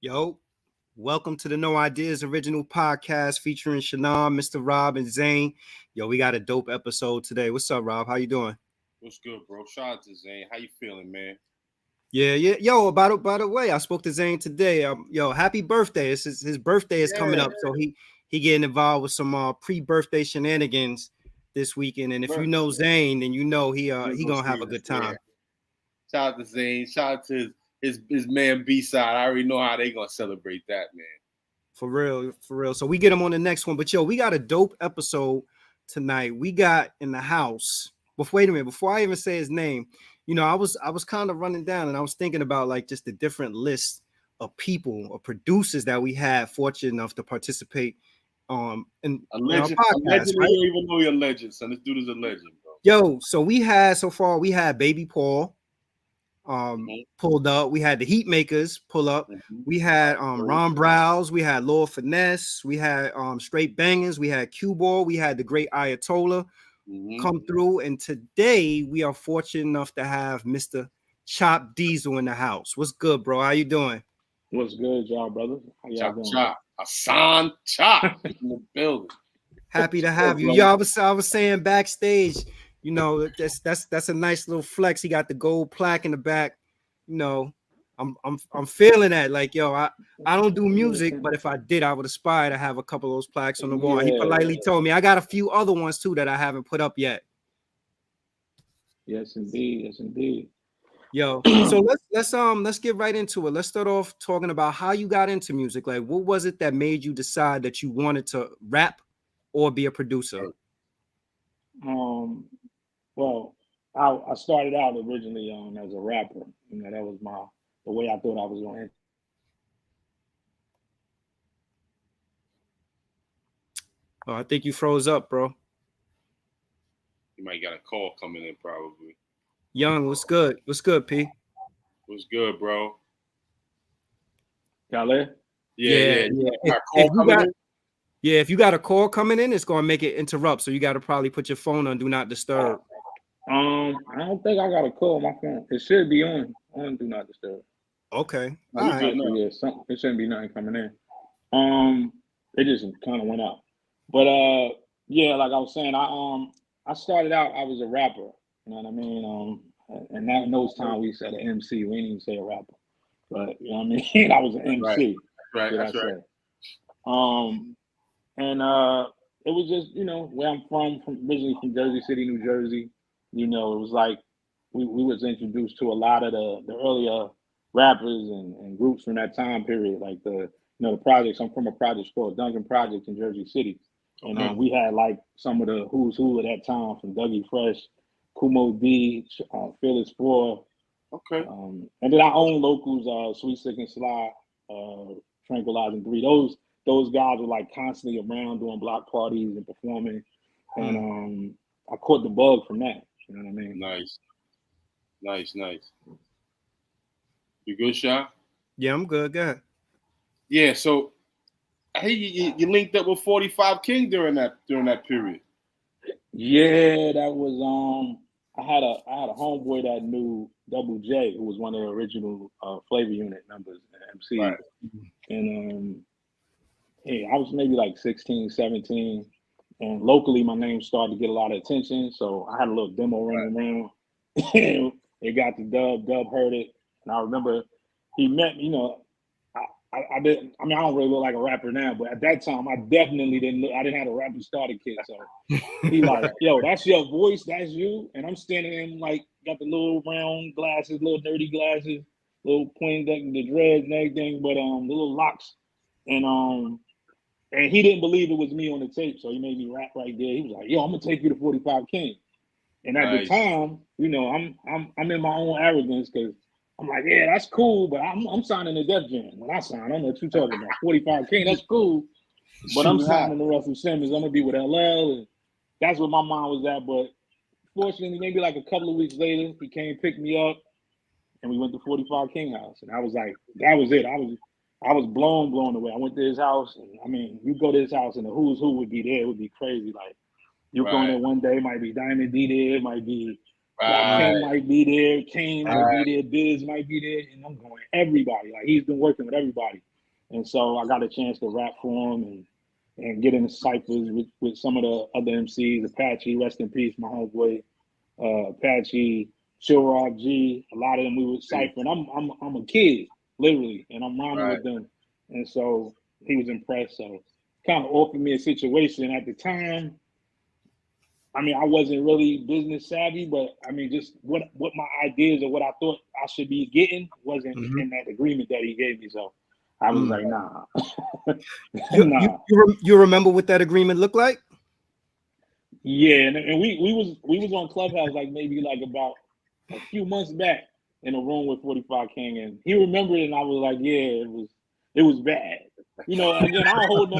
Yo, welcome to the No Ideas original podcast featuring Shannon, Mr. Rob, and Zane. Yo, we got a dope episode today. What's up, Rob? How you doing? What's good, bro? Shout out to Zane. How you feeling, man? Yeah. Yo, by the way, I spoke to Zane today. Yo, happy birthday! His birthday is coming up, so he getting involved with some pre-birthday shenanigans this weekend. And if you know Zane, then you know he gonna have a good time. Shout out to Zane. Shout out to his man B-side. I already know how they gonna celebrate that, man. For real. So we get him on the next one. But yo, we got a dope episode tonight. We got in the house. But wait a minute, before I even say his name, you know, I was kind of running down and I was thinking about like just the different lists of people or producers that we had fortunate enough to participate in a legend, our podcast. Right? You don't even know you're a legend, son. This dude is a legend, bro. Yo, so we had Baby Paul pulled up. We had the Heat Makers pull up. We had Ron Browse, we had Lord Finesse, we had Straight Bangers, we had Cue Ball, we had the great Ayatollah come through, and today we are fortunate enough to have Mr. Chop Diesel in the house. What's good, bro? How you doing? What's good, y'all, brother? How y'all doing? Chop. Hassan Chop in the building. Happy to have you. Yo, I was saying backstage, you know, that's a nice little flex. He got the gold plaque in the back. You know, I'm feeling that. Like, yo, I don't do music, but if I did, I would aspire to have a couple of those plaques on the wall. He politely told me I got a few other ones too that I haven't put up yet. Yes, indeed. Yo, so let's get right into it. Let's start off talking about how you got into music. Like, what was it that made you decide that you wanted to rap or be a producer? Well, I started out originally as a rapper. You know, that was the way I thought I was going. Oh, I think you froze up, bro. You might got a call coming in, probably. Young, what's good? What's good, P? What's good, bro? Y'all there? Yeah. If you got a call coming in, it's gonna make it interrupt. So you got to probably put your phone on do not disturb. I don't think I got a call. My phone, it should be on do not disturb. Okay. All right. Yeah, it shouldn't be nothing coming in. It just kind of went out. But yeah, like I was saying, I started out. I was a rapper. You know what I mean? And that in those times we said an MC. We didn't even say a rapper. But you know what I mean? I was an MC. Right. That's right. And it was just, you know, where I'm originally from Jersey City, New Jersey. You know, it was like we was introduced to a lot of the earlier rappers and groups from that time period, like the projects. I'm from a project called Duncan Project in Jersey City. And we had like some of the who's who at that time, from Dougie Fresh, Kumo D, Phyllis 4. Okay. And then our own locals, Sweet Sick and Sly, Tranquilizing 3. Those guys were like constantly around doing block parties and performing. And I caught the bug from that. You know what I mean? Nice. You good, Sha? Yeah, I'm good. Go ahead. Yeah, so hey, you linked up with 45 King during that period. Yeah, that was I had a homeboy that knew Double J, who was one of the original Flavor Unit members and MC. Right. And hey, I was maybe like 16, 17. And locally, my name started to get a lot of attention. So I had a little demo running around. It got to Dub. Dub heard it. And I remember he met me, you know, I don't really look like a rapper now, but at that time, I definitely I didn't have a rapper starter kit. So he like, yo, that's your voice, that's you. And I'm standing in like, got the little round glasses, little nerdy glasses, little pointing deck, the dreads and everything, but the little locks. And he didn't believe it was me on the tape, so he made me rap right there. He was like, yo, I'm gonna take you to 45 King. And at the time, you know, I'm in my own arrogance because I'm like, yeah, that's cool, but I'm signing the Def Jam. When I sign, I don't know what you're talking about. 45 King, that's cool. But I'm signing the Russell Simmons. I'm gonna be with LL, and that's where my mind was at. But fortunately, maybe like a couple of weeks later, he came pick me up, and we went to 45 King house. And I was like, that was it. I was blown away. I went to his house. And, I mean, you go to his house and the who's who would be there. It would be crazy. Like, you go in there one day, might be Diamond D there, might be King might be there, Kane might be there, Biz might be there, and I'm going everybody. Like, he's been working with everybody. And so I got a chance to rap for him and get in the ciphers with some of the other MCs. Apache, rest in peace, my homeboy. Apache, Chill Rock G, a lot of them we would cipher. And I'm a kid, literally, and I'm rhyming with them. And so he was impressed. So kind of offered me a situation at the time. I mean, I wasn't really business savvy, but I mean, just what my ideas or what I thought I should be getting wasn't in that agreement that he gave me. So I was like, nah. Nah. You remember what that agreement looked like? Yeah, and we was on Clubhouse like maybe like about a few months back in a room with 45 King, and he remembered it, and I was like, yeah, it was bad. You know, again, I don't hold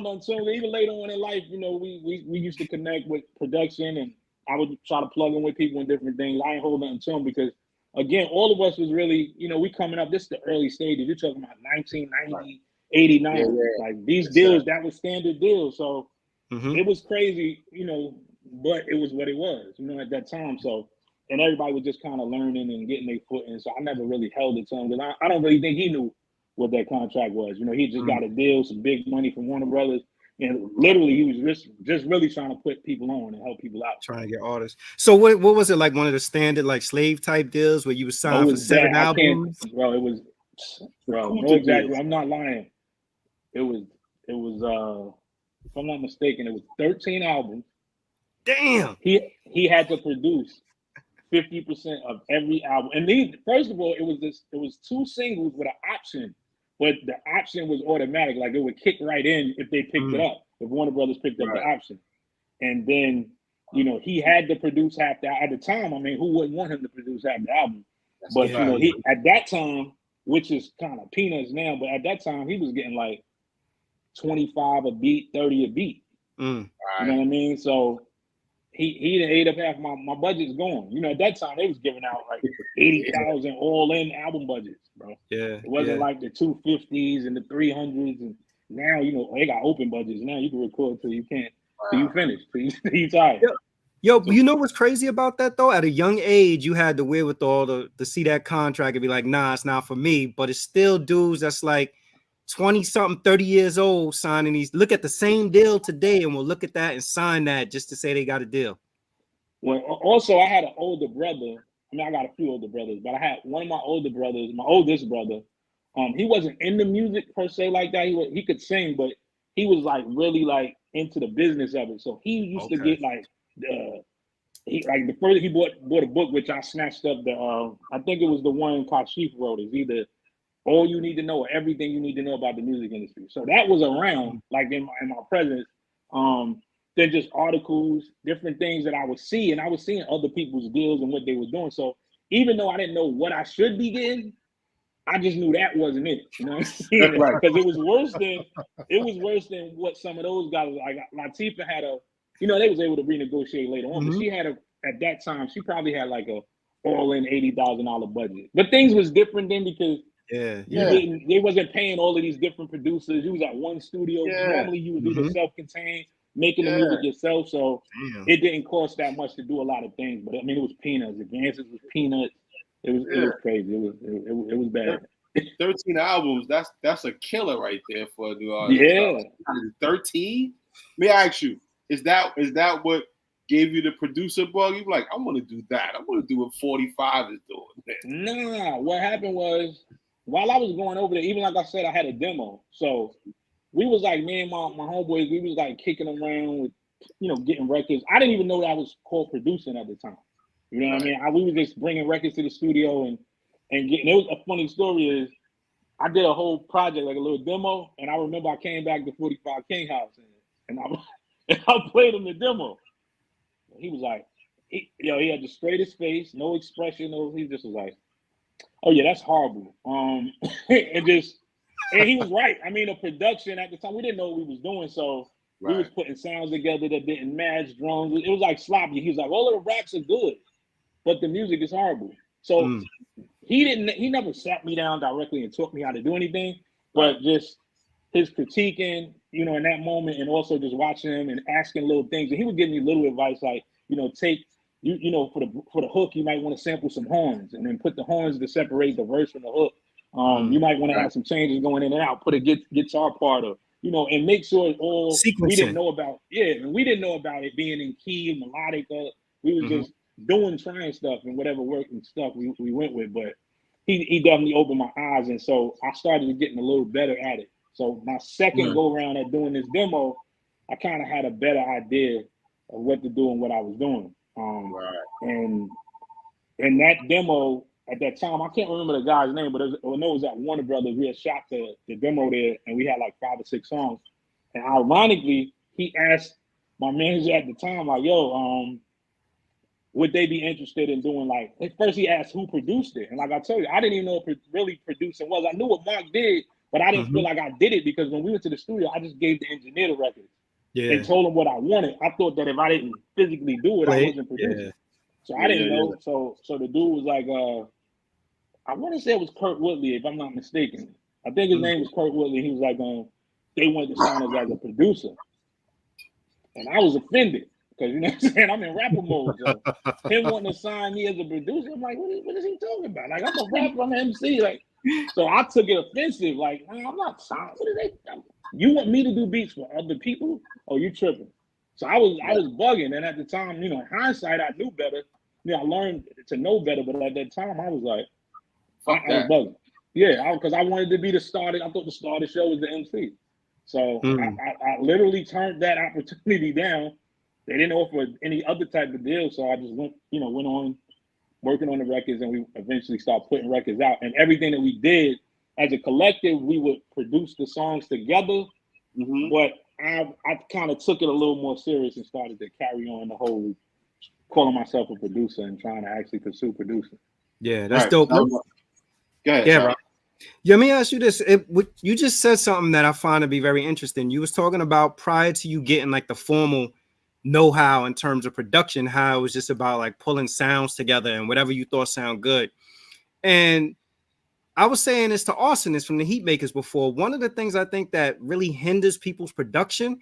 nothing to him. Even later on in life, you know, we used to connect with production, and I would try to plug in with people in different things. I ain't hold nothing to him because, again, all of us was really, you know, we coming up. This is the early stages. You're talking about 1990, 89. Yeah. Like these deals, that was standard deals. So it was crazy, you know, but it was what it was, you know, at that time. So, and everybody was just kind of learning and getting their foot in. So I never really held it to him because I don't really think he knew what that contract was. You know, he just got a deal, some big money from Warner Brothers, and literally he was just really trying to put people on and help people out. Trying to get artists. So what was it like? One of the standard like slave type deals where you were signed for 7 albums? Bro, it was, bro, no, exactly. I'm not lying. It was if I'm not mistaken, it was 13 albums. Damn. He had to produce 50% of every album. And first of all, it was 2 singles with an option, but the option was automatic. Like it would kick right in if they picked it up, if Warner Brothers picked up the option. And then, you know, he had to produce half the at the time. I mean, who wouldn't want him to produce half the album? But you know, he at that time, which is kind of peanuts now, but at that time he was getting like 25 a beat, 30 a beat. You know what I mean? So he done ate up half my budget's gone. You know, at that time they was giving out like 80,000 all in album budgets, bro. Yeah. It wasn't like the 250s and the 300s, and now, you know, they got open budgets. Now you can record till you can't, till you finish, till you tired. Yo, but you know what's crazy about that though? At a young age, you had the wherewithal to see that contract and be like, nah, it's not for me. But it's still dudes that's like 20 something, 30 years old signing these. Look at the same deal today, and we'll look at that and sign that just to say they got a deal. Well, also I had an older brother. I mean, I got a few older brothers, but I had one of my older brothers, my oldest brother. He wasn't into music per se like that. He could sing, but he was like really like into the business of it. So he used to get like the first he bought a book which I snatched up. I think it was the one Kashif wrote. It's either All You Need to Know or Everything You Need to Know About the Music Industry. So that was around like in my presence. Then just articles, different things that I would see, and I was seeing other people's deals and what they were doing. So even though I didn't know what I should be getting, I just knew that wasn't it. You know, because it was worse than what some of those guys like. Latifah had they was able to renegotiate later on, but she had at that time she probably had like a all-in $80,000 budget. But things was different then because they wasn't paying all of these different producers. You was at one studio. Normally you would do the self-contained, making the music yourself. So it didn't cost that much to do a lot of things. But I mean, it was peanuts. Advances was peanuts. It was crazy. It was bad. 13 albums. That's a killer right there for a new artist. Yeah. 13. Let me ask you: Is that what gave you the producer bug? You were like, I want to do that. I want to do what 45 is doing. Nah. What happened was, while I was going over there, even like I said, I had a demo. So we was like, me and my homeboys, we was like kicking around with, you know, getting records. I didn't even know that was called producing at the time. You know what I mean? We was just bringing records to the studio and getting. It was a funny story is, I did a whole project, like a little demo, and I remember I came back to 45 King House and I played him the demo. He was like, he had the straightest face, no expression, he just was like, oh yeah, that's horrible. And he was right. I mean, the production at the time, we didn't know what we was doing, so we was putting sounds together that didn't match, drums. It was like sloppy. He was like, all of the raps are good, but the music is horrible. So he never sat me down directly and taught me how to do anything, but just his critiquing, you know, in that moment, and also just watching him and asking little things. And he would give me little advice like, you know, for the hook, you might want to sample some horns and then put the horns to separate the verse from the hook. You might want to have some changes going in and out, put a guitar part of, and make sure it's all sequencing. We didn't know about. Yeah, and we didn't know about it being in key, melodic. We was just trying stuff and whatever worked and stuff we went with. But he definitely opened my eyes, and so I started getting a little better at it. So my second go around at doing this demo, I kind of had a better idea of what to do and what I was doing. And that demo at that time, I can't remember the guy's name, but I know it was at Warner Brothers. We had shot the demo there, and we had like 5 or 6 songs. And ironically, he asked my manager at the time, like, "Yo, would they be interested in doing like?" At first, he asked who produced it, and like I told you, I didn't even know what really producing was. I knew what Mark did, but I didn't feel like I did it because when we went to the studio, I just gave the engineer the records and told him what I wanted. I thought that if I didn't physically do it, I wasn't producing. So I didn't know. So the dude was like, I want to say it was Kurt Woodley, if I'm not mistaken. I think his name was Kurt Woodley. He was like, they wanted to sign us as a producer. And I was offended because, you know what I'm saying? I'm in rapper mode. So him wanting to sign me as a producer, I'm like, what is he talking about? Like, I'm a rapper, I'm an MC. Like, so I took it offensive. Like, nah, I'm not signing. What are they? You want me to do beats for other people? Oh, you tripping. So I was bugging. And at the time, in hindsight, I knew better. I learned to know better. But at that time, I was like, I was bugging. Yeah, because I wanted to be the starter. I thought the star of the show was the MC. So I literally turned that opportunity down. They didn't offer any other type of deal. So I just went on working on the records, and we eventually started putting records out. And everything that we did as a collective, we would produce the songs together. But I kind of took it a little more serious and started to carry on the whole calling myself a producer and trying to actually pursue producing. Yeah, that's dope. Go ahead, yeah, bro. Yeah, let me ask you this. You just said something that I find to be very interesting. You was talking about prior to you getting like the formal know-how in terms of production, how it was just about like pulling sounds together and whatever you thought sound good. And I was saying this to Austin, from the Heat Makers before. One of the things I think that really hinders people's production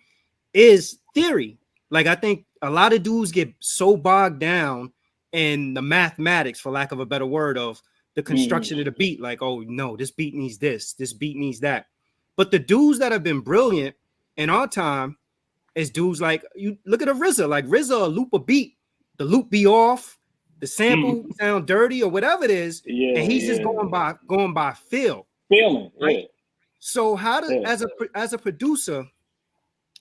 is theory. Like, I think a lot of dudes get so bogged down in the mathematics, for lack of a better word, of the construction of the beat. Like, oh no, this beat needs this beat needs that. But the dudes that have been brilliant in our time is dudes like, you look at a RZA. Like RZA will loop a beat, the loop be off, the sample sound dirty or whatever it is, and he's just going by feel. Feeling, right? So how does as a producer,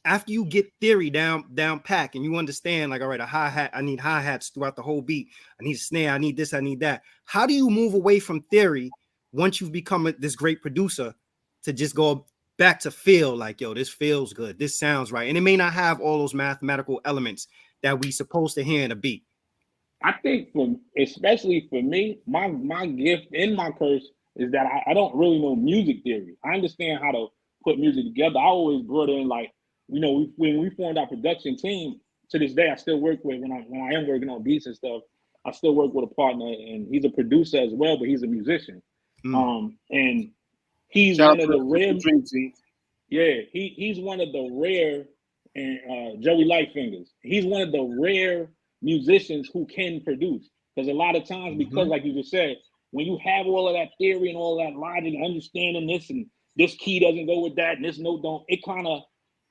after you get theory down pack and you understand, like, all right, a hi-hat, I need hi-hats throughout the whole beat. I need a snare, I need this, I need that. How do you move away from theory once you've become this great producer to just go back to feel like, yo, this feels good, this sounds right? And it may not have all those mathematical elements that we supposed to hear in a beat. I think especially for me, my gift and my curse is that I don't really know music theory. I understand how to put music together. I always brought in, like, when we formed our production team, to this day, I still work with, when I am working on beats and stuff, I still work with a partner, and he's a producer as well, but he's a musician. And he's one of the rare. Yeah, he's one of the rare, and Joey Lightfingers. He's one of the rare musicians who can produce, because a lot of times, because like you just said, when you have all of that theory and all that logic, understanding this and this key doesn't go with that and this note don't, it kind of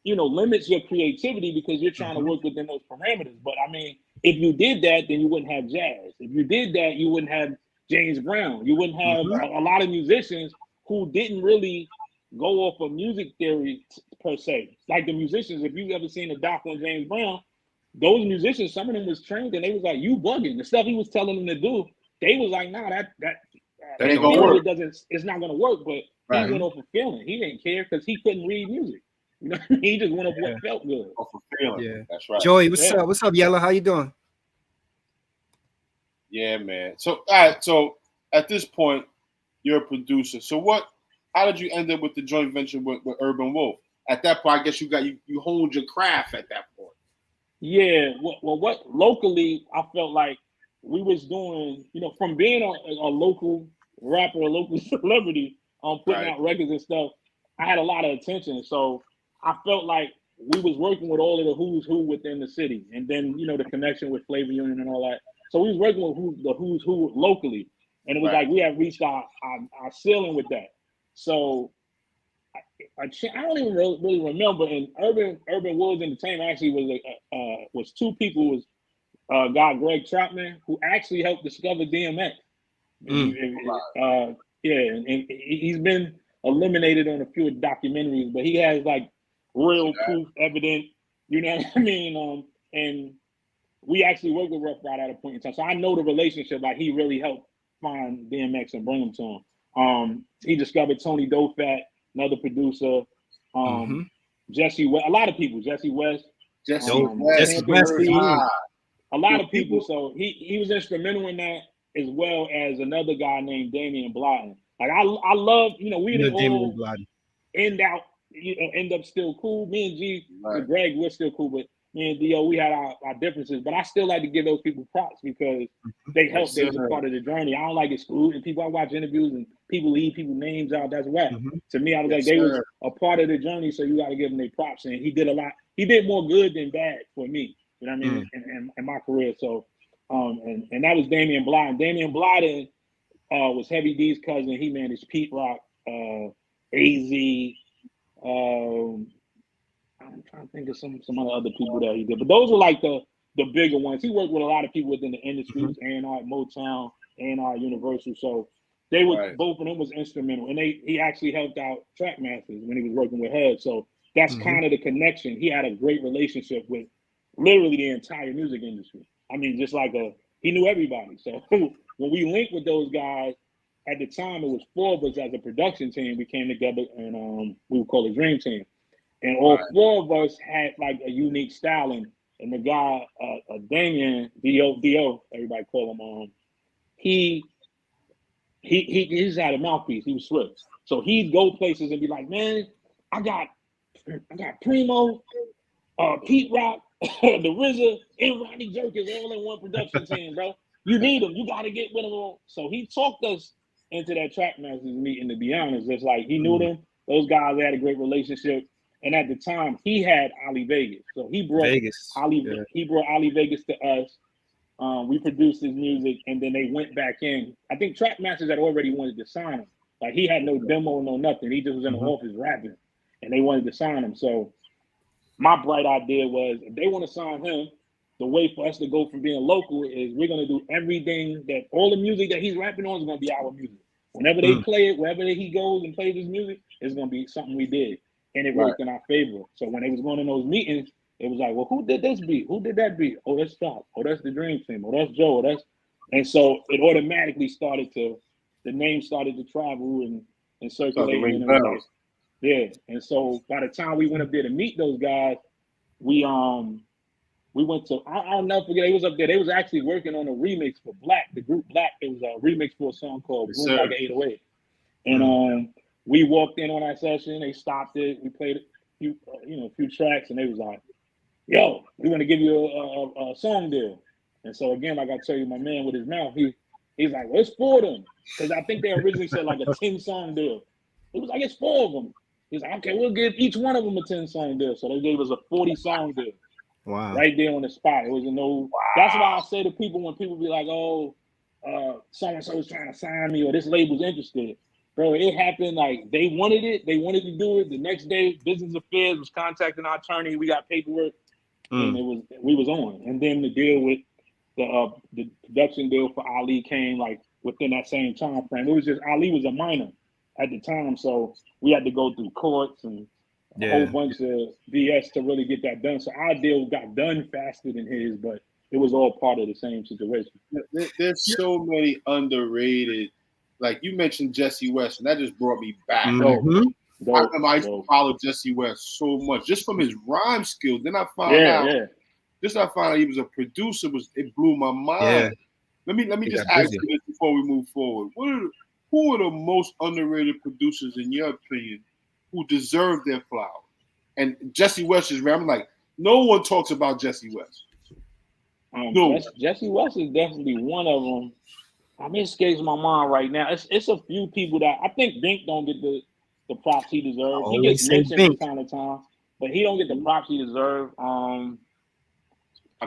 limits your creativity because you're trying to work within those parameters. But I mean, if you did that, then you wouldn't have jazz. If you did that, you wouldn't have James Brown. You wouldn't have a lot of musicians who didn't really go off of music theory per se. Like the musicians, if you've ever seen a doc on James Brown, those musicians, some of them was trained and they was like, you bugging. The stuff he was telling them to do, they was like, nah, that ain't gonna work. It's not gonna work. But he went off of feeling. He didn't care because he couldn't read music. You know, he just went off what felt good. Off of feeling. Yeah, that's right. Joey, what's up? What's up, Yella? How you doing? Yeah, man. So, all right. So, at this point, you're a producer. So, how did you end up with the joint venture with Urban Wolf? At that point, I guess you honed your craft at that point. Yeah. What locally, I felt like we was doing, from being a local rapper, a local celebrity, putting out records and stuff, I had a lot of attention. So I felt like we was working with all of the who's who within the city, and then the connection with Flavor Union and all that. So we was working with the who's who locally. And it was like we had reached our ceiling with that. So I don't even really remember. And Urban Woods Entertainment actually was two people. Was guy Greg Troutman, who actually helped discover DMX. And he's been eliminated on a few documentaries, but he has like real proof, evident. You know what I mean? And we actually worked with Rough Rider at a point in time, so I know the relationship. Like he really helped find DMX and bring him to him. He discovered Tony Dofat, another producer. Jesse West, a lot of people. Jesse West. A lot of people. So he was instrumental in that, as well as another guy named Damian Blyden. Like I love, we didn't all end up still cool. Me and G, and Greg, we're still cool, but me and Dio, we had our differences. But I still like to give those people props because they helped. They was a part of the journey. I don't like excluding people. I watch interviews and people leave people names out. That's whack. To me, I was like, they was a part of the journey, so you got to give them their props. And he did a lot. He did more good than bad for me. You know what I mean? In my career. So, and that was Damian Blyden. Damian Blyden was Heavy D's cousin. He managed Pete Rock, AZ. I'm trying to think of some other people that he did, but those were like the bigger ones. He worked with a lot of people within the industry, A&R at Motown, A&R Universal. So they were both of them was instrumental, and he actually helped out Trackmasters when he was working with HUD. So that's kind of the connection. He had a great relationship with literally the entire music industry. I mean, just like he knew everybody. So when we linked with those guys, at the time it was 4 of us as a production team. We came together and we would call it Dream Team. And all 4 of us had like a unique style. And the guy, Damien, D.O., everybody call him, he just had a mouthpiece. He was swift. So he'd go places and be like, man, I got Primo, Pete Rock, the RZA, and Rodney Jerkins all in one production team, bro. You need them. You got to get with them all. So he talked us into that Trackmasters meeting, to be honest. It's like he knew them. Those guys had a great relationship. And at the time, he had Ali Vegas. So he brought He brought Ali Vegas to us. We produced his music, and then they went back in. I think Trackmasters had already wanted to sign him. Like he had no demo, no nothing. He just was in the office rapping, and they wanted to sign him. So my bright idea was, if they want to sign him, the way for us to go from being local is we're going to do everything that all the music that he's rapping on is going to be our music. Whenever they play it, wherever he goes and plays his music, it's going to be something we did. And it worked in our favor. So when they was going in those meetings, it was like, well, who did this beat? Who did that beat? Oh, that's Doc. Oh, that's the Dream Team. Oh, that's Joe. And so it automatically the name started to travel and circulate. And so by the time we went up there to meet those guys, we went to, I'll never forget, they was up there. They was actually working on a remix for Black, the group Black. It was a remix for a song called Boom Like an 808. And we walked in on that session. They stopped it. We played a few tracks, and they was like, "Yo, we want to give you a song deal." And so again, like I tell you, my man with his mouth, he's like, "Well, it's 4 of them," because I think they originally said like a 10-song deal. It was like, it's 4 of them. He's like, "Okay, we'll give each one of them a 10-song deal." So they gave us a 40-song deal. Wow! Right there on the spot. It was no. That's why I say to people when people be like, "Oh, so and so is trying to sign me," or "This label's interested." Bro, it happened like they wanted it. They wanted to do it. The next day, Business Affairs was contacting our attorney. We got paperwork, and we was on. And then the deal with the production deal for Ali came like within that same time frame. It was just Ali was a minor at the time, so we had to go through courts and a whole bunch of BS to really get that done. So our deal got done faster than his, but it was all part of the same situation. There's so many underrated. Like you mentioned Jesse West, and that just brought me back. I remember I used to follow Jesse West so much just from his rhyme skills. Then I found out he was a producer. It blew my mind. Let me just ask you this before we move forward. Who are the most underrated producers in your opinion who deserve their flowers? And Jesse West is I'm like, no one talks about Jesse West. Jesse West is definitely one of them. I mean, it escapes my mind right now. It's a few people that I think Bink don't get the props he deserves. He gets mentioned from time to time, but he don't get the props he deserves.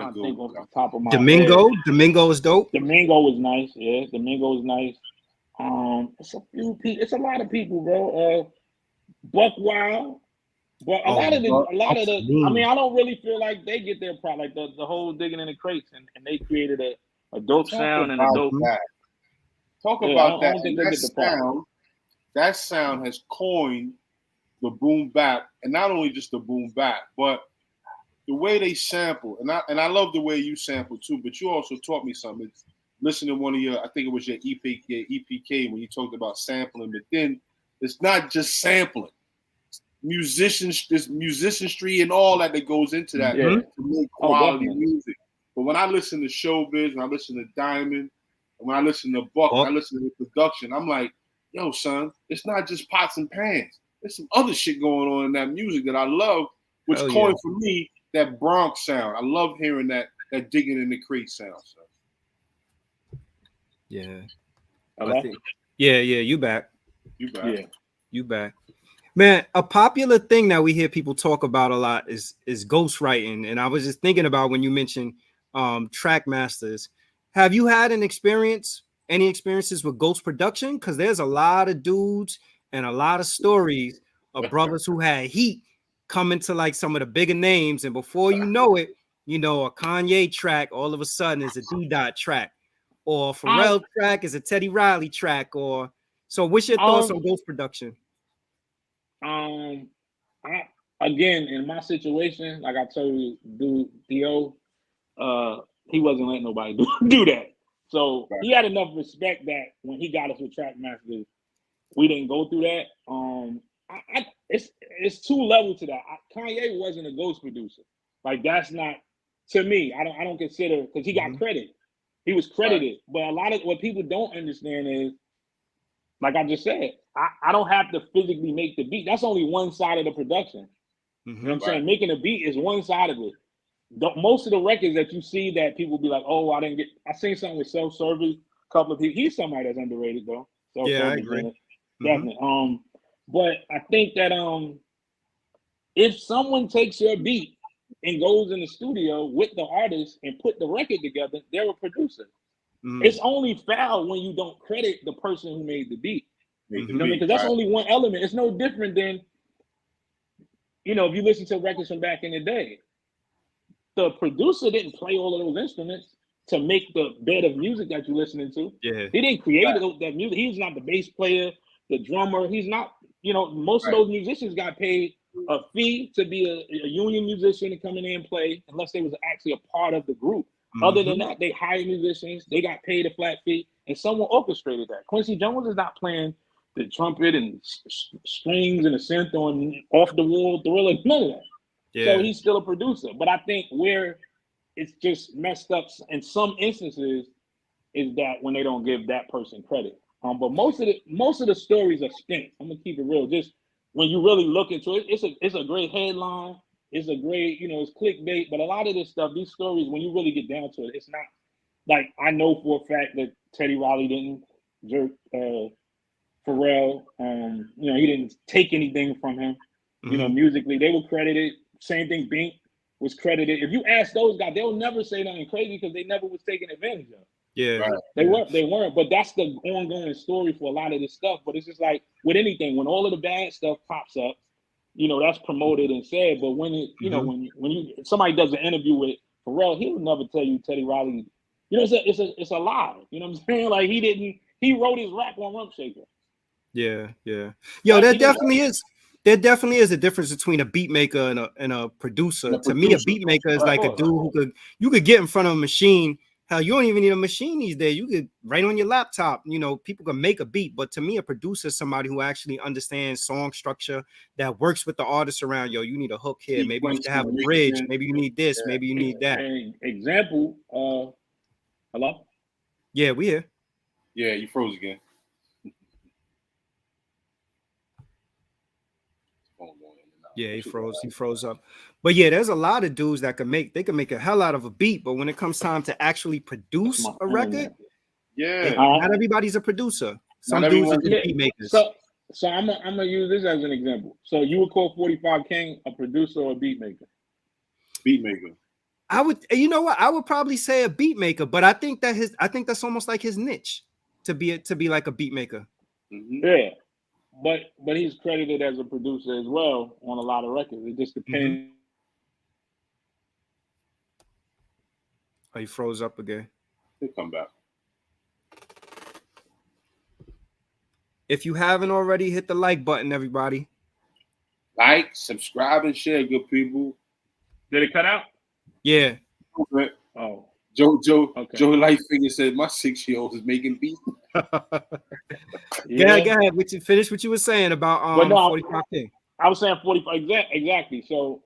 I think off the top of my Domingo. head. Domingo is dope. Domingo was nice. Yeah, Domingo is nice. It's a few people. It's a lot of people, bro. Buck Wild. But a lot of the. I mean, I don't really feel like they get their pride. Like the whole digging in the crates, and they created a dope sound and a dope. Talk about that. That sound has coined the boom bap, and not only just the boom bap, but the way they sample. And I love the way you sample too. But you also taught me something. Listen to one of your, I think it was your EPK when you talked about sampling. But then it's not just sampling. Musicians, this musicianshry and all that goes into that to make quality music. But when I listen to Showbiz, when I listen to Diamond, when I listen to Buck, when I listen to the production, I'm like, yo, son, it's not just pots and pans. There's some other shit going on in that music that I love, which coined for me that Bronx sound. I love hearing that digging in the crate sound. So. Yeah. I think, you back. You back. Man, a popular thing that we hear people talk about a lot is ghostwriting. And I was just thinking about when you mentioned track masters. Have you had any experiences with ghost production? Because there's a lot of dudes and a lot of stories of brothers who had heat coming to like some of the bigger names. And before you know it, a Kanye track all of a sudden is a D-Dot track, or a Pharrell track is a Teddy Riley track. So what's your thoughts on ghost production? Again, in my situation, like I told you, dude, Theo, he wasn't letting nobody do that. So he had enough respect that when he got us with track masters, we didn't go through that. It's two levels to that. Kanye wasn't a ghost producer. Like that's not, to me. I don't consider, because he got credit. He was credited, but a lot of what people don't understand is, like I just said, I don't have to physically make the beat. That's only one side of the production. You know what I'm saying? Making a beat is one side of it. Most of the records that you see that people be like, oh, I seen something with Self-Service, a couple of people. He's somebody that's underrated though. Yeah, I agree. Definitely. But I think that if someone takes your beat and goes in the studio with the artist and put the record together, they're a producer. It's only foul when you don't credit the person who made the beat. You know what I mean? Because that's only one element. It's no different than, if you listen to records from back in the day, the producer didn't play all of those instruments to make the bed of music that you're listening to. Yeah. He didn't create that music. He's not the bass player, the drummer. He's not, most of those musicians got paid a fee to be a union musician to come in there and play, unless they was actually a part of the group. Other than that, they hired musicians. They got paid a flat fee, and someone orchestrated that. Quincy Jones is not playing the trumpet and strings and a synth on off the wall Thriller, none of that. So he's still a producer. But I think where it's just messed up in some instances is that when they don't give that person credit. But most of the stories are spent. I'm gonna keep it real. Just when you really look into it, it's a great headline. It's a great, it's clickbait. But a lot of this stuff, these stories, when you really get down to it, it's not like, I know for a fact that Teddy Riley didn't jerk Pharrell. He didn't take anything from him. Musically, they were credited. Same thing, Bink was credited. If you ask those guys, they'll never say nothing crazy because they never was taken advantage of. Yeah, they weren't. But that's the ongoing story for a lot of this stuff. But it's just like with anything, when all of the bad stuff pops up, that's promoted and said. But when it, when somebody does an interview with Pharrell, he would never tell you Teddy Riley. It's a lie. You know what I'm saying? Like he wrote his rap on Rump Shaker. Yeah. Yo, there definitely is. There definitely is a difference between a beat maker and a producer. To me, a beat maker is like a dude who you could get in front of a machine. Hell, you don't even need a machine these days. You could write on your laptop. People can make a beat. But to me, a producer is somebody who actually understands song structure, that works with the artist around. Yo, you need a hook here. Maybe you need to have a bridge. Maybe you need this. Maybe you need that. Example. Hello? Yeah, we here. Yeah, you froze again. Yeah, he froze up. But yeah, there's a lot of dudes that can make a hell out of a beat, but when it comes time to actually produce a record, not everybody's a producer. Some dudes are just beat makers. So I'm gonna use this as an example. So you would call 45 King a producer or a beat maker? Beat maker. I would, you know what? I would probably say a beat maker, but I think that's almost like his niche to be like a beat maker. Yeah, but he's credited as a producer as well on a lot of records. It just depends. Oh, he froze up again. He'll come back. If you haven't already, hit the like button, everybody. Like, subscribe, and share, good people. Did it cut out? Yeah. Okay. Oh. Joe Okay. Lightfinger said my 6-year-old is making beats. Yeah, go ahead. Finish what you were saying about 45 King. I was saying 45 exactly. So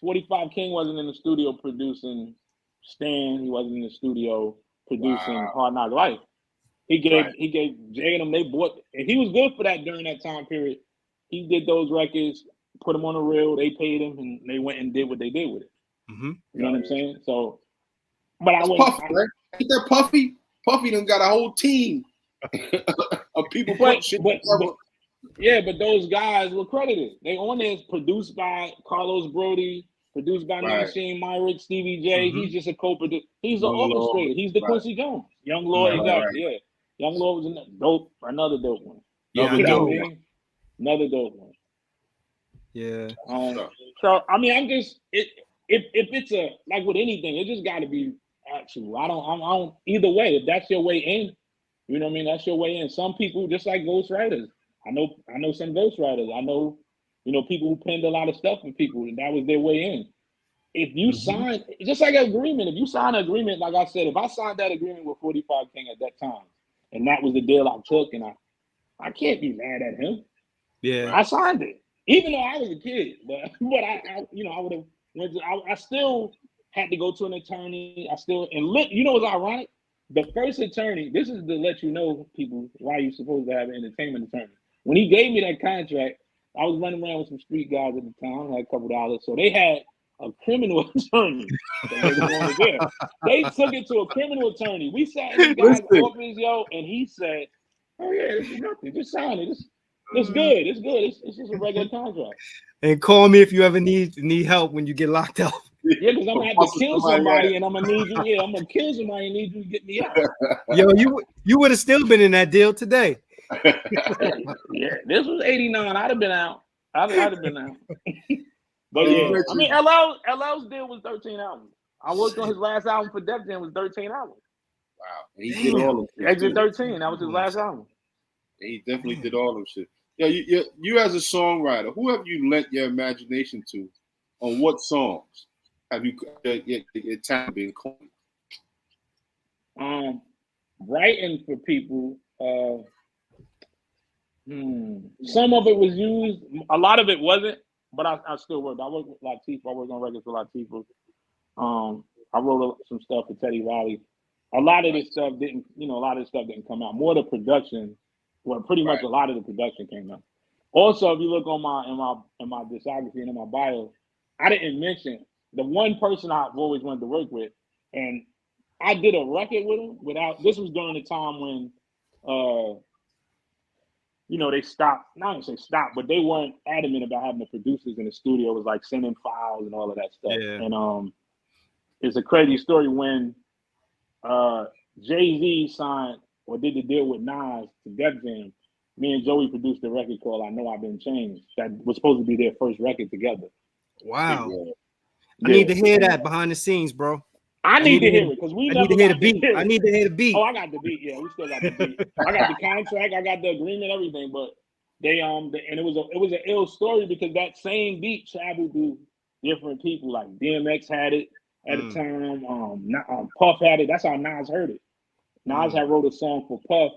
45 King wasn't in the studio producing Stan. He wasn't in the studio producing Hard Knock Life. He gave Jay and them, they bought, and he was good for that during that time period. He did those records, put them on the reel, they paid him, and they went and did what they did with it. Mm-hmm. You know what I'm saying? So, but I went. Puffy, right? Ain't that Puffy? Puffy done got a whole team of people putting shit together. Yeah, but those guys were credited. They on there, produced by Carlos Brody, produced by Machine Myrick, Stevie J. He's just a co-producer. He's an orchestrator. He's the Quincy Jones. Young Lord, exactly. Yeah, Young Lord was another dope one. Yeah, another dope one. Yeah. So I mean, I'm just if it's a like with anything, it just got to be actual. I don't either way. If that's your way in, you know what I mean. That's your way in. Some people just like ghostwriters. I know some ghostwriters. I know, people who penned a lot of stuff for people, and that was their way in. If you sign, just like an agreement, if you sign an agreement, like I said, if I signed that agreement with 45 King at that time, and that was the deal I took, and I can't be mad at him. Yeah, I signed it, even though I was a kid. But I would have went. I still had to go to an attorney. What's ironic? The first attorney. This is to let you know, people, why you're supposed to have an entertainment attorney. When he gave me that contract, I was running around with some street guys at the time. I had a couple $, so they had a criminal attorney. They took it to a criminal attorney. We sat in the guy's office, and he said, "Oh yeah, this is nothing. Just sign it. It's good. It's good. It's just a regular contract." And call me if you ever need help when you get locked up. Yeah, because I'm gonna have to kill somebody, and I'm gonna need you. Yeah, I'm gonna kill somebody and need you to get me out. Yo, you would have still been in that deal today. Yeah, this was '89. I'd have been out. I'd have been out. But yeah, I mean, LL's deal was 13 hours. I worked on his last album for Def Jam was 13 hours. Wow, and he did all of it. Exit 13. That was his last album. And he definitely did all of shit. Yeah, you as a songwriter, who have you lent your imagination to? On what songs have you your time been coined? Writing for people. Some of it was used. A lot of it wasn't, but I still worked. I worked with Latifah. I worked on records for Latifah. I wrote some stuff for Teddy Riley. A lot of this stuff didn't come out. More the production, pretty much a lot of the production came out. Also, if you look on my discography and in my bio, I didn't mention the one person I've always wanted to work with, and I did a record with him this was during the time when they stopped, not to say stop, but they weren't adamant about having the producers in the studio. It was like sending files and all of that stuff. Yeah. And it's a crazy story when Jay-Z signed or did the deal with Nas to Def Jam. Me and Joey produced a record called I Know I've Been Changed that was supposed to be their first record together. Wow. Yeah. I need to hear that behind the scenes, bro. I need to hear it because I need to hear the beat. I need to hear the beat. Oh, I got the beat. Yeah, we still got the beat. I got the contract. I got the agreement, everything. But they and it was an ill story because that same beat traveled to different people. Like DMX had it at the time. Puff had it. That's how Nas heard it. Nas had wrote a song for Puff.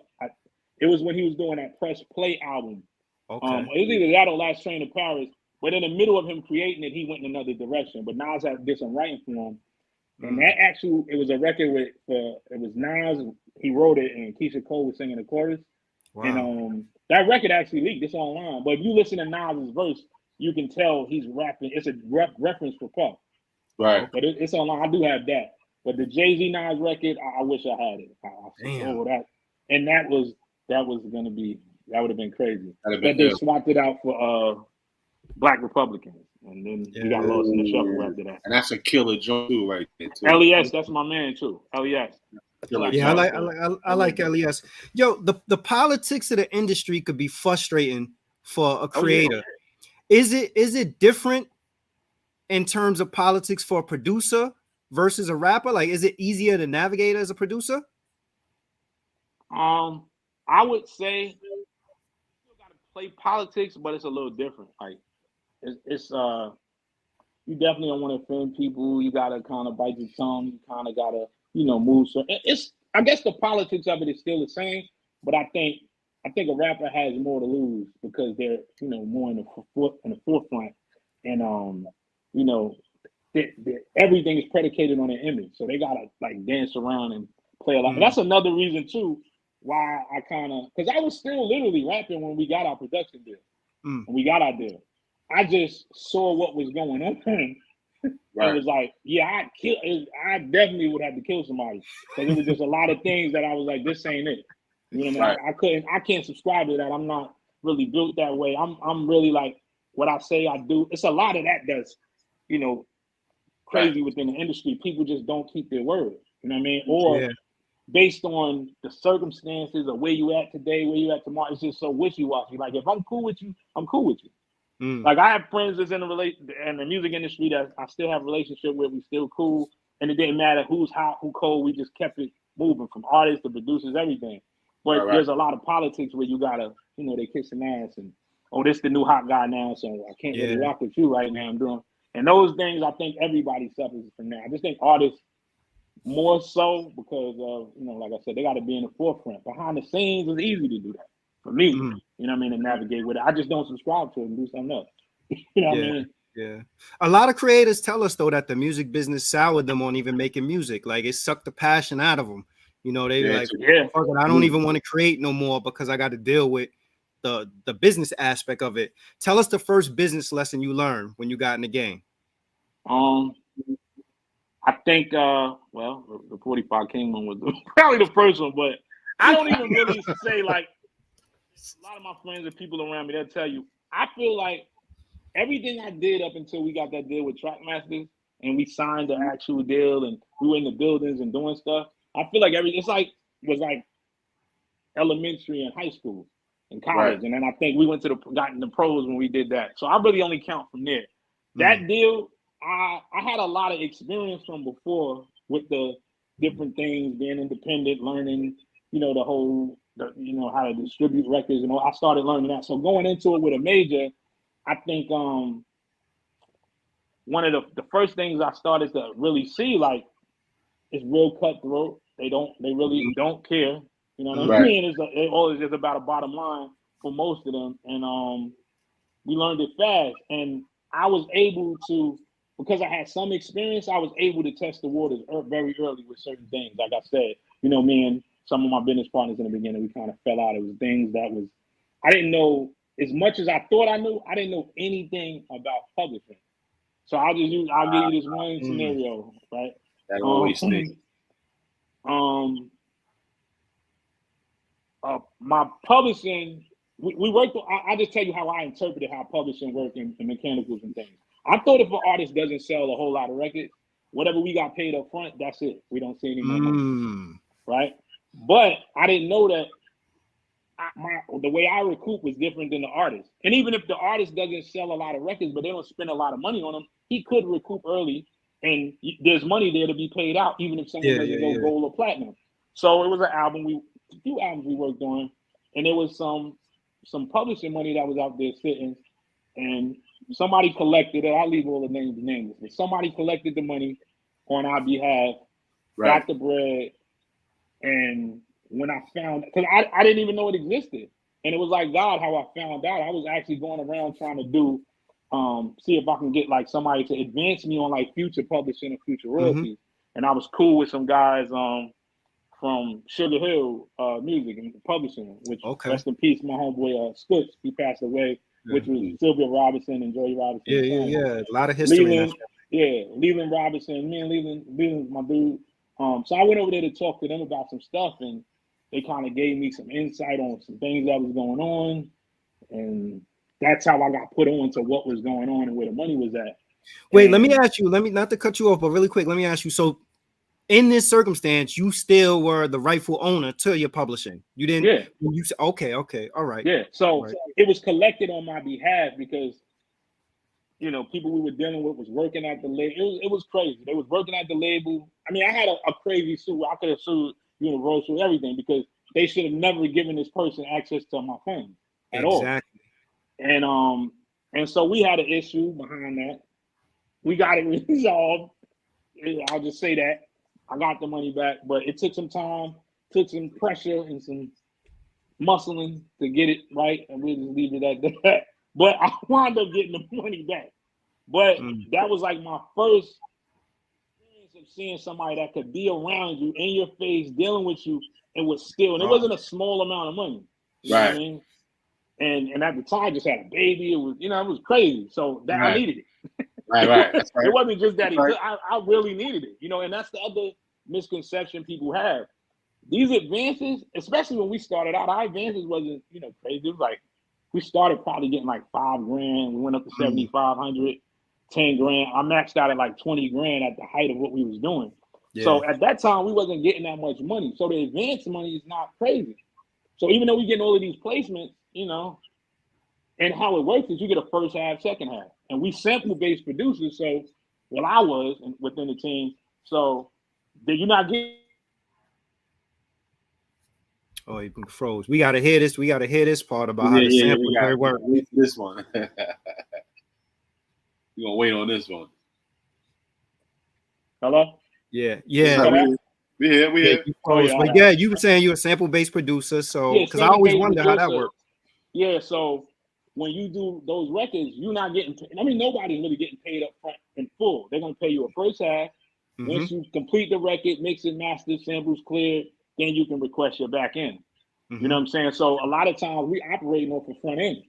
It was when he was doing that Press Play album. Okay. It was either that or Last Train to Paris. But in the middle of him creating it, he went in another direction. But Nas did some writing for him. And that it was a record it was Nas, he wrote it, and Keysha Cole was singing the chorus. Wow. And that record actually leaked. It's online. But if you listen to Nas's verse, you can tell he's rapping. It's a reference for Puff. Right. But it's online. I do have that. But the Jay-Z Nas record, I wish I had it. That. And that would have been crazy. But they swapped it out for Black Republicans, and then we got lost in the shuffle after that. And that's a killer joint too, right there too. LES, that's my man too. LES. Yeah, I like LES. Yo, the politics of the industry could be frustrating for a creator. Is it different in terms of politics for a producer versus a rapper? Like, is it easier to navigate as a producer? I would say you still gotta play politics, but it's a little different. Like it's you definitely don't want to offend people. You gotta kind of bite your tongue. You kind of gotta, move. So I guess the politics of it is still the same, but I think a rapper has more to lose because they're more in the forefront, and everything is predicated on their image, so they gotta like dance around and play a lot. And that's another reason too why I because I was still literally rapping when we got our production deal, when we got our deal. I just saw what was going on. Right. It was like, I definitely would have to kill somebody because it was just a lot of things that I was like, this ain't it. Right. I can't subscribe to that. I'm not really built that way. I'm really like what I say I do. It's a lot of that that's, crazy within the industry. People just don't keep their word. You know what I mean? Or based on the circumstances of where you at today, where you at tomorrow, it's just so wishy-washy. Like if I'm cool with you, I'm cool with you. Like I have friends that's in the music industry that I still have a relationship with. We still cool, and it didn't matter who's hot, who cold. We just kept it moving from artists to producers, everything. But there's a lot of politics where you gotta, they kissing ass and this the new hot guy now, so I can't really rock with you right now. I'm doing, and those things I think everybody suffers from that. I just think artists more so because of like I said, they got to be in the forefront. Behind the scenes, it's easy to do that. For me, you know what I mean, to navigate with it. I just don't subscribe to it and do something else. You know what I mean? Yeah. A lot of creators tell us though that the music business soured them on even making music. Like it sucked the passion out of them. They like, fuck it, I don't even want to create no more because I got to deal with the business aspect of it. Tell us the first business lesson you learned when you got in the game. I think the 45 King one was probably the first one, but I don't even really say like. A lot of my friends and people around me, they'll tell you, I feel like everything I did up until we got that deal with Trackmasters and we signed the actual deal and we were in the buildings and doing stuff. I feel like was like elementary and high school and college. Right. And then I think we got in the pros when we did that. So I really only count from there. That deal, I had a lot of experience from before with the different things, being independent, learning, the whole, how to distribute records and all. I started learning that. So going into it with a major, I think one of the first things I started to really see, like, it's real cutthroat. They really don't care. You know what I mean? It's always just about a bottom line for most of them. And we learned it fast. And I was able to, because I had some experience, I was able to test the waters very early with certain things. Like I said, me and some of my business partners in the beginning, we kind of fell out. It was things I didn't know as much as I thought I knew. I didn't know anything about publishing. So I'll give you this one scenario, right? That always stays. My publishing, we worked. I just tell you how I interpreted how publishing worked and mechanicals and things. I thought if an artist doesn't sell a whole lot of records, whatever we got paid up front, that's it. We don't see any more money, right? But I didn't know that the way I recoup was different than the artist. And even if the artist doesn't sell a lot of records, but they don't spend a lot of money on them, he could recoup early, and there's money there to be paid out, even if someone doesn't go gold or platinum. So it was a few albums we worked on, and there was some publishing money that was out there sitting, and somebody collected it. I'll leave all the names nameless, but somebody collected the money on our behalf, got the bread. And when I found, because I didn't even know it existed. And it was like God, how I found out. I was actually going around trying to do, see if I can get like somebody to advance me on like future publishing and future royalties. And I was cool with some guys from Sugar Hill Music and Publishing, which rest in peace, my homeboy Scoots, he passed away, which was Sylvia Robinson and Joey Robinson. Yeah. A lot of history. Leland Robinson, me and Leland's my dude. So I went over there to talk to them about some stuff, and they kind of gave me some insight on some things that was going on, and that's how I got put on to what was going on and where the money was at. Wait, let me ask you, not to cut you off, but really quick, let me ask you. So in this circumstance, you still were the rightful owner to your publishing. You didn't. Yeah. You said, okay, all right. Yeah. So right. it was collected on my behalf because, you know, people we were dealing with was working at the label. It was crazy. They was working at the label. I mean, I had a crazy suit. I could have sued Universal, everything, because they should have never given this person access to my phone at all. And so we had an issue behind that. We got it resolved. I'll just say that. I got the money back, but it took some time, took some pressure and some muscling to get it right, and we'll just leave it at that. But I wound up getting the money back. But that was like my first experience of seeing somebody that could be around you, in your face, dealing with you, and was still, and it wasn't a small amount of money. You know what I mean? And at the time, I just had a baby. It was, it was crazy. So that I needed it. Right. It wasn't just that I really needed it, and that's the other misconception people have. These advances, especially when we started out, our advances wasn't, crazy. It was like, we started probably getting like $5,000. We went up to 7,500, 10 grand. I maxed out at like 20 grand at the height of what we was doing. Yeah. So at that time, we wasn't getting that much money. So the advance money is not crazy. So even though we getting all of these placements, and how it works is you get a first half, second half. And we sample-based producers, so, well, I was within the team. So did you not get? Oh, you froze. We gotta hear this. We gotta hear this part about how the sample work. This one. We're gonna wait on this one. Hello? Yeah. We here. But yeah, you were saying you're a sample-based producer, so because I always wonder how that works. Yeah, so when you do those records, you're not getting paid. I mean, nobody's really getting paid up front in full. They're gonna pay you a first half. Once you complete the record, mix it, master, samples cleared, then you can request your back end. You know what I'm saying? So a lot of times we operating off the front end.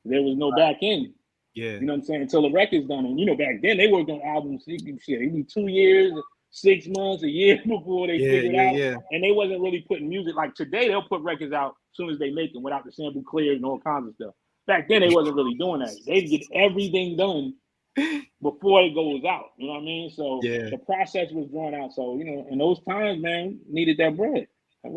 There was no back end. Yeah. You know what I'm saying? Until the record's done. And back then they worked on albums, it'd be 2 years, 6 months, a year before they figured out. Yeah. And they wasn't really putting music. Like today, they'll put records out as soon as they make them without the sample cleared and all kinds of stuff. Back then, they wasn't really doing that. They'd get everything done before it goes out. You know what I mean? So the process was drawn out. So, in those times, man, needed that bread.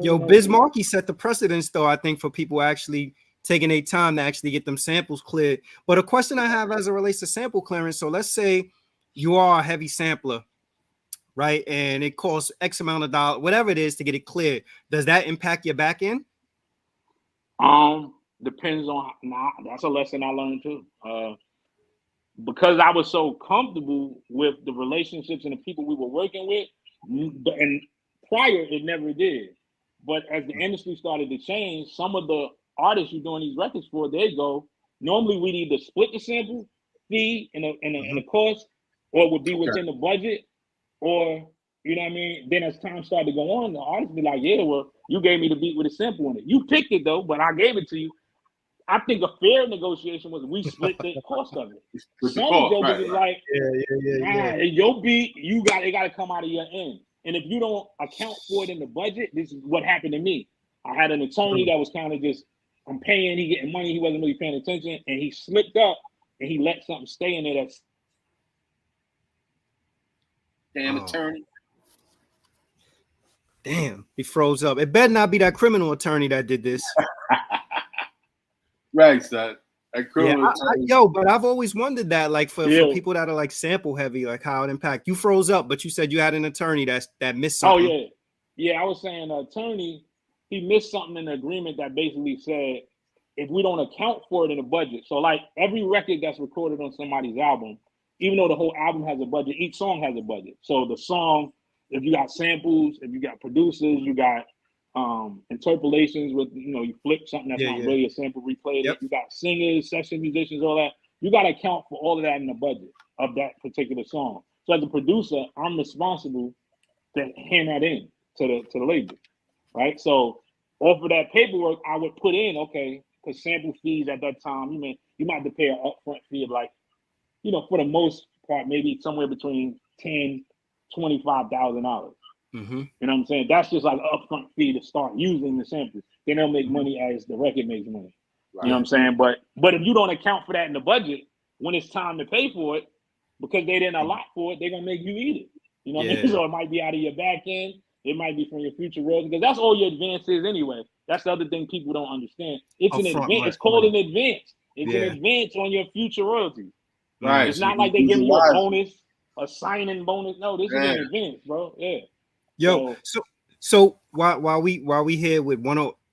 Yo, Biz Markie set the precedence, though, I think, for people actually taking their time to actually get them samples cleared. But a question I have as it relates to sample clearance. So let's say you are a heavy sampler, right? And it costs X amount of dollars, whatever it is, to get it cleared. Does that impact your back end? Depends on. That's a lesson I learned too. Because I was so comfortable with the relationships and the people we were working with, and prior it never did. But as the industry started to change, some of the artists you're doing these records for, they go, normally we'd either split the sample fee and the cost, or it would be within the budget, or you know what I mean? Then as time started to go on, the artists be like, yeah, well, you gave me the beat with a sample in it. You picked it though, but I gave it to you. I think a fair negotiation was we split the cost of it. Some jokers is like, your beat, it got to come out of your end. And if you don't account for it in the budget, this is what happened to me. I had an attorney that was kind of just, I'm paying, he getting money, he wasn't really paying attention, and he slipped up and he let something stay in there that's damn attorney. Damn, he froze up. It better not be that criminal attorney that did this. Right, son. But I've always wondered that, like for people that are like sample heavy, like how it impact. You froze up, but you said you had an attorney that missed something. Oh yeah. I was saying the attorney, he missed something in the agreement that basically said if we don't account for it in the budget. So like every record that's recorded on somebody's album, even though the whole album has a budget, each song has a budget. So the song, if you got samples, if you got producers, you got interpolations with, you flip something that's not really a sample, replay it. You got singers, session musicians, all that. You got to account for all of that in the budget of that particular song. So as a producer, I'm responsible to hand that in to the label, right? So off of that paperwork, I would put in, because sample fees at that time, you might have to pay an upfront fee of like, for the most part, maybe somewhere between $10,000, $25,000. You know what I'm saying? That's just like an upfront fee to start using the samples. Then they'll make money as the record makes money. You know what I'm saying? But if you don't account for that in the budget, when it's time to pay for it, because they didn't allot for it, they're gonna make you eat it. You know what I mean? So it might be out of your back end, it might be from your future royalties, because that's all your advance is anyway. That's the other thing people don't understand. It's an advance. It's called an advance. It's an advance on your future royalties. Right. It's not like they give you a bonus, a signing bonus. No, this is an advance, bro. Yeah. Yo, so while we here with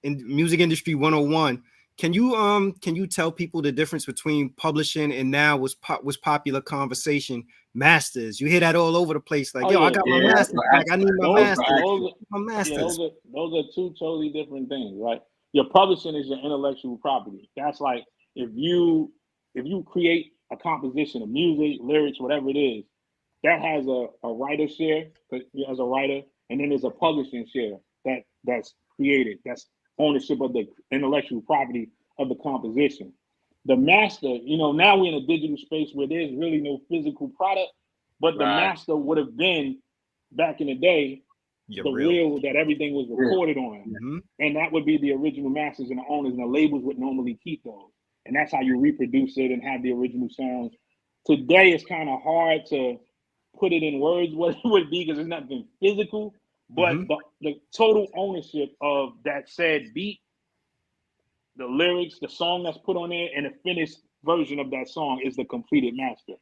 music industry 101, can you tell people the difference between publishing and now was popular conversation masters? You hear that all over the place, like, I got my masters back. I need my masters. Those are two totally different things, right? Your publishing is your intellectual property. That's like if you create a composition of music, lyrics, whatever it is, that has a writer share as a writer, and then there's a publishing share that's created. That's ownership of the intellectual property of the composition. The master, now we're in a digital space where there's really no physical product, but the master would have been back in the day the reel that everything was recorded on. And that would be the original masters and the owners, and the labels would normally keep those. And that's how you reproduce it and have the original sounds. Today it's kind of hard to put it in words what it would be because there's nothing physical, but the total ownership of that said beat, the lyrics, the song that's put on there, and the finished version of that song is the completed master.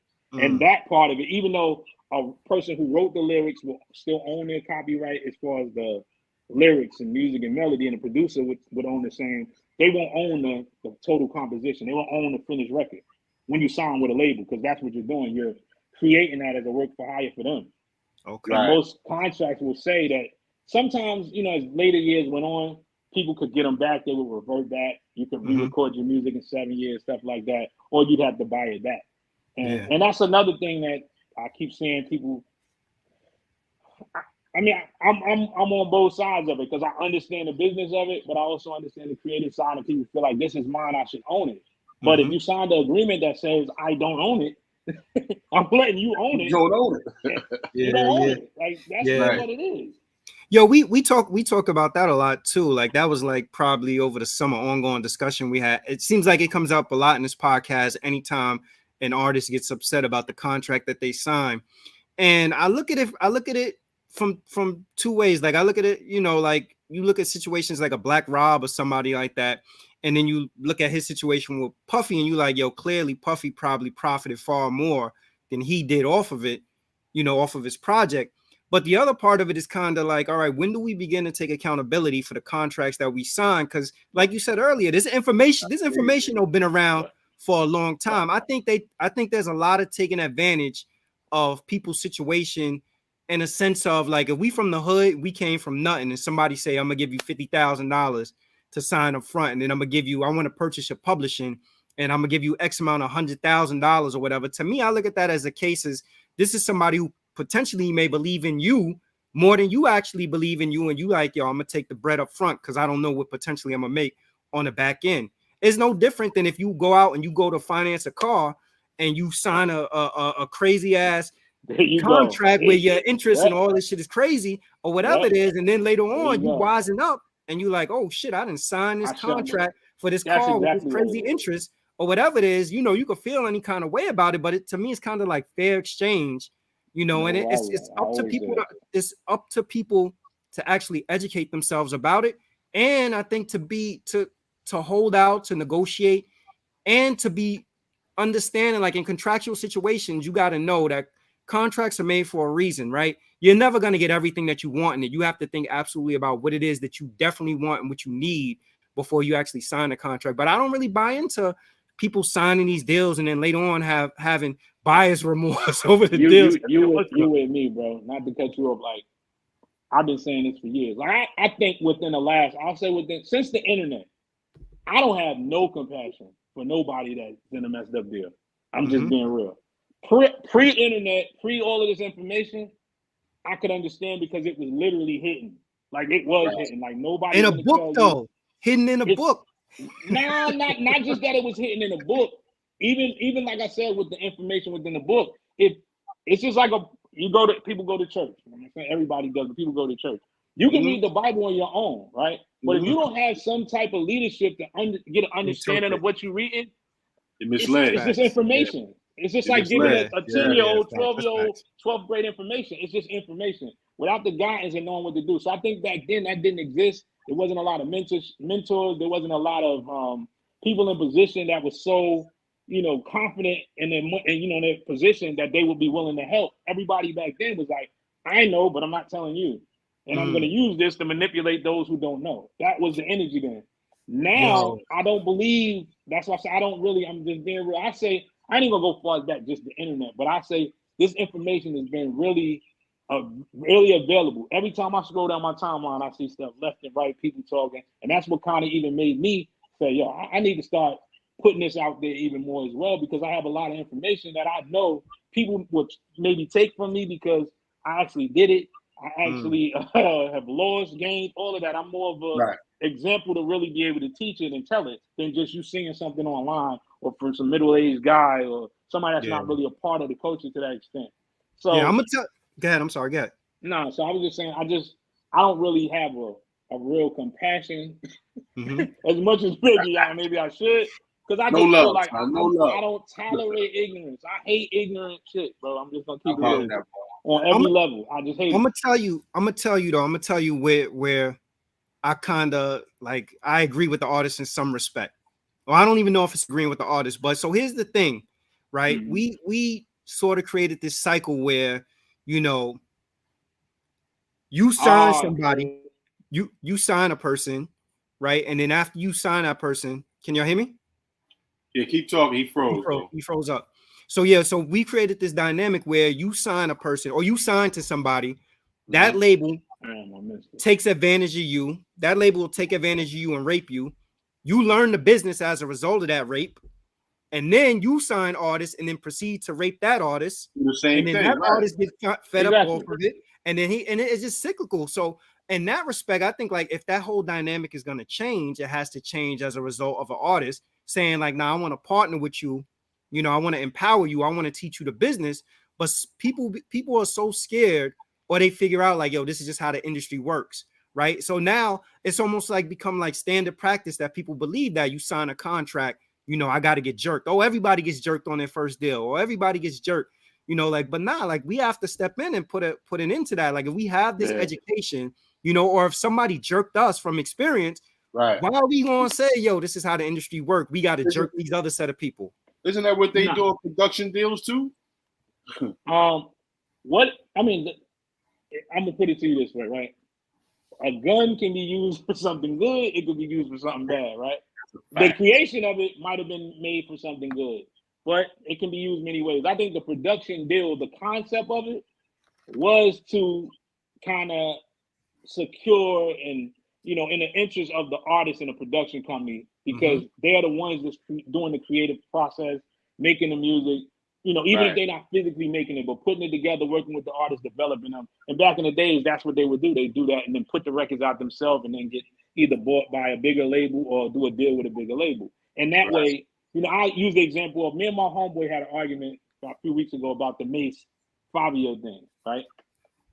And that part of it, even though a person who wrote the lyrics will still own their copyright as far as the lyrics and music and melody, and the producer would own the same, they won't own the total composition. They won't own the finished record when you sign with a label, because that's what you're doing. You're creating that as a work for hire for them. Okay. And most contracts will say that sometimes, as later years went on, people could get them back. They would revert back. You could re-record your music in 7 years, stuff like that, or you'd have to buy it back. And that's another thing that I keep seeing people. I'm on both sides of it because I understand the business of it, but I also understand the creative side, and people feel like this is mine, I should own it. But if you sign the agreement that says I don't own it, I'm letting you own it. You don't own it. You don't own it. Like that's what it is. Yo, we talk about that a lot too. Like that was like probably over the summer ongoing discussion we had. It seems like it comes up a lot in this podcast anytime an artist gets upset about the contract that they sign. And I look at it from two ways. Like I look at it, like you look at situations like a Black Rob or somebody like that, and then you look at his situation with Puffy, and you like, yo, clearly Puffy probably profited far more than he did off of it, off of his project. But the other part of it is kind of like, all right, when do we begin to take accountability for the contracts that we sign? Because like you said earlier, this information has been around for a long time. I think there's a lot of taking advantage of people's situation in a sense of like, if we from the hood, we came from nothing, and somebody say, I'm gonna give you $50,000 to sign up front, and then I want to purchase your publishing, and I'm gonna give you X amount of $100,000 or whatever. To me, I look at that as a case as this is somebody who potentially may believe in you more than you actually believe in you, and you like, yo, I'm gonna take the bread up front because I don't know what potentially I'm gonna make on the back end. It's no different than if you go out and you go to finance a car and you sign a crazy ass contract where your interest and all this shit is crazy or whatever it is, and then later on you wisen up and you like, oh shit, I didn't sign this contract for this car with this crazy interest or whatever it is. You could feel any kind of way about it, but to me it's kind of like fair exchange, and it's up to people. It's up to people to actually educate themselves about it, and I think to hold out, to negotiate, and to be understanding. Like in contractual situations, you got to know that contracts are made for a reason, right? You're never going to get everything that you want in it. You have to think absolutely about what it is that you definitely want and what you need before you actually sign a contract. But I don't really buy into people signing these deals and then later on having buyer's remorse over the deals. You with me, bro. Not to cut you off. Like I've been saying this for years. Like I think since the internet, I don't have no compassion for nobody that's in a messed up deal. I'm just being real. Pre-internet, pre all of this information, I could understand because it was literally hidden. Like it was hidden. Like nobody in a book though. Hidden in a book. Nah, not just that it was hidden in a book. Even like I said, with the information within the book, it's just like people go to church. Everybody does, but people go to church. You can read the Bible on your own, right? But if you don't have some type of leadership to get an understanding of what you're reading, it's just information. Yeah. It's just like giving a 10-year-old, 12-year-old, 12th grade information. It's just information without the guidance and knowing what to do. So I think back then that didn't exist. There wasn't a lot of mentors. There wasn't a lot of people in position that was so, confident in their position that they would be willing to help. Everybody back then was like, I know, but I'm not telling you. And I'm going to use this to manipulate those who don't know. That was the energy then. Now, I don't believe, that's why I say I'm just being real. I say, I ain't going to go far as that, just the internet, but I say this information has been really available. Every time I scroll down my timeline, I see stuff left and right, people talking. And that's what kind of even made me say, yo, I need to start putting this out there even more as well, because I have a lot of information that I know people would maybe take from me because I actually did it. I actually have lost, gained, all of that. I'm more of a example to really be able to teach it and tell it than just you seeing something online or from some middle-aged guy or somebody that's not really a part of the culture to that extent. So I'm gonna tell. Go ahead. I'm sorry. Go ahead. No, so I was just saying. I don't really have a real compassion as much as maybe I should, because I just feel like I don't tolerate ignorance. I hate ignorant shit, bro. I'm just gonna keep it on every level. I just hate it. I'm gonna tell you where I kind of like, I agree with the artist in some respect. Well, I don't even know if it's agreeing with the artist, but so here's the thing, right? We sort of created this cycle where, you sign somebody, you sign a person, right? And then after you sign that person, can y'all hear me? Yeah, keep talking. He froze. He froze up. So we created this dynamic where you sign a person or you sign to somebody, that label takes advantage of you. That label will take advantage of you and rape you. You learn the business as a result of that rape. And then you sign artists and then proceed to rape that artist. The same thing. That artist gets fed up off of it. And then it's just cyclical. So in that respect, I think like if that whole dynamic is going to change, it has to change as a result of an artist saying like, nah, I want to partner with you. I want to empower you. I want to teach you the business. But people are so scared, or they figure out like, yo, this is just how the industry works. Right. So now it's almost like become like standard practice that people believe that you sign a contract, I got to get jerked. Oh, everybody gets jerked on their first deal, or everybody gets jerked, but nah, like we have to step in and put an end to that. Like if we have this education, or if somebody jerked us from experience, why are we going to say, yo, this is how the industry works? We got to jerk these other set of people. Isn't that what they do in production deals too? I'm gonna put it to you this way, right? A gun can be used for something good. It could be used for something bad, right? The creation of it might have been made for something good, but it can be used many ways. I think the production deal, the concept of it was to kind of secure and, in the interest of the artist and the production company, because they're the ones that's doing the creative process, making the music, even if they're not physically making it, but putting it together, working with the artists, developing them. And back in the days, that's what they would do. They do that and then put the records out themselves and then get either bought by a bigger label or do a deal with a bigger label. And that way, I use the example of me and my homeboy had an argument about a few weeks ago about the Mace Fabio thing, right?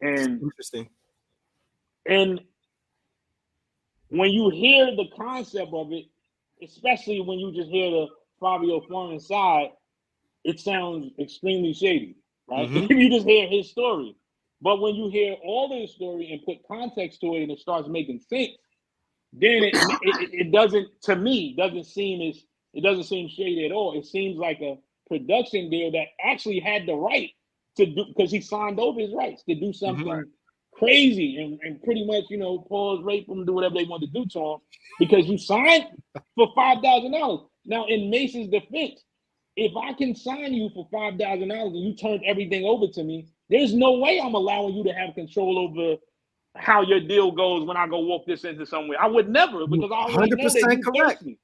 And interesting. And when you hear the concept of it, especially when you just hear the Fabio foreign side, it sounds extremely shady, right? If you just hear his story. But when you hear all of his story and put context to it and it starts making sense, then it doesn't, to me, doesn't seem shady at all. It seems like a production deal that actually had the right to do, because he signed over his rights to do something crazy and pretty much, pause, rape him, do whatever they want to do to him, because you signed for $5,000. Now, in Mace's defense, if I can sign you for $5,000 and you turned everything over to me, there's no way I'm allowing you to have control over how your deal goes when I go walk this into somewhere. I would never, because I already know that you thirsty.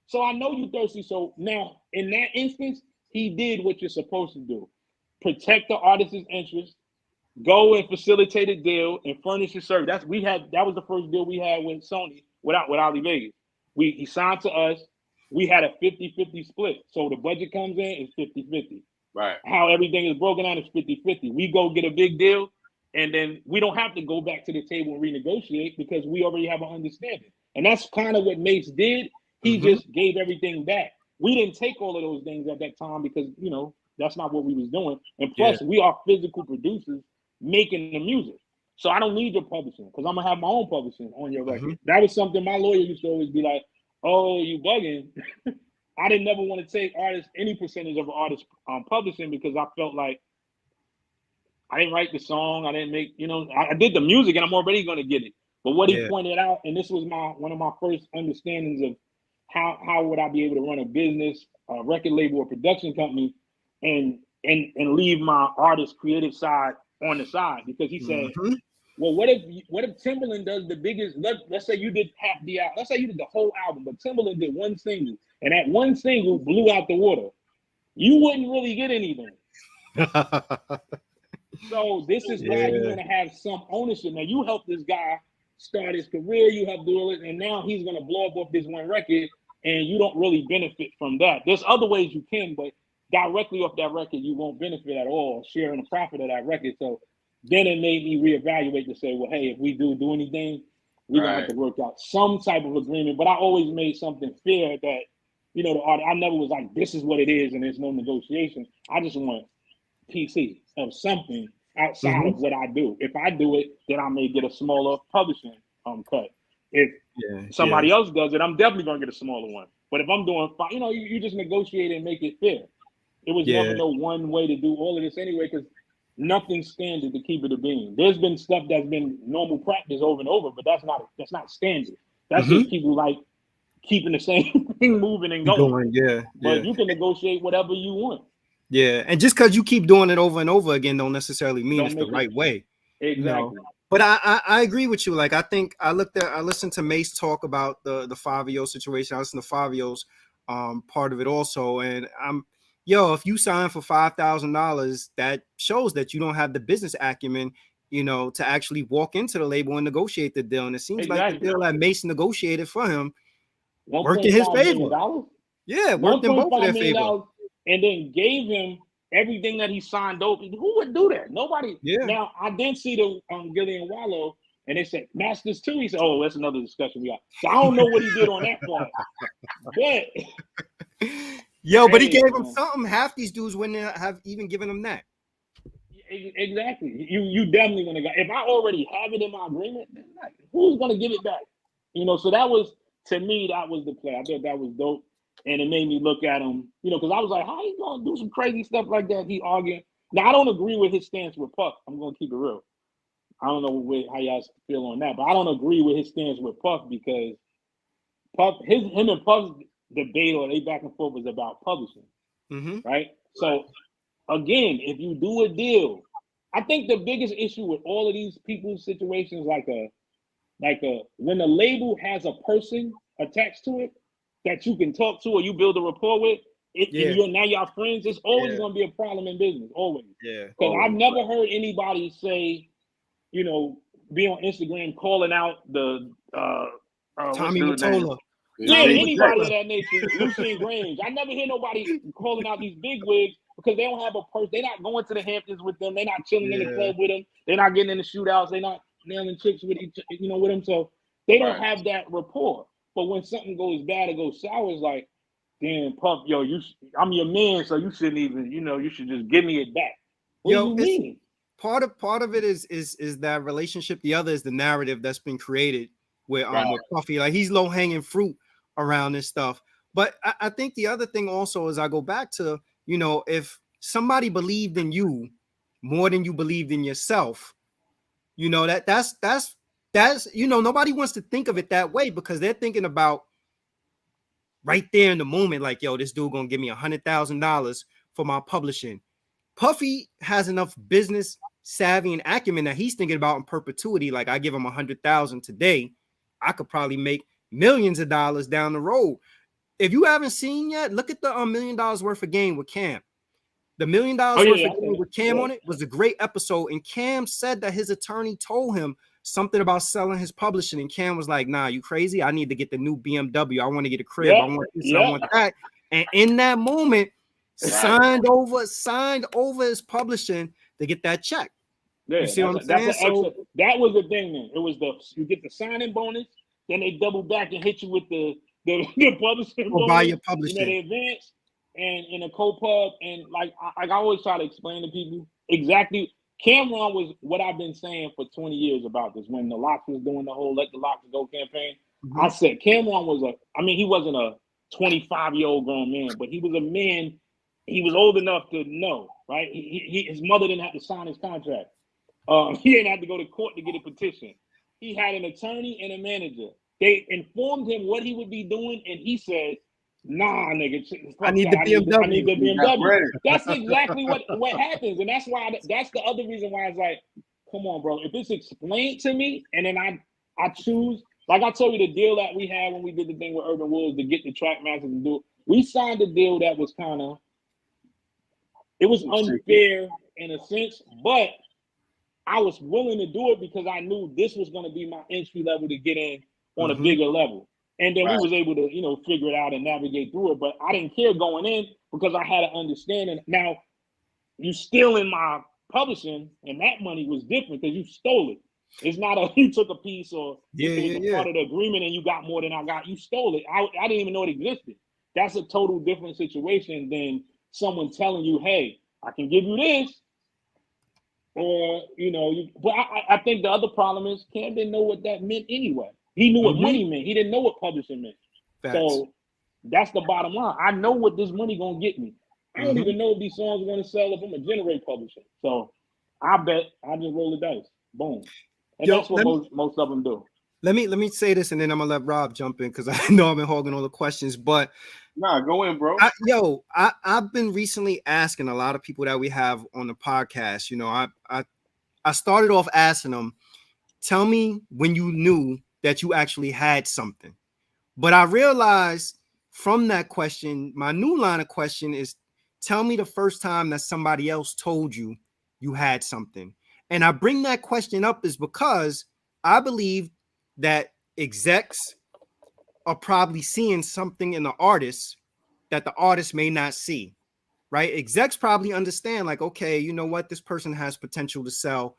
So I know you thirsty. So now, in that instance, he did what you're supposed to do. Protect the artist's interest, go and facilitate a deal and furnish your service. That was the first deal we had with Sony with Arie Vegas. He signed to us. We had a 50-50 split. So the budget comes in, it's 50-50. Right. How everything is broken down is 50-50. We go get a big deal. And then we don't have to go back to the table and renegotiate because we already have an understanding. And that's kind of what Mace did. He just gave everything back. We didn't take all of those things at that time because, you know, that's not what we was doing. And plus, we are physical producers making the music. So I don't need your publishing because I'm going to have my own publishing on your record. That was something my lawyer used to always be like, oh, you bugging. I didn't never want to take artists, any percentage of an artist publishing because I felt like I didn't write the song. I didn't make, you know, I did the music and I'm already going to get it. But what he pointed out, and this was one of my first understandings of how would I be able to run a business, a record label, or production company, and leave my artist creative side on the side, because he said, well, what if Timberland does the biggest? Let's say you did half the album. Let's say you did the whole album, but Timberland did one single, and that one single blew out the water. You wouldn't really get anything. So this is why you want to have some ownership. Now you help this guy start his career, you help do it, and now he's gonna blow up off this one record, and you don't really benefit from that. There's other ways you can, but directly off that record, you won't benefit at all, sharing the profit of that record. So then it made me reevaluate to say, well, hey, if we do anything, we're gonna have to work out some type of agreement. But I always made something fair that, you know, the artist, I never was like, this is what it is, and there's no negotiation. I just want PC of something outside of what I do. If I do it, then I may get a smaller publishing cut. If somebody else does it, I'm definitely gonna get a smaller one. But if I'm doing, you know, you just negotiate and make it fair. It was never no one way to do all of this anyway, because nothing's standard to keep it a bean. There's been stuff that's been normal practice over and over, but that's not standard. That's just people like keeping the same thing moving and going. But you can negotiate whatever you want. Yeah, and just because you keep doing it over and over again don't necessarily mean it's the right way. Exactly. You know? But I agree with you. Like, I think I listened to Mace talk about the Fabio situation. I listened to Fabio's part of it also. And if you sign for $5,000, that shows that you don't have the business acumen, you know, to actually walk into the label and negotiate the deal. And it seems like the deal that Mace negotiated for him worked in his favor. Yeah, worked in both of their favor. And then gave him everything that he signed over. Who would do that? Nobody. Yeah. Now, I did see the Gillian Wallow, and they said Masters too. He said, oh, that's another discussion we got. So I don't know what he did on that part. But but he gave him something. Half these dudes wouldn't have even given him that. Exactly. You definitely gonna go. If I already have it in my agreement, who's gonna give it back? You know, so that was, to me, that was the play. I thought that was dope. And it made me look at him, you know, because I was like, how you gonna do some crazy stuff like that? He arguing. Now, I don't agree with his stance with Puff. I'm gonna keep it real. I don't know how y'all feel on that, but I don't agree with his stance with Puff, because him and Puff's debate, or they back and forth, was about publishing, right? So again, if you do a deal, I think the biggest issue with all of these people's situations, like when a label has a person attached to it that you can talk to or you build a rapport with, now y'all friends, it's always going to be a problem in business, always. Yeah. Because I've never heard anybody say, you know, be on Instagram calling out the Tommy Mottola. Anybody of that nature, Lucien Grange. I never hear nobody calling out these big wigs because they don't have a person. They're not going to the Hamptons with them. They're not chilling in the club with them. They're not getting in the shootouts. They're not nailing chicks with with them. So they don't have that rapport. But when something goes bad or goes sour, it's like, damn, Puff, I'm your man, so you shouldn't even, you should just give me it back. What do you mean? Part of it is that relationship. The other is the narrative that's been created with Puffy. Like, he's low hanging fruit around this stuff. But I think the other thing also is, I go back to, if somebody believed in you more than you believed in yourself, that's nobody wants to think of it that way, because they're thinking about right there in the moment, like, yo, this dude gonna give me $100,000 for my publishing. Puffy has enough business savvy and acumen that he's thinking about in perpetuity. Like, I give him $100,000 today, I could probably make millions of dollars down the road. If you haven't seen yet, look at the $1 million worth of game with Cam. The $1 million worth of game with Cam on it was a great episode. And Cam said that his attorney told him something about selling his publishing. And Cam was like, nah, you crazy? I need to get the new BMW. I want to get a crib. I want this, I want that. And in that moment, signed over his publishing to get that check. Yeah, you see what I'm saying? That was the thing. Then it was you get the signing bonus, then they double back and hit you with the publishing bonus. Buy your publishing. You know, the advance and in a co-pub, and like I always try to explain to people exactly. Cameron was what I've been saying for 20 years about this. When the Locks was doing the whole "Let the Locks Go" campaign, I said Cameron was he wasn't a 25-year-old grown man, but he was a man. He was old enough to know, right? His mother didn't have to sign his contract. He didn't have to go to court to get a petition. He had an attorney and a manager. They informed him what he would be doing, and he said, "Nah, nigga, I need the BMW. I need the BMW." That's exactly what happens, and that's why. That's the other reason why it's like, come on, bro. If it's explained to me, and then I choose, like I told you, the deal that we had when we did the thing with Urban Wolves to get the track masters and do it. We signed a deal that was kind of, it was unfair in a sense, but I was willing to do it because I knew this was going to be my entry level to get in on a bigger level. And then we was able to, figure it out and navigate through it. But I didn't care going in because I had an understanding. Now, you stealing my publishing, and that money was different because you stole it. It's not you took a piece or it was part of the agreement and you got more than I got. You stole it. I didn't even know it existed. That's a total different situation than someone telling you, hey, I can give you this. Or, but I think the other problem is Cam didn't know what that meant anyway. He knew what money meant. He didn't know what publishing meant. So that's the bottom line. I know what this money gonna get me. I don't even know if these songs are gonna sell if I'm gonna generate publishing. So I bet I just roll the dice. Boom. And that's what most of them do. Let me say this, and then I'm gonna let Rob jump in because I know I've been hogging all the questions. But go in, bro. I've been recently asking a lot of people that we have on the podcast. I started off asking them, tell me when you knew that you actually had something. But I realized from that question, my new line of question is, tell me the first time that somebody else told you you had something. And I bring that question up is because I believe that execs are probably seeing something in the artist that the artist may not see, right? Execs probably understand like, okay, you know what? This person has potential to sell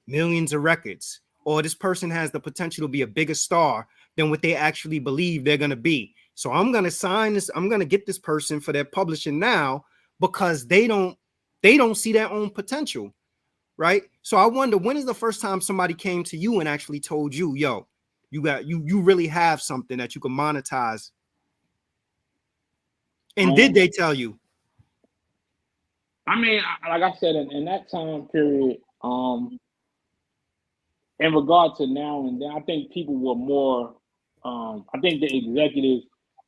millions of records, or this person has the potential to be a bigger star than what they actually believe they're going to be. So I'm going to sign this. I'm going to get this person for their publishing now because they don't see their own potential, right? So I wonder, when is the first time somebody came to you and actually told you, yo, you really have something that you can monetize? And did they tell you? I mean, like I said, in that time period, in regard to now and then, I think people were more, I think the executives,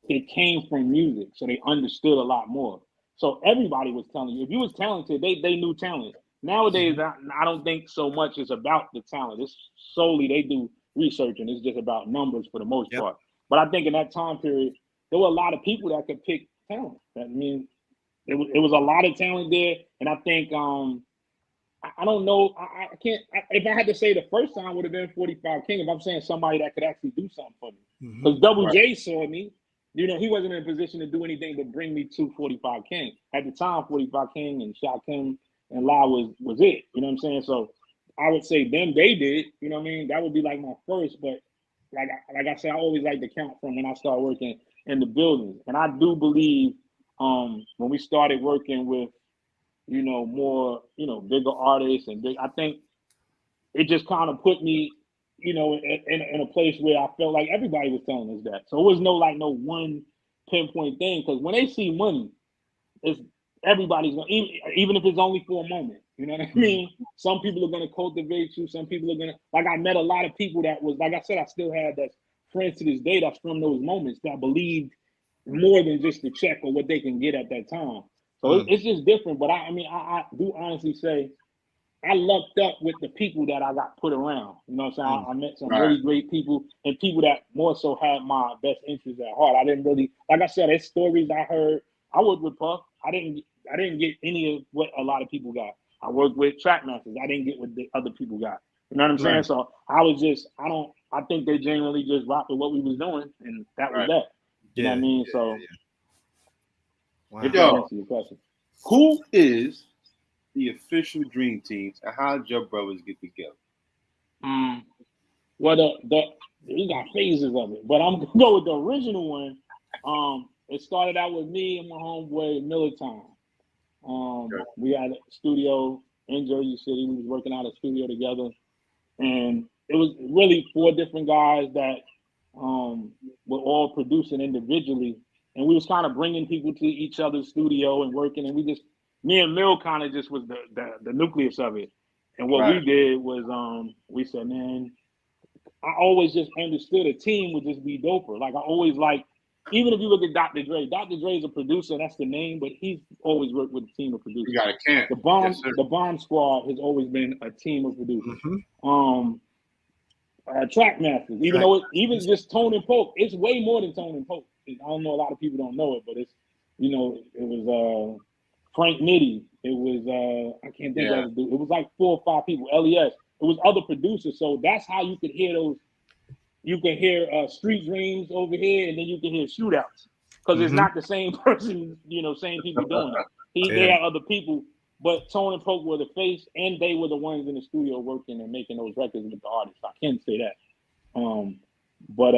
it came from music, so they understood a lot more. So everybody was telling you, if you was talented, they knew talent. Nowadays, I don't think so much is about the talent. It's solely, they do research, and it's just about numbers for the most part. But I think in that time period, there were a lot of people that could pick talent. That means it was a lot of talent there, and I think I don't know. I can't. If I had to say, the first time would have been 45 King. If I'm saying somebody that could actually do something for me, because Double J saw me. He wasn't in a position to do anything to bring me to 45 King at the time. 45 King and Shakim and La was it. You know what I'm saying? So I would say they did. You know what I mean? That would be like my first. But like I said, I always like to count from when I started working in the building, and I do believe when we started working with more, bigger artists and I think it just kind of put me, in a place where I felt like everybody was telling us that. So it was no one pinpoint thing, because when they see money, it's everybody's going, even if it's only for a moment, you know what I mean? Some people are going to cultivate you. Some people are going to, like, I met a lot of people that was, like I said, I still have that friends to this day that's from those moments that believed more than just the check or what they can get at that time. So it's just different. But I do honestly say I lucked up with the people that I got put around. You know what I'm saying? I met some really great people, and people that more so had my best interests at heart. I didn't really, like I said, there's stories I heard. I worked with Puff. I didn't get any of what a lot of people got. I worked with track masters. I didn't get what the other people got. You know what I'm saying? So I was just, I think they genuinely just rocked with what we was doing, and that was that. You know what I mean? So Yo, who is the official dream teams, and how did your brothers get together? Well, we got phases of it, but I'm gonna go with the original one. It started out with me and my homeboy Militant. We had a studio in Jersey City. We was working out a studio together, and it was really 4 different guys that were all producing individually, and we was kind of bringing people to each other's studio and working, and me and Mil kind of just was the nucleus of it. And what we did was we said, man, I always just understood a team would just be doper. Like I always even if you look at Dr. Dre is a producer, that's the name, but he's always worked with a team of producers. You got a camp. The Bomb Squad has always been a team of producers. Track masters, even though even just Tone and Poke, it's way more than Tone and Poke. I don't know, a lot of people don't know it, but it's, it was Frank Nitty. It was I can't think of it. It was like 4 or 5 people. LES. It was other producers, so that's how you could hear those. You can hear Street Dreams over here, and then you can hear Shootouts, because it's not the same person, same people doing it. They had other people, but Tone and Poke were the face, and they were the ones in the studio working and making those records with the artists. I can say that. But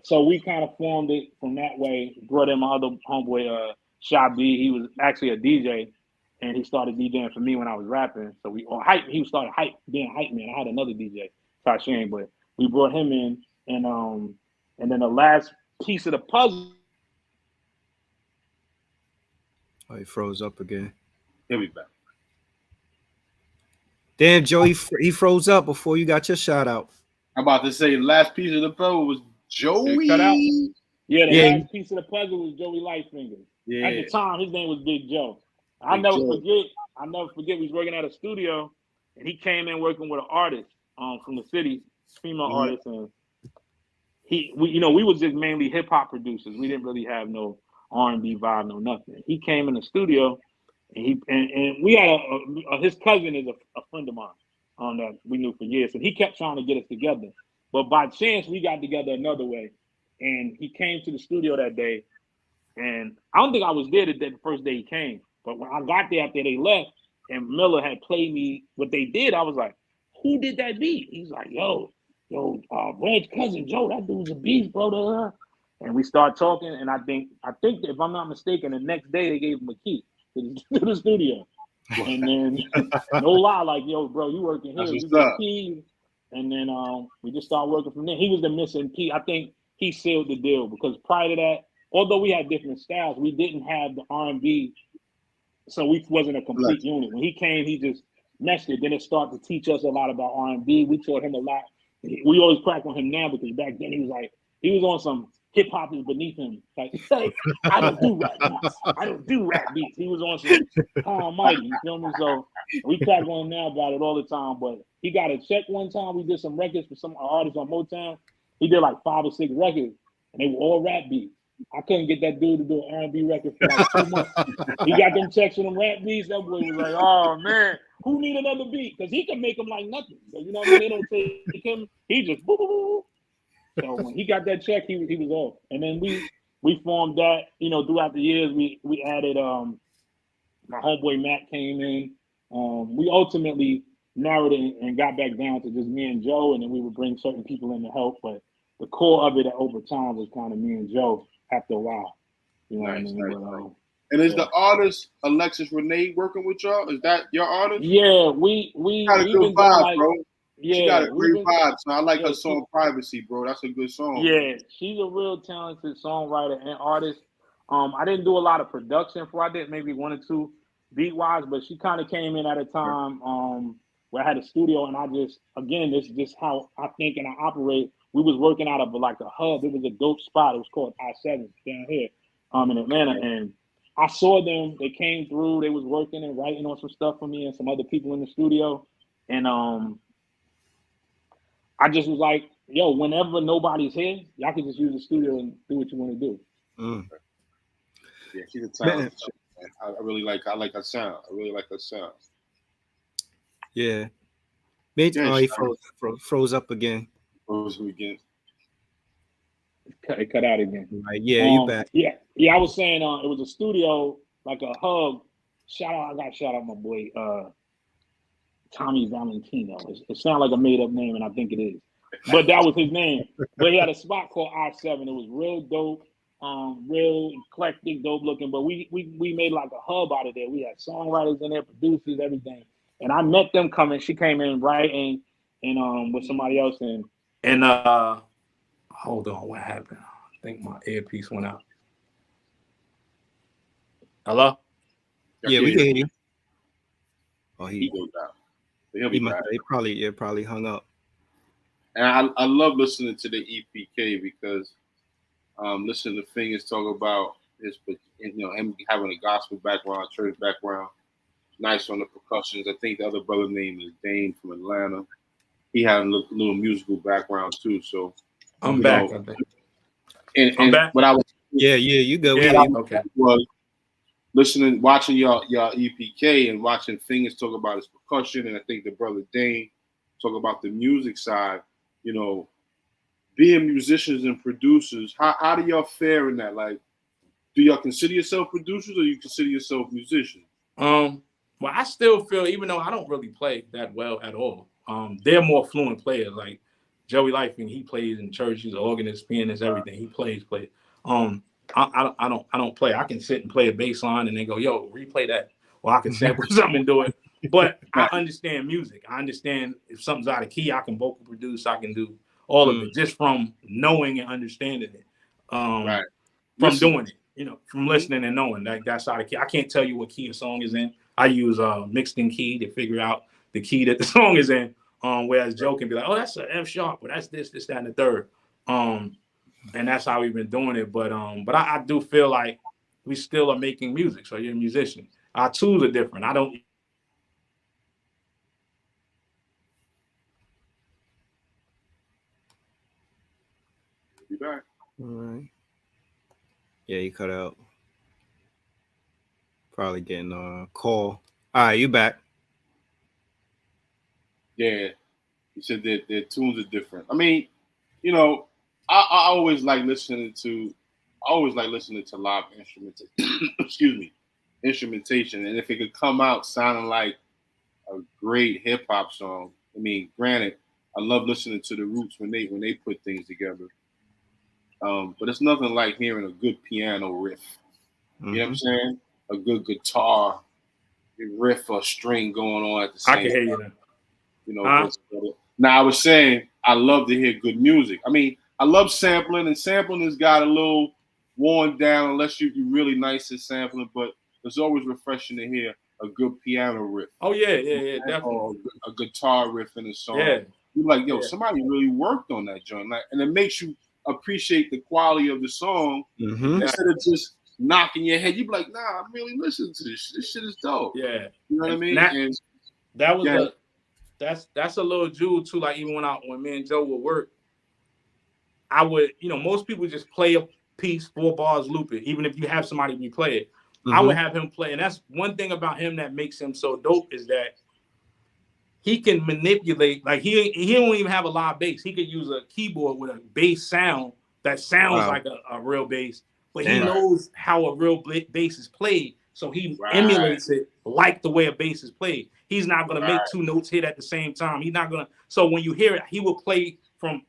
so we kind of formed it from that way. Brought in my other homeboy, Shy B. He was actually a DJ, and he started DJing for me when I was rapping. So he started being hype man. I had another DJ, Ty Shane, but we brought him in, and then the last piece of the puzzle. Oh, he froze up again. He'll be back. Damn, Joe, he froze up before you got your shout out. I'm about to say the last piece of the puzzle was Joey. Cut out. Yeah, the last piece of the puzzle was Joey Lightfinger. Yeah. At the time, his name was Big Joe. I'll never forget. We was working at a studio, and he came in working with an artist from the city, female artist, and we was just mainly hip hop producers. We didn't really have no R&B vibe, no nothing. He came in the studio, and we had his cousin is a friend of mine that we knew for years, and he kept trying to get us together. But by chance, we got together another way, and he came to the studio that day, and I don't think I was there the first day he came. But when I got there after they left, and Miller had played me what they did, I was like, "Who did that beat?" He's like, "Yo, Red's cousin Joe, that dude's a beast, bro." And we start talking, and I think if I'm not mistaken, the next day they gave him a key to the studio. And then no lie, like, "Yo, bro, you working here? You get keys." And then we just started working from there. He was the missing key. I think he sealed the deal, because prior to that, although we had different styles, we didn't have the R&B. So we wasn't a complete unit. When he came, he just meshed it. Then it started to teach us a lot about R&B. We taught him a lot. We always crack on him now, because back then he was on some hip hop is beneath him. Like, I don't do rap beats. I don't do rap beats. He was on some almighty, you feel me? So we crack on him now about it all the time. But he got a check one time. We did some records for some artists on Motown. He did like 5 or 6 records, and they were all rap beats. I couldn't get that dude to do an R&B record for like 2 months. He got them checks for them rap beats. That boy was like, "Oh man, who need another beat?" Because he can make them like nothing. So, you know what I mean? They don't take him. He just boo, boo, boo. So when he got that check, he was off. And then we formed that. Throughout the years, we added. My homeboy Matt came in. We ultimately narrowed it and got back down to just me and Joe, and then we would bring certain people in to help. But the core of it over time was kind of me and Joe. After a while, you know what I mean? And is the artist Alexis Renee working with y'all? Is that your artist? Yeah, we got a good vibe, bro. Yeah, she got a great vibe. So I like her song "Privacy," bro. That's a good song. Yeah, she's a real talented songwriter and artist. I didn't do a lot of production for. I did maybe 1 or 2 beat wise, but she kind of came in at a time where I had a studio, and I just, again, this is just how I think and I operate. We was working out of like a hub. It was a dope spot. It was called I-7 down here in Atlanta. And I saw them. They came through. They was working and writing on some stuff for me and some other people in the studio. And I just was like, "Yo, whenever nobody's here, y'all can just use the studio and do what you want to do." Yeah, she's a talent. I really like her sound. Yeah. He froze up again. It cut out again. Right, yeah, you back. Yeah. I was saying it was a studio, like a hub I got shout out my boy Tommy Valentino. It sounds like a made up name, and I think it is. But that was his name. But he had a spot called I7. It was real dope, real eclectic, dope looking. But we made like a hub out of there. We had songwriters in there, producers, everything. And I met them coming. She came in writing and with somebody else and hold on, what happened? I think my earpiece went out. Hello? Yeah, we can hear you. Oh, he goes out. It probably hung up. And I love listening to the EPK because listening to Fingers talk about his, him having a gospel background, church background, nice on the percussions. I think the other brother name is Dane from Atlanta. He had a little musical background too. So I'm back. I think. And I'm back. But I was you go. Yeah, okay. Was watching y'all EPK and watching Fingers talk about his percussion, and I think the brother Dane talk about the music side. Being musicians and producers, how do y'all fare in that? Like, do y'all consider yourself producers or you consider yourself musicians? Well, I still feel, even though I don't really play that well at all, they're more fluent players. Like Joey Lightfing, he plays in church. He's an organist, pianist, everything. He plays. I don't play. I can sit and play a bass line and then go, yo, replay that. Or I can sample something and do it. But I understand music. I understand if something's out of key, I can vocal produce. I can do all of it just from knowing and understanding it. From doing it, from listening and knowing that's out of key. I can't tell you what key a song is in. I use mixed in key to figure out the key that the song is in. Whereas Joe can be like, oh, that's an F sharp, but that's this, that, and the third. And that's how we've been doing it. But I do feel like we still are making music. So you're a musician. Our tools are different. I don't. Be back. All right. Yeah, you cut out. Probably getting a call. All right, you back. Yeah. You said that their tunes are different. I mean, I always like listening to live instrumentation. Excuse me, instrumentation, and if it could come out sounding like a great hip hop song. I mean, granted, I love listening to the Roots when they put things together. But it's nothing like hearing a good piano riff. You know what I'm saying? A good guitar riff or string going on at the same time. I can hear you now. Now, I was saying I love to hear good music. I mean, I love sampling, and sampling has got a little worn down unless you're really nice at sampling, but it's always refreshing to hear a good piano riff. Oh, yeah, definitely. Or a guitar riff in a song. Yeah. You're like, yo, somebody really worked on that joint. And it makes you appreciate the quality of the song instead of just knocking your head. You be like, nah, I'm really listening to this. This shit is dope. Yeah. You know what I mean? That's a little jewel too. Like even when me and Joe would work, I would, most people just play a piece, 4 bars, loop it. Even if you have somebody replay it, I would have him play. And that's one thing about him that makes him so dope is that he can manipulate. Like he don't even have a live bass. He could use a keyboard with a bass sound that sounds like a real bass, but he knows how a real bass is played. So he emulates it like the way a bass is played. He's not going to make 2 notes hit at the same time. He's not going to. So when you hear it, he will play from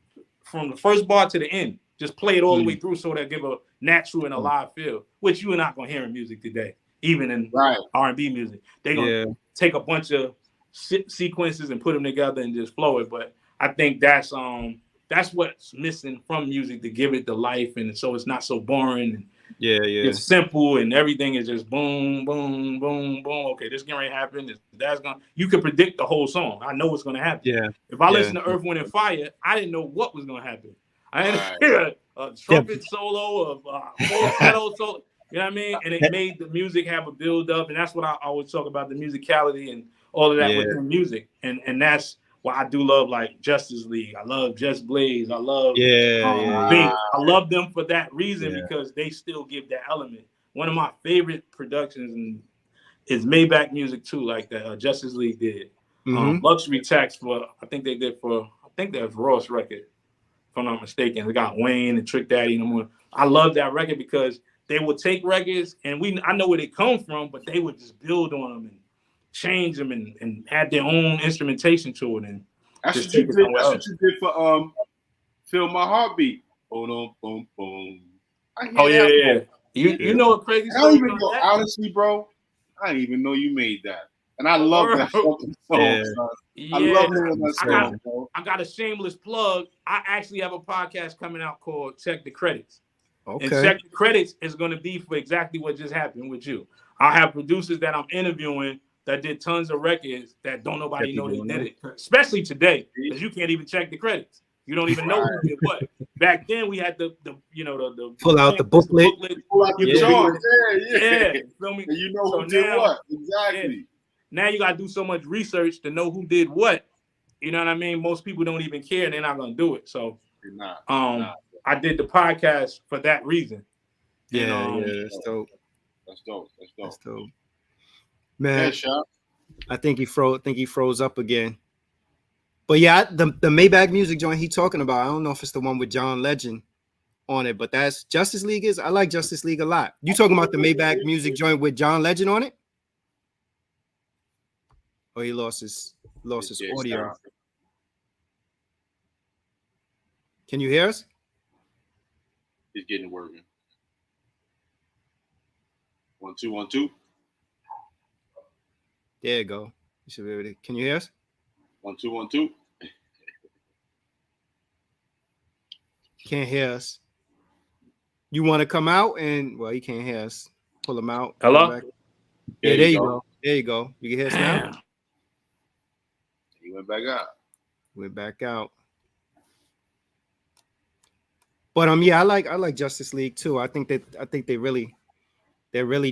the first bar to the end. Just play it all the way through so that give a natural and a live feel, which you are not going to hear in music today, even in R&B music. They're going to take a bunch of sequences and put them together and just flow it. But I think that's what's missing from music to give it the life, and so it's not so boring. And it's simple, and everything is just boom, boom, boom, boom. Okay, this gonna happen. You can predict the whole song. I know what's gonna happen. Yeah. If I listen to Earth, Wind, and Fire, I didn't know what was gonna happen. I didn't hear a trumpet solo of falsetto solo. You know what I mean? And it made the music have a build up, and that's what I always talk about, the musicality and all of that within music. And that's why I do love like Justice League. I love Just Blaze. I love Bink. I love them for that reason because they still give that element. One of my favorite productions is Maybach Music too, like that Justice League did. Luxury Tax I think that was Ross record, if I'm not mistaken. We got Wayne and Trick Daddy and more. I love that record because they would take records, and I know where they come from, but they would just build on them and change them and add their own instrumentation to it. And that's what you did. That's what you did for Feel My Heartbeat. Boom, boom, boom. Oh yeah. You know a crazy story. I don't even know, honestly, bro. I didn't even know you made that. And I love that fucking song, son. I love hearing that song, bro. I got a shameless plug. I actually have a podcast coming out called Check the Credits. Okay. And Check the Credits is going to be for exactly what just happened with you. I have producers that I'm interviewing that did tons of records that don't nobody know they did it. Especially today, because you can't even check the credits. You don't even know who did what. Back then we had the pull out the booklet. Pull out the charts. Yeah. Feel me? And you know who did what. Exactly. Yeah. Now you gotta do so much research to know who did what. You know what I mean? Most people don't even care, and they're not gonna do it. So I did the podcast for that reason. Yeah, that's dope. That's dope. Man, I think he froze up again. But yeah, the Maybach music joint he talking about, I don't know if it's the one with John Legend on it, but that's Justice League I like Justice League a lot. You talking about the Maybach music joint with John Legend on it? Oh, he lost his audio. Stop. Can you hear us? He's getting working. 1 2 1 2. There you go. You should be able to. Can you hear us? 1 2 1 2. Can't hear us. You want to come out and you can't hear us. Pull him out. Hello? Yeah, there you go. There you go. You can hear us now. He went back out. But yeah, I like Justice League too. I think they're really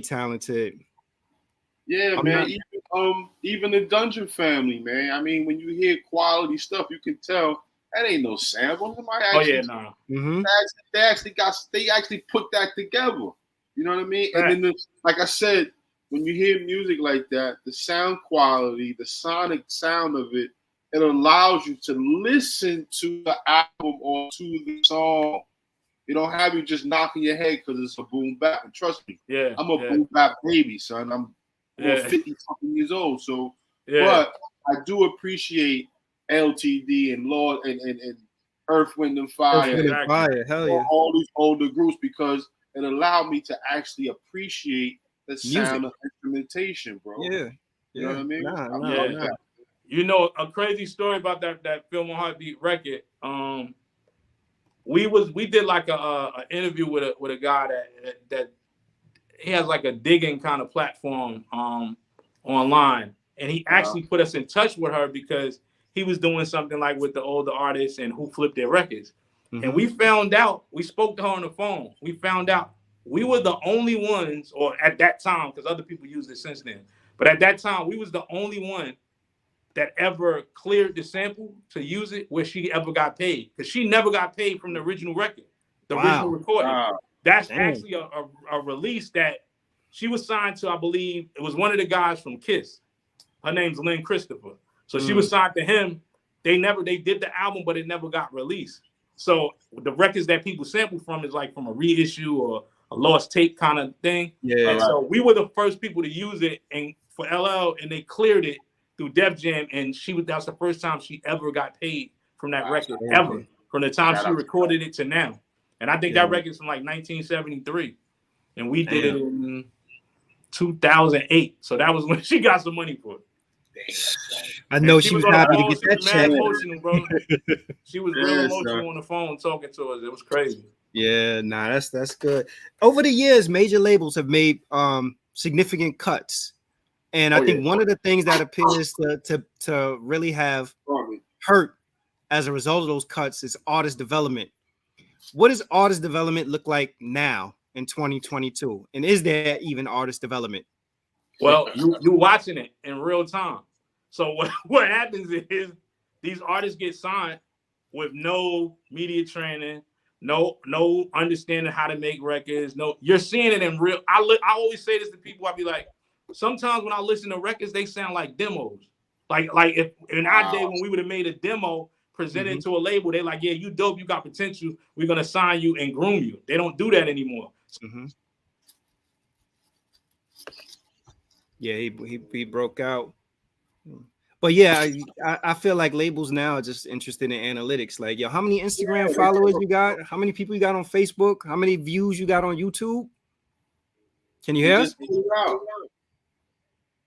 talented. Yeah, man. Even the Dungeon family, man. I mean, when you hear quality stuff, you can tell that ain't no sample. They actually put that together. You know what I mean? Right. And then, like I said, when you hear music like that, the sound quality, the sonic sound of it, it allows you to listen to the album or to the song. It don't have you just knocking your head because it's a boom bap. And trust me, I'm a boom bap baby, son. I'm 50-something years old. So, but I do appreciate LTD and Lord and Earth, Wind and Fire. Hell yeah. All these older groups, because it allowed me to actually appreciate the sound of instrumentation, bro. Yeah. You know what I mean? Nah. You know, a crazy story about that Feel My Heartbeat record. We did like a interview with a guy that he has like a digging kind of platform online, and he actually put us in touch with her because he was doing something like with the older artists and who flipped their records. Mm-hmm. And we found out, we spoke to her on the phone. We found out we were the only ones, or at that time, because other people used it since then, but at that time, we was the only one that ever cleared the sample to use it where she ever got paid. Because she never got paid from the original record, the original recording. That's actually a release that she was signed to, I believe. It was one of the guys from Kiss. Her name's Lynn Christopher. So she was signed to him. They did the album, but it never got released. So the records that people sample from is like from a reissue or a lost tape kind of thing. Yeah. And so we were the first people to use it and for LL, and they cleared it through Def Jam, and that's the first time she ever got paid from that record, ever, from the time she recorded it to now. And I think that record's from like 1973, and we did it in 2008. So that was when she got some money for it. I know she was happy to get that check. She was real emotional on the phone talking to us. It was crazy. Yeah, that's good. Over the years, major labels have made significant cuts. And I think one of the things that appears to really have hurt as a result of those cuts is artist development. What does artist development look like now in 2022? And is there even artist development? Well, you're watching it in real time. So what happens is these artists get signed with no media training, no understanding how to make records. No, you're seeing it in real. I always say this to people. I be like, sometimes when I listen to records, they sound like demos. Like if in our day when we would have made a demo, presented to a label, they like, yeah, you dope, you got potential. We're gonna sign you and groom you. They don't do that anymore. Yeah, he broke out. But yeah, I feel like labels now are just interested in analytics. Like, yo, how many Instagram followers you got? How many people you got on Facebook? How many views you got on YouTube? Can you hear us? Put it out.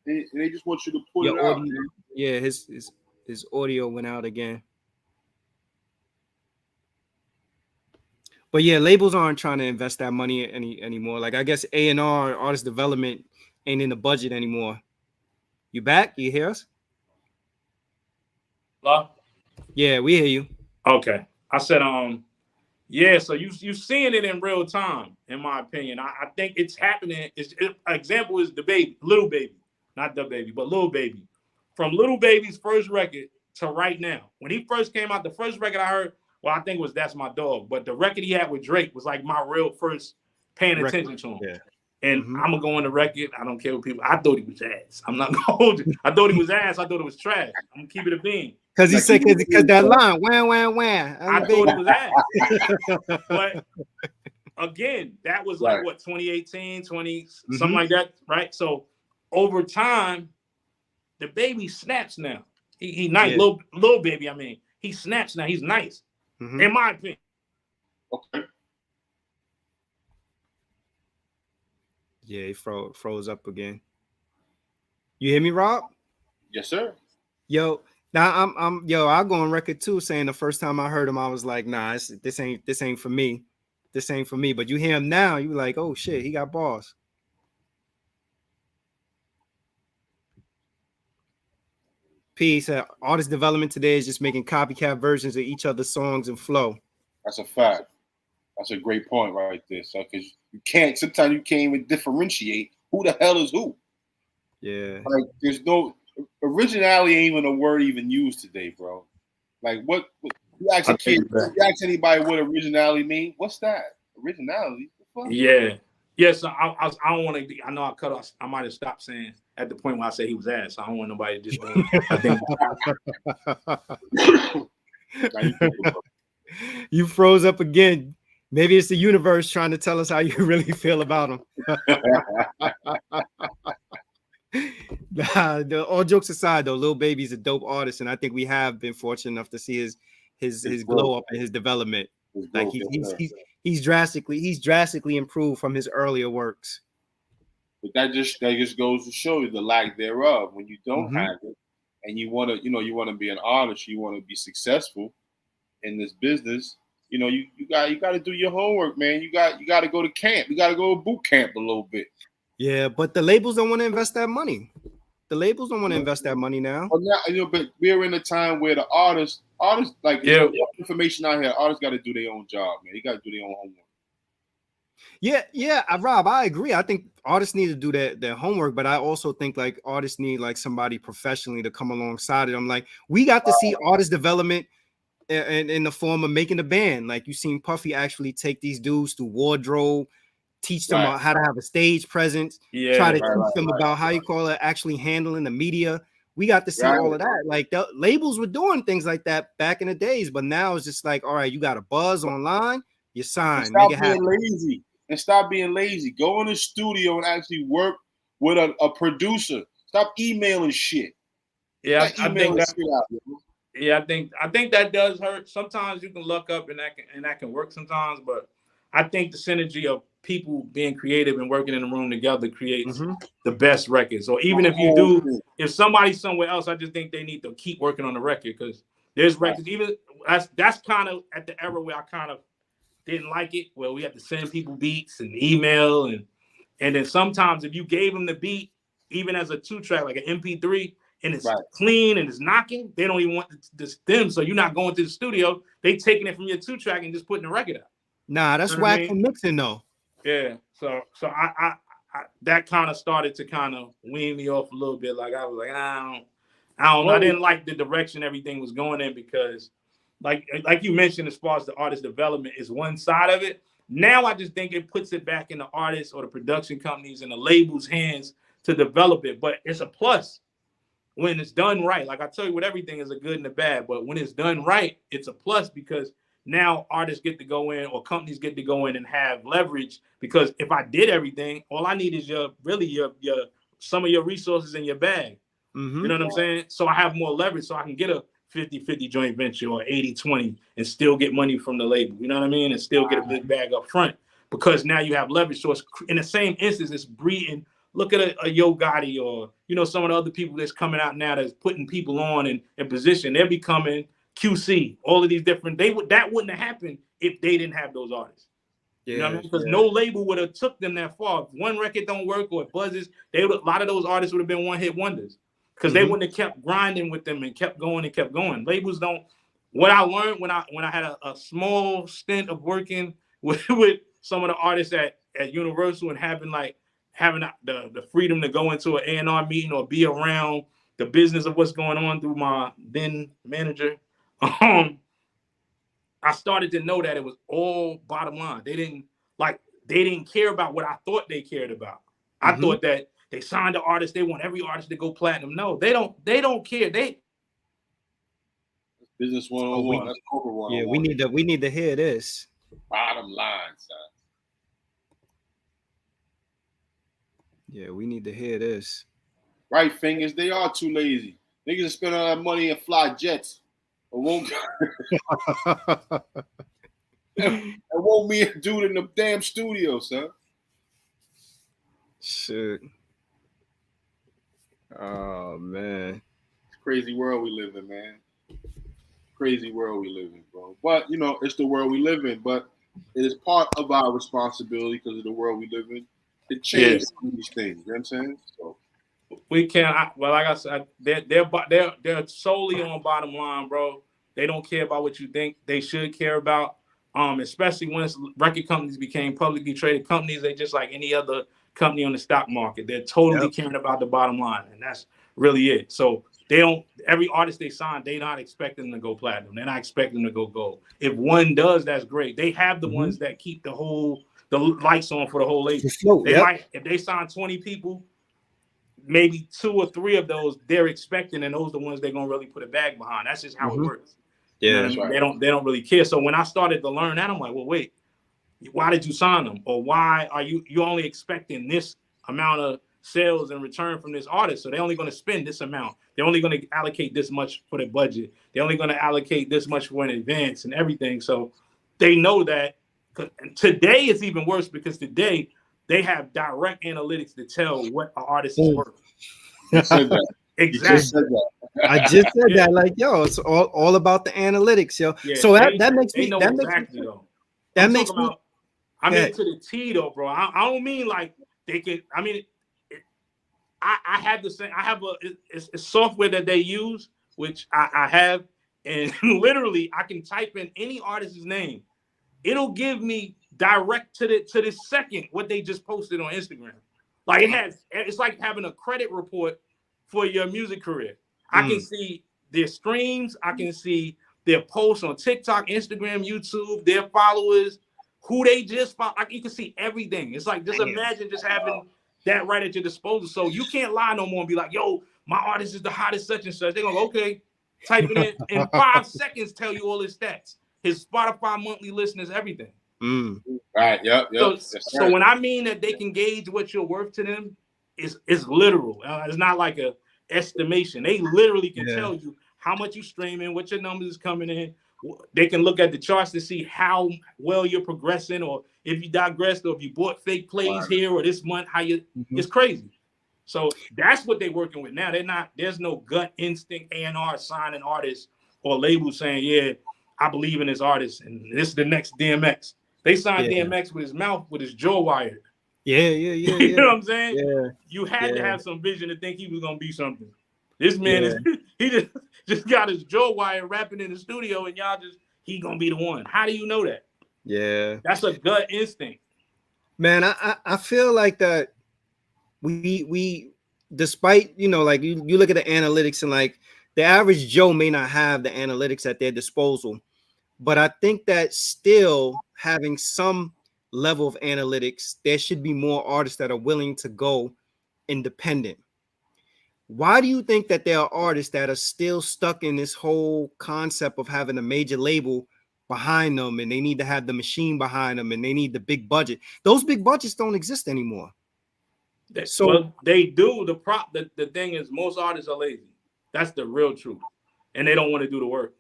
They just want you to put it out. Man. Yeah, his audio went out again. But yeah, labels aren't trying to invest that money anymore. Like, I guess A&R, artist development, ain't in the budget anymore. You back? You hear us? Hello? Yeah, we hear you. Okay. I said, yeah, so you seeing it in real time, in my opinion. I think it's happening. Example is Lil Baby, not DaBaby, but Lil Baby. From Lil Baby's first record to right now. When he first came out, the first record I heard, well, I think it was That's My Dog. But the record he had with Drake was like my real first paying attention to him. Yeah. And I'm going to go on the record. I don't care what people, I thought he was ass. I'm not going to hold you. I thought he was ass. I thought it was trash. I'm going to keep it a bean. Because he said, because that line, wham. I thought it was ass. But again, that was like, what, 2018, something like that, right? So over time, the baby snaps now. He nice. Yeah. Lil Baby, I mean. He snaps now. He's nice. In my opinion. Okay. Yeah, he froze up again. You hear me, Rob? Yes, sir. Yo, now I'll go on record too, saying the first time I heard him, I was like, nah, this ain't for me. This ain't for me. But you hear him now, you like, oh shit, he got balls. P said artist development today is just making copycat versions of each other's songs and flow. That's a fact. That's a great point right there. So because sometimes you can't even differentiate who the hell is who. Yeah. Like there's no originality ain't even a word even used today, bro. Like what you ask a kid, you ask anybody what originality mean? What's that? Originality? What the fuck? Yeah. Yes, I don't want to be. I know I cut off. I might have stopped saying at the point where I say he was ass. So I don't want nobody to just. I think. You froze up again. Maybe it's the universe trying to tell us how you really feel about him. All jokes aside, though, Lil Baby's a dope artist, and I think we have been fortunate enough to see his glow up and his development. Like he's drastically improved from his earlier works. But that just goes to show you the lack thereof. When you don't have it, and you want to be an artist, you want to be successful in this business. You know, you got to do your homework, man. You got to go to camp. You got to go to boot camp a little bit. Yeah, but the labels don't want to invest that money. The labels don't want to invest that money now. Well, now, but we're in a time where the artists like information out here. Artists got to do their own job, man. You got to do their own homework. Yeah, Rob, I agree. I think artists need to do their homework, but I also think like artists need like somebody professionally to come alongside it. I'm like, we got to see artist development in the form of making a band. Like you seen Puffy actually take these dudes through wardrobe, teach them how to have a stage presence, try to teach them about how you call it, actually handling the media. We got to see all of that. Like the labels were doing things like that back in the days, but now it's just like, all right, you got a buzz online, you sign. Stop being lazy. Go in the studio and actually work with a producer. Stop emailing shit. Yeah, I think that. Yeah, I think that does hurt. Sometimes you can luck up and that can work sometimes, but I think the synergy of people being creative and working in the room together creates the best records. So even if somebody's somewhere else, I just think they need to keep working on the record because there's records. Even that's kind of at the era where I kind of didn't like it, where we had to send people beats and email and then sometimes if you gave them the beat, even as a 2-track like an MP3. And it's clean and it's knocking. They don't even want them, so you're not going to the studio. They taking it from your 2-track and just putting the record out. Nah, that's whack for mixing though. Yeah, so I that kind of started to kind of wean me off a little bit. Like I was like, I don't know. I didn't like the direction everything was going in because, like you mentioned, as far as the artist development is one side of it. Now I just think it puts it back in the artists or the production companies and the labels' hands to develop it. But it's a plus. When it's done right, like I tell you, with everything is a good and a bad, but when it's done right, it's a plus because now artists get to go in or companies get to go in and have leverage because if I did everything, all I need is your some of your resources in your bag. Mm-hmm. You know what I'm saying? So I have more leverage, so I can get a 50-50 joint venture or 80-20 and still get money from the label. You know what I mean? And still get a big bag up front because now you have leverage. So it's in the same instance, it's breeding. Look at a Yo Gotti or, you know, some of the other people that's coming out now that's putting people on in position. They're becoming QC, all of these different, that wouldn't have happened if they didn't have those artists. You know what I mean? Because no label would have took them that far. If one record don't work or it buzzes, a lot of those artists would have been one-hit wonders because they wouldn't have kept grinding with them and kept going and kept going. Labels don't. What I learned when I had a small stint of working with some of the artists at Universal and having the freedom to go into an A&R meeting or be around the business of what's going on through my then manager, I started to know that it was all bottom line. They didn't care about what I thought they cared about. I thought that they signed the artist, they want every artist to go platinum. No, they don't care. Business 101. That's corporate 101. Yeah, we need to hear this. Bottom line, son. Yeah, we need to hear this. Right, fingers. They are too lazy. Niggas spend all that money and fly jets. It won't be a dude in the damn studio, son. Shit. Oh man. It's a crazy world we live in, man. Crazy world we live in, bro. But you know, it's the world we live in. But it is part of our responsibility because of the world we live in to change these things. You know what I'm saying? So we can't. Well, like I said, they're solely on bottom line, bro. They don't care about what you think they should care about. Especially once record companies became publicly traded companies, they just like any other company on the stock market. They're totally caring about the bottom line, and that's really it. So they don't. Every artist they sign, they're not expecting them to go platinum. They're not expecting them to go gold. If one does, that's great. They have the ones that keep the lights on for the whole label. They might, if they sign 20 people, maybe 2 or 3 of those they're expecting, and those are the ones they're gonna really put a bag behind. That's just how it works. Yeah, that's right. They don't really care. So when I started to learn that, I'm like, well, wait, why did you sign them? Or why are you only expecting this amount of sales in return from this artist? So they're only going to spend this amount. They're only going to allocate this much for the budget. They're only going to allocate this much for an advance and everything. So they know that. Today it's even worse because today they have direct analytics to tell what an artist is worth. Exactly. I just said that, like, yo, it's all about the analytics, yo. Yeah, so that makes me. That makes me. I'm into the T though, bro. I don't mean like they can. I mean, I have the same. I have a software that they use, which I have, and literally I can type in any artist's name. It'll give me direct to the second what they just posted on Instagram. Like it's like having a credit report for your music career. I can see their streams. I can see their posts on TikTok, Instagram, YouTube, their followers, who they just follow. You can see everything. It's like, just imagine just having that right at your disposal. So you can't lie no more and be like, yo, my artist is the hottest such and such. They're going to go, okay, type it in 5 seconds, tell you all his stats. His Spotify monthly listeners, everything. Right, yep. So when I mean that they can gauge what you're worth to them, it's literal. It's not like a estimation. They literally can tell you how much you streaming, what your numbers is coming in. They can look at the charts to see how well you're progressing, or if you digressed, or if you bought fake plays here or this month, how you it's crazy. So that's what they're working with now. There's no gut instinct A&R signing artists or labels saying, yeah, I believe in this artist and this is the next DMX. They signed DMX with his mouth, with his jaw wired. You know what I'm saying? Yeah. You had to have some vision to think he was gonna be something. This man he just got his jaw wire rapping in the studio, and he gonna be the one. How do you know that? Yeah, that's a gut instinct. Man, I feel like that we despite, you know, like you look at the analytics and like the average Joe may not have the analytics at their disposal, but I think that still having some level of analytics, there should be more artists that are willing to go independent. Why do you think that there are artists that are still stuck in this whole concept of having a major label behind them, and they need to have the machine behind them, and they need the big budget? Those big budgets don't exist anymore. So well, they do. The thing is, most artists are lazy. That's the real truth, and they don't want to do the work.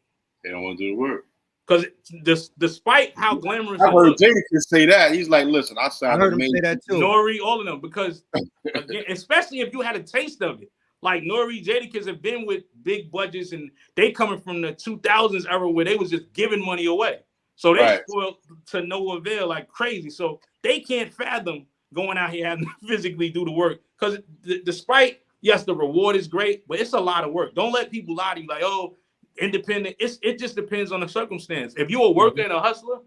They don't want to do the work. Because despite how glamorous I heard Jadakiss say that. He's like, listen, I heard him say that too. Nori, all of them, because again, especially if you had a taste of it. Like Nori, Jadakiss have been with big budgets, and they coming from the 2000s era where they was just giving money away. So they spoiled to no avail like crazy. So they can't fathom going out here having to physically do the work. Because despite, yes, the reward is great, but it's a lot of work. Don't let people lie to you like, oh, independent. It just depends on the circumstance. If you're a worker and a hustler,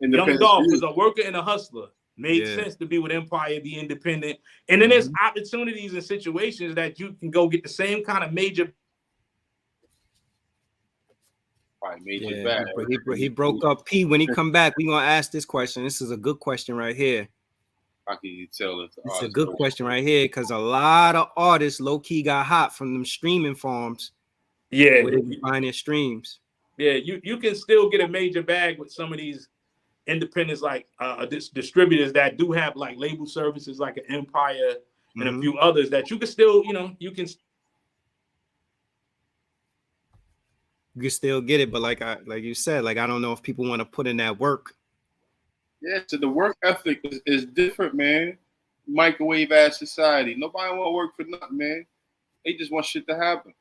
Young Dolph was a worker and a hustler. Made sense to be with Empire, be independent. And then there's opportunities and situations that you can go get the same kind of major. But he broke up P. When he come back, we're gonna ask this question. This is a good question right here. How can you tell if it's a good question right here? Because a lot of artists low-key got hot from them streaming farms. Yeah, where they be buying their streams. Yeah, you can still get a major bag with some of these independents, like distributors that do have like label services, like an Empire and a few others that you can still, you can still get it. But like you said, like I don't know if people want to put in that work. Yeah, so the work ethic is different, man. Microwave ass society. Nobody want to work for nothing, man. They just want shit to happen.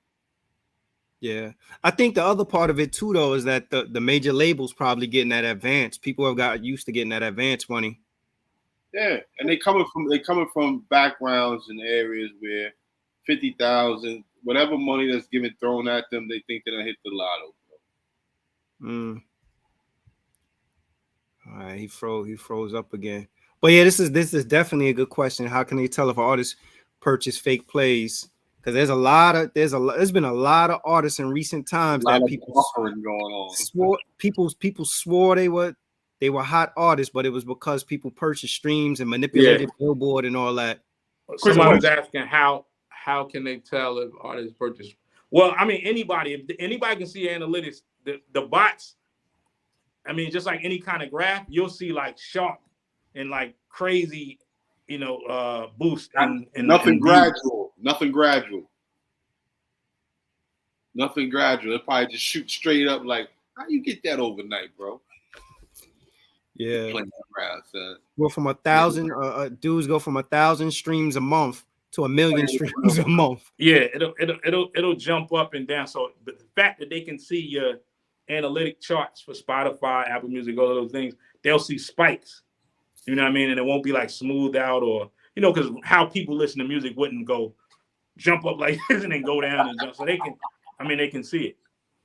Yeah, I think the other part of it too, though, is that the major labels probably getting that advance. People have got used to getting that advance money. Yeah, and they coming from backgrounds and areas where 50,000, whatever money that's given thrown at them, they think they're gonna hit the lotto. All right, he froze up again. But yeah, this is definitely a good question. How can they tell if artists purchase fake plays? Because there's been a lot of artists in recent times that people swore they were hot artists, but it was because people purchased streams and manipulated Billboard and all that. Somebody was asking how can they tell if artists purchase? Well, I mean, if anybody can see analytics, the bots. I mean, just like any kind of graph, you'll see like sharp and like crazy, boost and nothing gradual. Nothing gradual. It probably just shoot straight up. Like, how you get that overnight, bro? Yeah. Well, from 1,000 dudes go from 1,000 streams a month to 1 million streams a month. Yeah, it'll jump up and down. So the fact that they can see your analytic charts for Spotify, Apple Music, all of those things, they'll see spikes. You know what I mean? And it won't be like smoothed out or, because how people listen to music wouldn't go jump up like this and then go down and jump. So they can see it.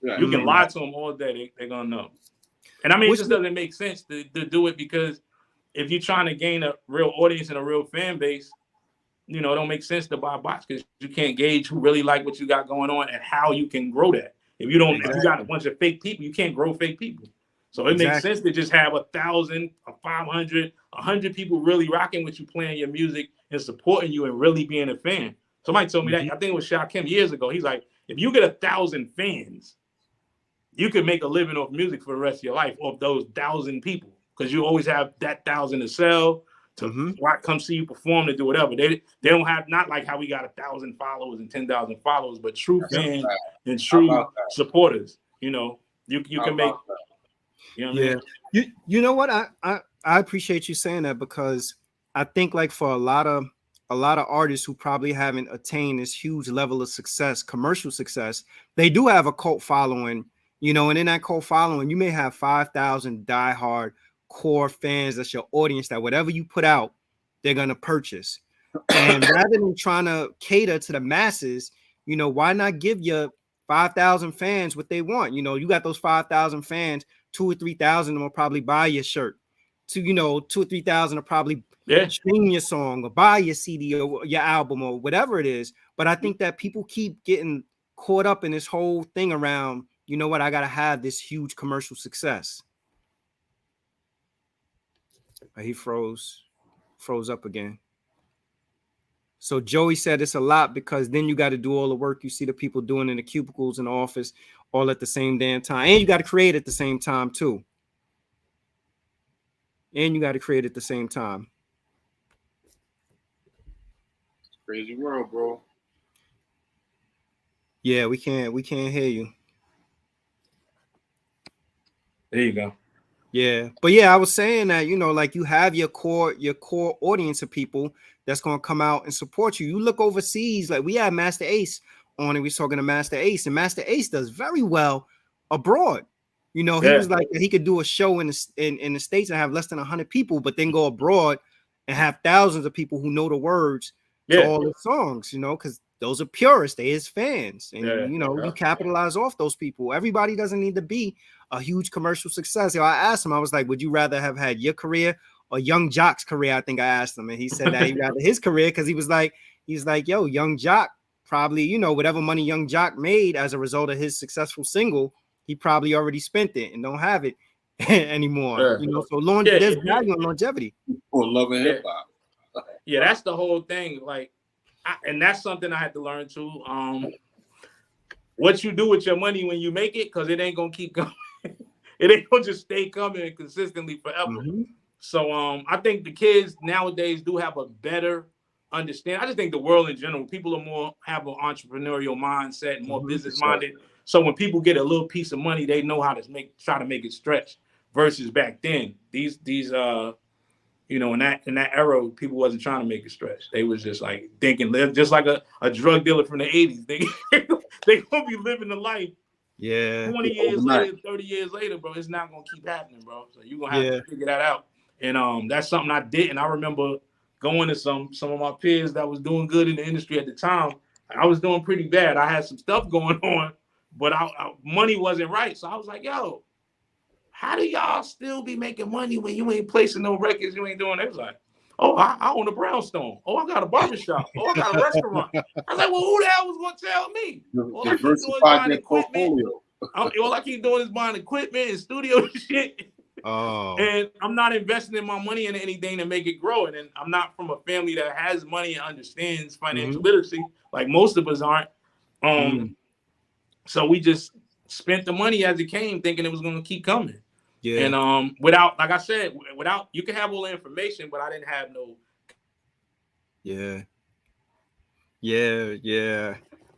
Yeah. You can lie to them all day. They're going to know. And I mean, it just doesn't make sense to do it because if you're trying to gain a real audience and a real fan base, it don't make sense to buy bots because you can't gauge who really like what you got going on and how you can grow that. If you got a bunch of fake people, you can't grow fake people. So it makes sense to just have 1,000, 500, 100 people really rocking with you, playing your music and supporting you and really being a fan. Somebody told me that, I think it was Shakim years ago. He's like, if you get 1,000 fans, you could make a living off music for the rest of your life off those 1,000 people because you always have that 1,000 to sell, to come see you perform, to do whatever. They don't have, not like how we got 1,000 followers and 10,000 followers, but true fans and true supporters. You can make. You know what I mean? You know what? I appreciate you saying that because I think like for a lot of artists who probably haven't attained this huge level of success, commercial success, they do have a cult following, and in that cult following, you may have 5,000 diehard core fans. That's your audience that whatever you put out, they're going to purchase. And rather than trying to cater to the masses, why not give your 5,000 fans what they want? You got those 5,000 fans, 2,000 or 3,000 will probably buy your shirt. 2,000 or 3,000 will probably stream your song or buy your CD or your album or whatever it is. But I think that people keep getting caught up in this whole thing around, I got to have this huge commercial success. He froze up again. So Joey said it's a lot because then you got to do all the work you see the people doing in the cubicles in the office all at the same damn time. And you got to create at the same time too. Crazy world, bro. Yeah, we can't hear you. There you go. Yeah, but yeah, I was saying that, you know, like you have your core audience of people that's gonna come out and support you. You look overseas, like we had Master Ace on, and we talking to Master Ace, and Master Ace does very well abroad. You know, he was like he could do a show in the States and have less than 100 people, but then go abroad and have thousands of people who know the words to all his songs, you know, because those are purists, they his fans, and you know, you capitalize off those people. Everybody doesn't need to be a huge commercial success. You know, I asked him, I was like, would you rather have had your career or Young Jock's career? I think I asked him, and he said that he'd rather his career, because he's like, yo, Young Jock probably, you know, whatever money Young Jock made as a result of his successful single, he probably already spent it and don't have it anymore. You know, so there's value in longevity. Or love and hip hop. Yeah, that's the whole thing. Like, and that's something I had to learn too. What you do with your money when you make it, because it ain't gonna keep going. It ain't gonna just stay coming consistently forever. So I think the kids nowadays do have a better understanding. I just think the world in general, people are have an entrepreneurial mindset, more business minded. So when people get a little piece of money, they know how to try to make it stretch. Versus back then, these you know, in that era, people wasn't trying to make it stretch. They was just like thinking, live just like a drug dealer from the 80s. They gonna be living the life. 20 years later, 30 years later, bro, it's not gonna keep happening, bro. So you're gonna have to figure that out. And that's something I did. And I remember going to some of my peers that was doing good in the industry at the time. I was doing pretty bad. I had some stuff going on, but money wasn't right. So I was like, yo, how do y'all still be making money when you ain't placing no records? You ain't doing it. It was like, oh, I own a brownstone. Oh, I got a barbershop. Oh, I got a restaurant. I was like, well, who the hell was going to tell me? All I keep doing is buying equipment. All I keep doing is buying equipment and studio shit. And I'm not investing in my money in anything to make it grow. And then I'm not from a family that has money and understands financial literacy, like most of us aren't. So we just spent the money as it came, thinking it was going to keep coming. And without, like I said, you can have all the information, but I didn't have no.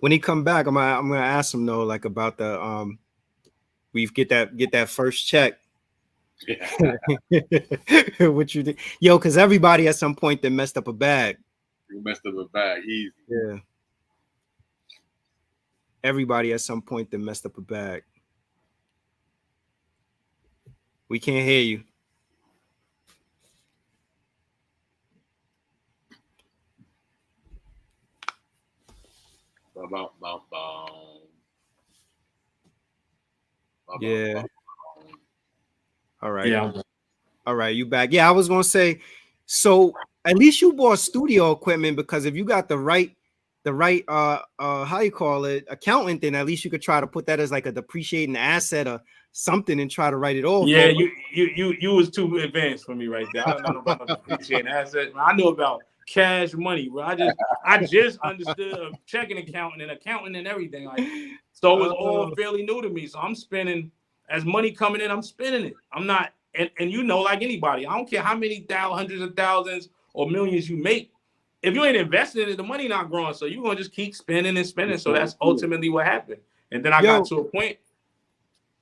When he come back, I'm gonna ask him though, like about the we get that first check. What you did, yo? Because everybody at some point that messed up a bag. You messed up a bag, easy. Everybody at some point that messed up a bag. We can't hear you. Yeah. All right. All right. You back? Yeah, I was gonna say. So at least you bought studio equipment, because if you got the right how you call it, accountant, then at least you could try to put that as like a depreciating asset or something and try to write it off. Yeah, you was too advanced for me right there. I don't know about no depreciating asset. I knew about cash money, bro. I just understood a checking account and accounting and everything. Like, so it was all fairly new to me. So I'm spending, as money coming in, I'm spending it. I'm not, and you know, like anybody, I don't care how many hundreds of thousands or millions you make. If you ain't investing in it, the money not growing. So you're gonna just keep spending and spending. So that's ultimately what happened. And then I got to a point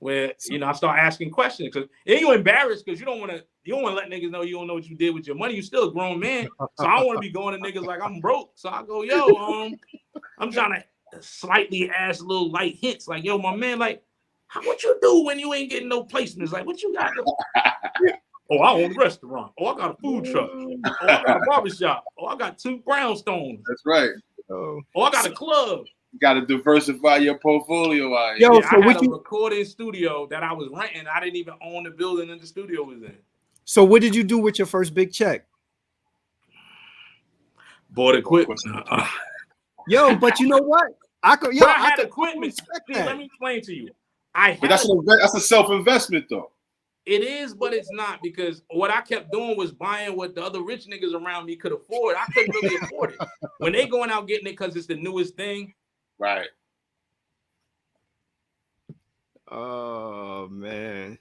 where, you know, I start asking questions, because you embarrassed, because you don't want to let niggas know you don't know what you did with your money. You still a grown man. So I don't want to be going to niggas like I'm broke. So I go, yo, I'm trying to slightly ask little light hints, like, yo, my man, like, what you do when you ain't getting no placements? Like, what you got? Oh, I own a restaurant. Oh, I got a food truck. Oh, I got a barbershop. Oh, I got 2 brownstones. That's right. Oh, I got a club. You got to diversify your portfolio. Yo, I had a recording studio that I was renting. I didn't even own the building that the studio was in. So what did you do with your first big check? Bought equipment. Yo, but you know what? I had equipment. See, let me explain to you. But that's a self-investment though. It is, but it's not, because what I kept doing was buying what the other rich niggas around me could afford. I couldn't really afford it. When they going out getting it because it's the newest thing. Right. Oh, man.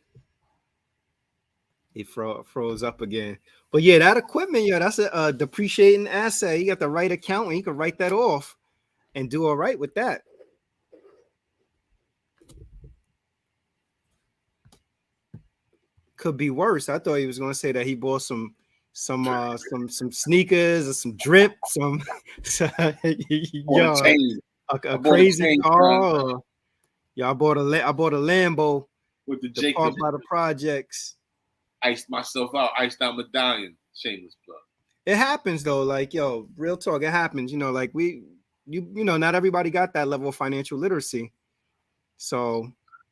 He froze up again. But yeah, that equipment, yeah, that's a depreciating asset. You got the right accountant, you can write that off and do all right with that. Could be worse. I thought he was gonna say that he bought some sneakers or some drip, some a crazy car. Yeah, I bought a Lambo with the Jake by the projects. Iced myself out, iced out medallion. Shameless plug. It happens though, like yo, real talk. It happens, you know. Like you know, not everybody got that level of financial literacy. So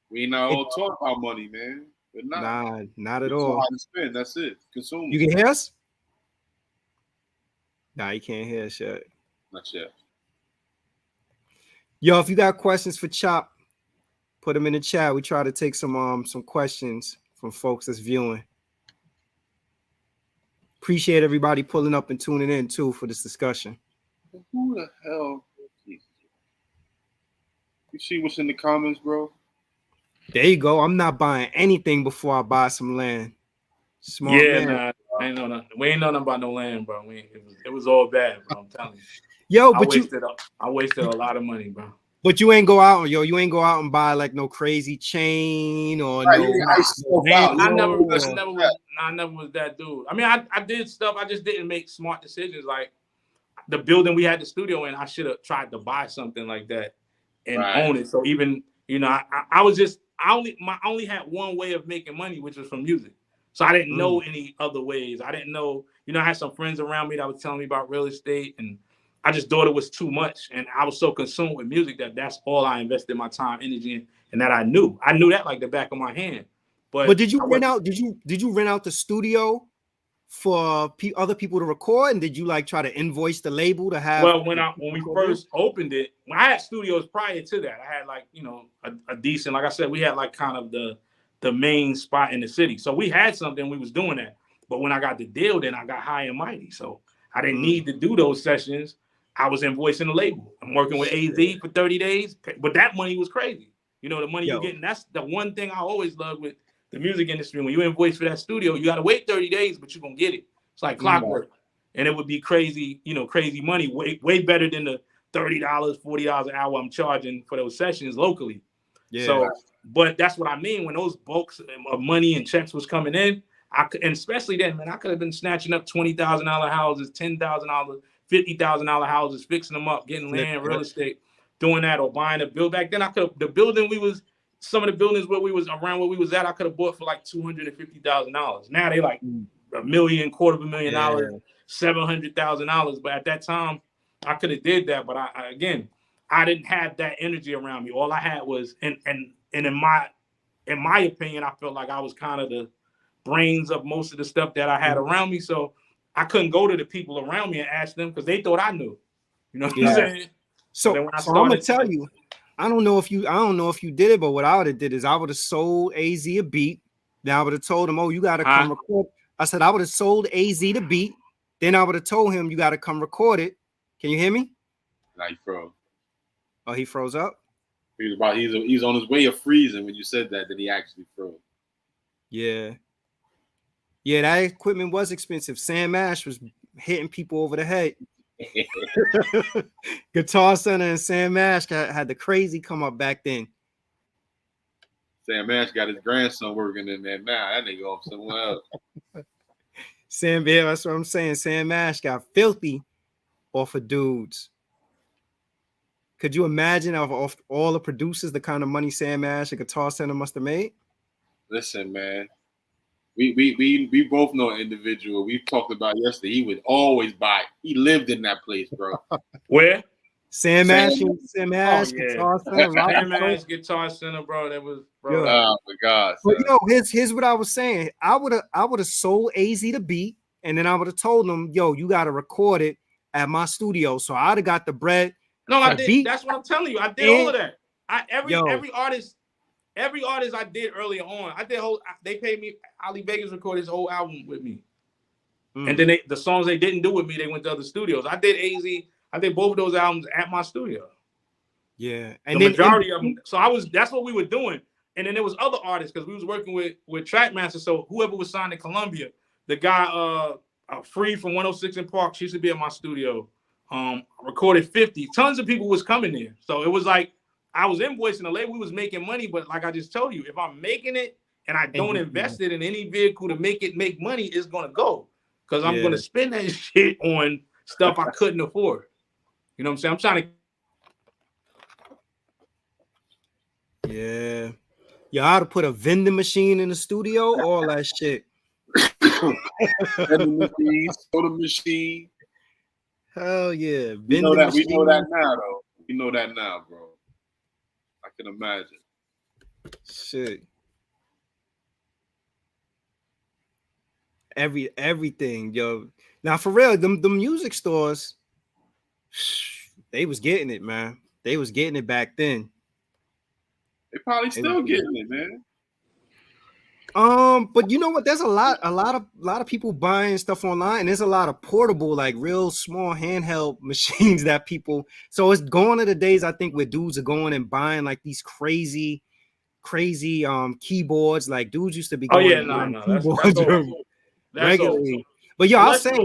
we not all talk about money, man. But not at all. How to spend. That's it. Consume. You can hear us? Nah, you can't hear us yet. Not yet. Yo, if you got questions for Chop, put them in the chat. We try to take some questions from folks that's viewing. Appreciate everybody pulling up and tuning in too for this discussion. Who the hell? You see what's in the comments, bro? There you go. I'm not buying anything before I buy some land. Smart man. Nah, I ain't know nothing. We ain't know nothing about no land, bro. It was all bad, bro. I'm telling you. Yo, I wasted a lot of money, bro. But you ain't go out and buy like no crazy chain or I never was that dude. I mean, I did stuff. I just didn't make smart decisions. Like the building we had the studio in, I should have tried to buy something like that and own it. So even, you know, I only had one way of making money, which was from music. So I didn't know any other ways. I didn't know, you know, I had some friends around me that was telling me about real estate, and I just thought it was too much. And I was so consumed with music that's all I invested my time, energy in, and that I knew that like the back of my hand. But did you rent out the studio for other people to record? And did you like try to invoice the label to have? Well, when we first opened it, I had studios prior to that. I had like, you know, a decent, like I said, we had like kind of the main spot in the city. So we had something, we was doing that. But when I got the deal, then I got high and mighty. So I didn't need to do those sessions. I was invoicing the label. I'm working with AZ for 30 days, but that money was crazy. You know, the money you're getting, that's the one thing I always love with the music industry. When you invoice for that studio, you got to wait 30 days, but you're going to get it. It's like clockwork. And it would be crazy, you know, crazy money, way better than the $30, $40 an hour I'm charging for those sessions locally. Yeah. So, but that's what I mean. When those bulks of money and checks was coming in, and especially then, man, I could have been snatching up $20,000 houses, $10,000, $50,000 houses, fixing them up, getting land, real estate, doing that, or buying a build. Back then, some of the buildings where we was around where we was at, I could have bought for like $250,000. Now they like $1 million, $250,000, $700,000. But at that time, I could have did that. But I didn't have that energy around me. All I had was, and in my opinion, I felt like I was kind of the brains of most of the stuff that I had around me. So I couldn't go to the people around me and ask them because they thought I knew. You know what I'm saying? So I'm gonna tell you, I don't know if you did it, but what I would have did is I would have sold AZ a beat. Then I would have told him, "Oh, you gotta come record." I said I would have sold AZ the beat. Then I would have told him, "You gotta come record it." Can you hear me? Nah, he froze. Oh, he froze up. He's on his way of freezing when you said that. Then he actually froze. Yeah. Yeah, that equipment was expensive. Sam Ash was hitting people over the head. Guitar Center and Sam Ash had the crazy come up back then. Sam Ash got his grandson working in there now. That nigga off somewhere else. That's what I'm saying. Sam Ash got filthy off of dudes. Could you imagine of all the producers, the kind of money Sam Ash and Guitar Center must have made? Listen, man. We both know an individual we talked about yesterday. He would always buy. He lived in that place, bro. Where? Sam Ash, Guitar Center. Sam Ash, Guitar Center, bro. That was, bro. Oh my God. But here's what I was saying. I would have sold AZ the beat, and then I would have told them, "Yo, you got to record it at my studio." So I'd have got the bread. No, I did. Beat. That's what I'm telling you. I did all of that. Every artist I did earlier on, they paid me. Ali Vegas recorded his whole album with me. And then the songs they didn't do with me, they went to other studios. I did AZ. I did both of those albums at my studio. Yeah. And the majority of them. So that's what we were doing. and then there was other artists because we was working with Trackmaster. So whoever was signed to Columbia, the guy Free from 106 in Park, she used to be at my studio. Recorded 50. Tons of people was coming there. So it was like I was invoicing the label. We was making money, but like I just told you, if I'm making it and I don't invest it in any vehicle to make it make money, it's gonna go. Because I'm gonna spend that shit on stuff I couldn't afford. You know what I'm saying? I'm trying to. Yeah. You ought to put a vending machine in the studio, all that shit. Vending machine, soda machine. Hell yeah. We know that now, though. We know that now, bro. I can imagine. Shit. Everything, yo. Now for real, the music stores, they was getting it, man. They was getting it back then. They probably still getting it, man. But you know what? There's a lot of people buying stuff online, and there's a lot of portable, like real small handheld machines that people. So it's gone to the days I think where dudes are going and buying like these crazy keyboards. Like dudes used to be going keyboards regularly. But yo, I'll say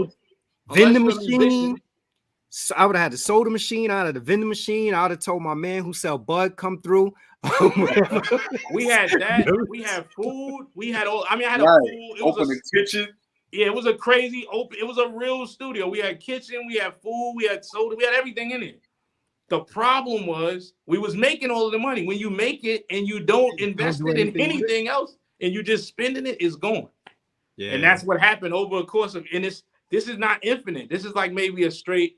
vending machine. So I would have had the soda machine out of the vending machine. I would have told my man who sell bud come through. We had that. We had food. We had all. I mean, I had a food. It was a kitchen. Yeah, it was a crazy open. It was a real studio. We had kitchen. We had food. We had soda. We had everything in it. The problem was we was making all of the money. When you make it and you don't invest it in anything else, and you just spending it, it's gone. Yeah, and that's what happened over a course of. And this is not infinite. This is like maybe a straight.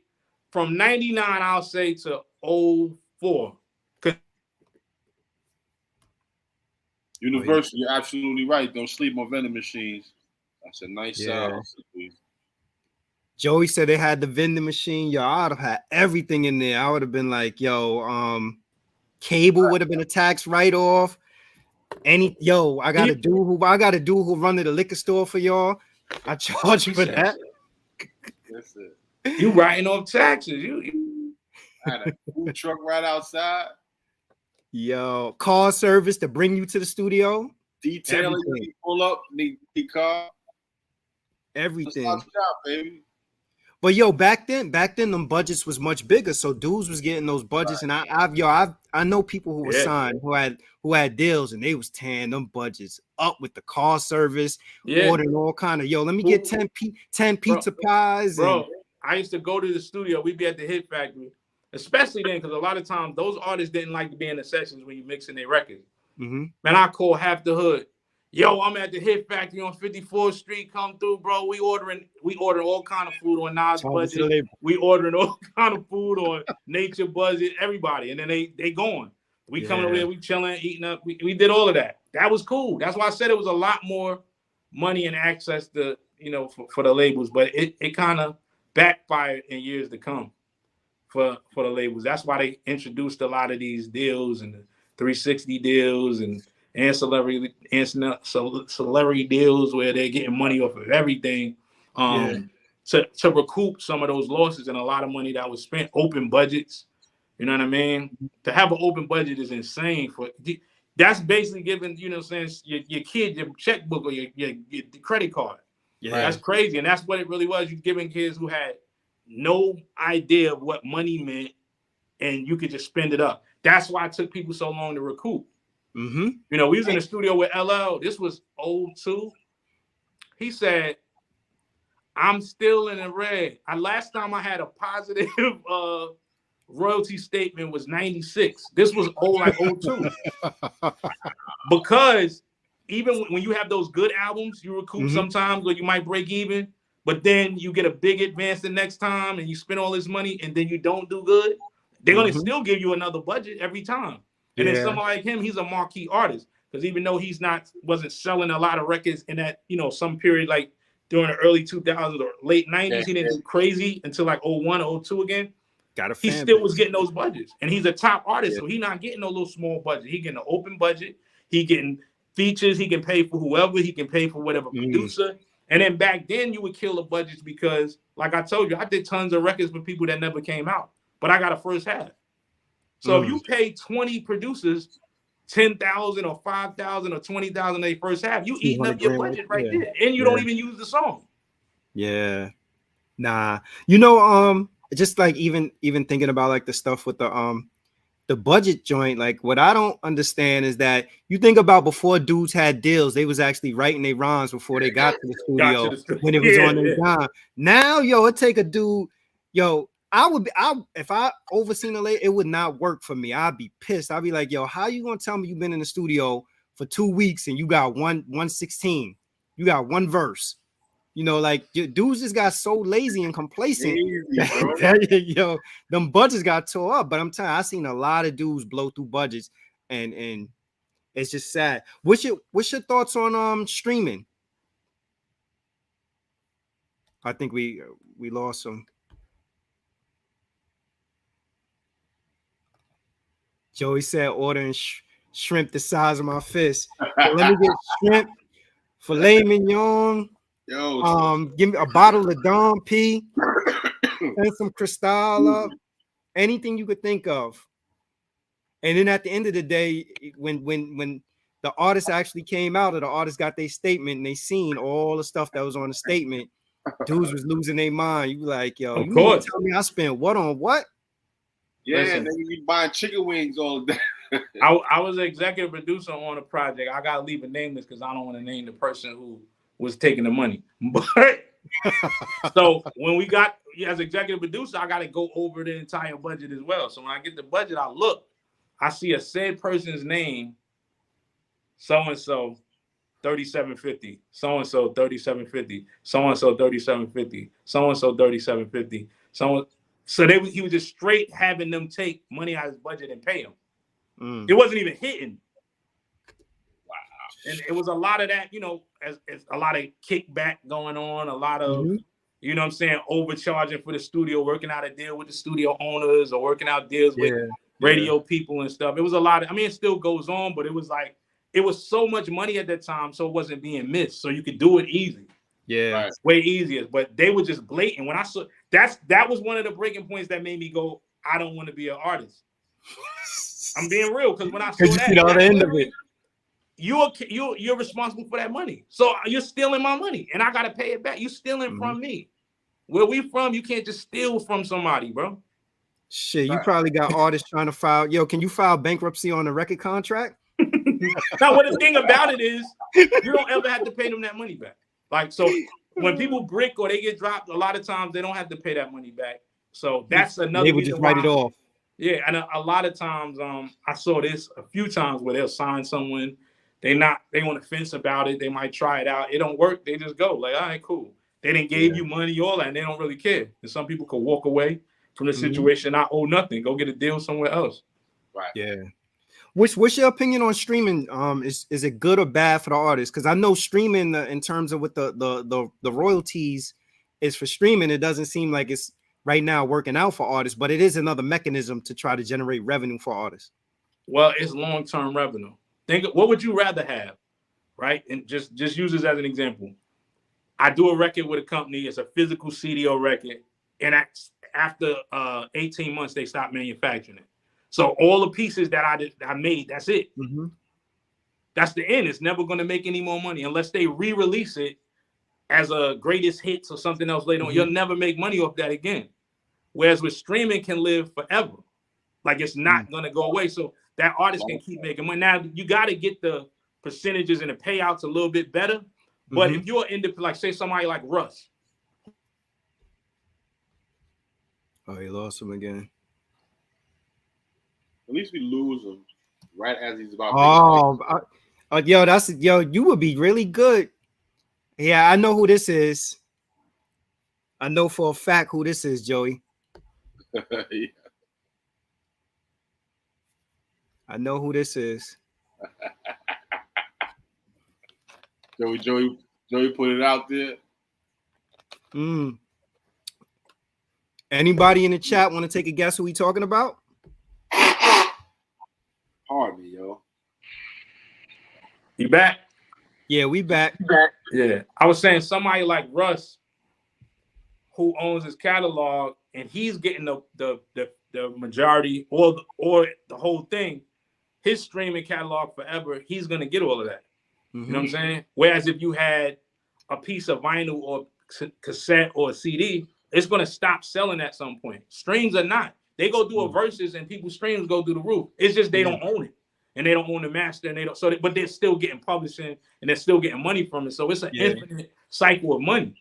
From 99, I'll say, to 04. Universal, you're absolutely right. Don't sleep on vending machines. That's a nice sound. Joey said they had the vending machine. Yo, I would have had everything in there. I would have been like, yo, cable would have been a tax write-off. I got a dude who run to the liquor store for y'all. I charge you for that. That's it. You writing off taxes. You had a food truck right outside. Yo, car service to bring you to the studio. Detailing, you pull up, the car. Everything. Job, baby. But yo, back then, them budgets was much bigger. So dudes was getting those budgets, and I know people who were signed who had deals, and they was tearing them budgets up with the car service, ordering all kind of let me get 10 pizza pies, bro. I used to go to the studio. We'd be at the Hit Factory, especially then, because a lot of times those artists didn't like to be in the sessions when you mixing their records. Mm-hmm. Man, I call half the hood. Yo, I'm at the Hit Factory on 54th Street. Come through, bro. We ordering all kind of food on Nas budget. We ordering all kind of food on Nature budget. Everybody, and then they going. We coming over there. We chilling, eating up. We did all of that. That was cool. That's why I said it was a lot more money and access to for the labels, but it kind of backfired in years to come for the labels. That's why they introduced a lot of these deals and the 360 deals and celebrity deals where they're getting money off of everything to recoup some of those losses and a lot of money that was spent. Open budgets, you know what I mean? To have an open budget is insane. That's basically giving your kid your checkbook or your credit card. Yeah, that's crazy, and that's what it really was. You're giving kids who had no idea of what money meant, and you could just spend it up. That's why it took people so long to recoup. Mm-hmm. We was in the studio with LL. This was 02. He said, "I'm still in the red." Last time I had a positive royalty statement was 96. This was 02. Because even when you have those good albums, you recoup sometimes, or you might break even, but then you get a big advance the next time and you spend all this money and then you don't do good. They're going to still give you another budget every time. And then someone like him, he's a marquee artist, because even though wasn't selling a lot of records in that, some period, like during the early 2000s or late 90s, he didn't do crazy until like 01 or 02 again. He still was getting those budgets, and he's a top artist, so he's not getting no little small budget. He getting an open budget. He getting features. He can pay for whoever. He can pay for whatever producer. And then back then, you would kill the budgets because, like I told you, I did tons of records for people that never came out, but I got a first half. So if you pay 20 producers 10,000 or 5,000 or 20,000 they first half, you eating up your budget right there, and you don't even use the song. Yeah, nah. You know, just like even thinking about like the stuff with the budget joint, like what I don't understand is that you think about before dudes had deals, they was actually writing their rhymes before they got to the studio when it was on their time. Now, yo, it take a dude, yo. If I overseen a late, it would not work for me. I'd be pissed. I'd be like, yo, how you gonna tell me you've been in the studio for 2 weeks and you got 116? You got one verse. You know, like dudes just got so lazy and complacent. Yo, them budgets got tore up. But I'm telling you, I seen a lot of dudes blow through budgets, and it's just sad. What's your thoughts on streaming? I think we lost him. Joey said ordering shrimp the size of my fist. So let me get shrimp, filet mignon. Yo, give me a bottle of Dom P and some Cristal up, anything you could think of. And then at the end of the day, when the artist actually came out, or the artist got their statement and they seen all the stuff that was on the statement, dudes was losing their mind. You like, yo, you mean to tell me I spent what on what? Yeah, nigga, you buying chicken wings all day. I was an executive producer on a project. I gotta leave it nameless because I don't want to name the person who was taking the money. But so when we got as executive producer, I got to go over the entire budget as well. So when I get the budget, I see a said person's name, so-and-so 3750, so-and-so 3750, so-and-so 3750, so-and-so 3750, so he was just straight having them take money out of his budget and pay him. It wasn't even hitting. Wow. And it was a lot of that, you know, as a lot of kickback going on, a lot of, you know what I'm saying, overcharging for the studio, working out a deal with the studio owners or working out deals with radio people and stuff. It was a lot of, I mean, it still goes on, but it was like, it was so much money at that time, so it wasn't being missed. So you could do it easy. Yeah. Way easier. But they were just blatant. When I saw that was one of the breaking points that made me go, I don't want to be an artist. I'm being real, because when I saw that, all the end of it. You're responsible for that money. So you're stealing my money and I gotta pay it back. You're stealing from me. Where we from, you can't just steal from somebody, bro. Shit, you probably got artists trying to file. Yo, can you file bankruptcy on a record contract? Now, what the thing about it is, you don't ever have to pay them that money back. Like, so when people brick or they get dropped, a lot of times they don't have to pay that money back. So that's another. They would just write it off. Yeah, and a lot of times, I saw this a few times where they'll sign someone, they on the fence about it, they might try it out, it don't work, they just go like, all right, cool. They didn't gave you money, all that, and they don't really care. And some people could walk away from the situation, I owe nothing, go get a deal somewhere else. Right. Yeah. What's your opinion on streaming? Is it good or bad for the artist? Because I know streaming, in terms of what the royalties is for streaming, it doesn't seem like it's right now working out for artists, but it is another mechanism to try to generate revenue for artists. Well, it's long-term revenue. What would you rather have, right? And just use this as an example. I do a record with a company, it's a physical CDO record, and after 18 months, they stop manufacturing it. So all the pieces that I made, that's it. That's the end. It's never going to make any more money unless they re-release it as a greatest hits or something else later on. You'll never make money off that again. Whereas with streaming can live forever. Like it's not going to go away. So that artist can keep making money. Now you got to get the percentages and the payouts a little bit better. But if you're like say somebody like Russ. Oh, he lost him again. At least we lose him right as he's about. Yo, you would be really good. Yeah, I know who this is. I know for a fact who this is, Joey. Yeah. I know who this is. Joey put it out there. Anybody in the chat want to take a guess who we talking about? Pardon me, yo. You back? Yeah, we back. Yeah. I was saying somebody like Russ who owns his catalog and he's getting the majority or the whole thing. his streaming catalog forever, he's gonna get all of that. You know what I'm saying? Whereas if you had a piece of vinyl or cassette or a CD, it's gonna stop selling at some point. Streams are not. They go do a versus and people's streams go through the roof. It's just they don't own it. And they don't own the master, and they don't. So, but they're still getting publishing, and they're still getting money from it. So it's an infinite cycle of money.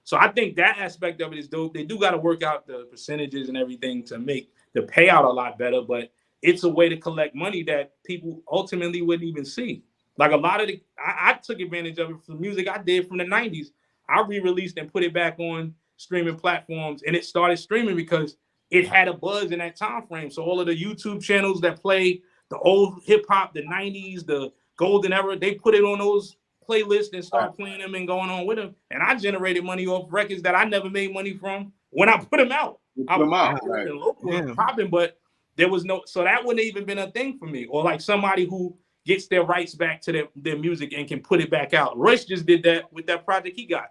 So I think that aspect of it is dope. They do got to work out the percentages and everything to make the payout a lot better. But it's a way to collect money that people ultimately wouldn't even see. Like a lot of I took advantage of it for music I did from the '90s. I re-released and put it back on streaming platforms, and it started streaming because it had a buzz in that time frame. So all of the YouTube channels that play the old hip hop, the '90s, the golden era, they put it on those playlists and start playing them and going on with them. And I generated money off records that I never made money from when I put them out. I was popping, but there was no, so that wouldn't even been a thing for me. Or like somebody who gets their rights back to their music and can put it back out. Royce just did that with that project he got.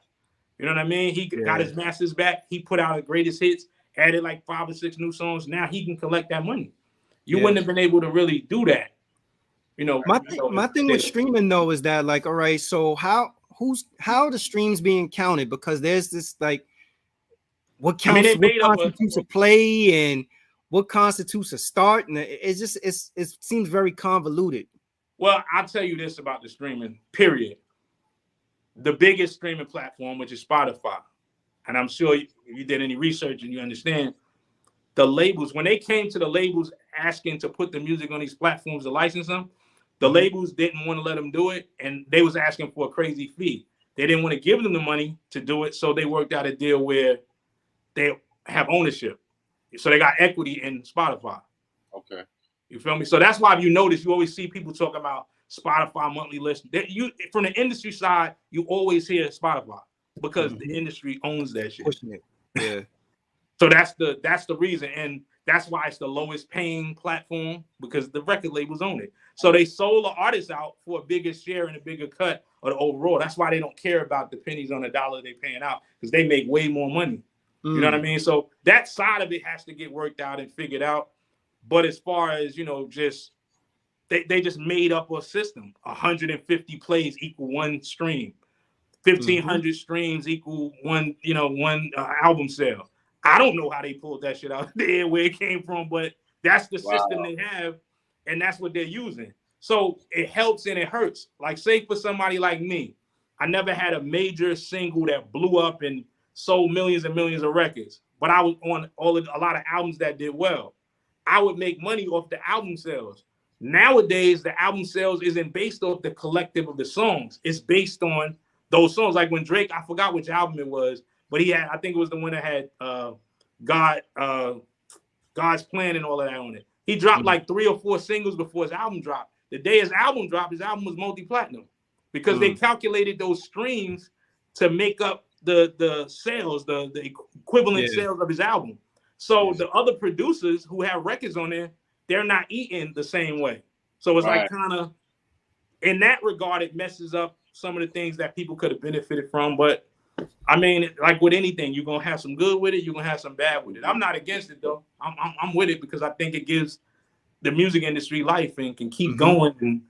You know what I mean? He got his masters back. He put out the greatest hits, added like 5 or 6 new songs. Now he can collect that money. You wouldn't have been able to really do that. You know, my thing with streaming though is that like, all right, so how are the streams being counted? Because there's this like what counts, what constitutes a play and what constitutes a start, and it seems very convoluted. Well, I'll tell you this about the streaming, period. The biggest streaming platform, which is Spotify, and I'm sure you did any research and you understand, the labels, when they came to the labels asking to put the music on these platforms to license them, the labels didn't want to let them do it, and they was asking for a crazy fee. They didn't want to give them the money to do it, so they worked out a deal where they have ownership. So they got equity in Spotify. Okay. You feel me? So that's why if you notice, you always see people talking about Spotify monthly list. You from the industry side, you always hear Spotify because the industry owns that shit. Pushing it. Yeah. So that's the reason, and that's why it's the lowest paying platform, because the record labels own it. So they sold the artists out for a bigger share and a bigger cut of the overall. That's why they don't care about the pennies on the dollar they paying out, because they make way more money. You know what I mean? So that side of it has to get worked out and figured out. But as far as, you know, just they just made up a system. 150 plays equal 1 stream. 1,500 streams equal one album sale. I don't know how they pulled that shit out there, where it came from, but that's the system they have, and that's what they're using. So it helps and it hurts. Like, say for somebody like me, I never had a major single that blew up and sold millions and millions of records, but I was on a lot of albums that did well. I would make money off the album sales. Nowadays, the album sales isn't based off the collective of the songs. It's based on those songs. Like when Drake, I forgot which album it was, but he had, I think it was the one that had God's Plan and all of that on it. He dropped like 3 or 4 singles before his album dropped. The day his album dropped, his album was multi-platinum because they calculated those streams to make up the sales, the equivalent sales of his album. So the other producers who have records on there, they're not eating the same way. So it's like kind of, in that regard, it messes up some of the things that people could have benefited from. But I mean, like with anything, you're gonna have some good with it, you're gonna have some bad with it. I'm not against it though. I'm with it because I think it gives the music industry life and can keep going, and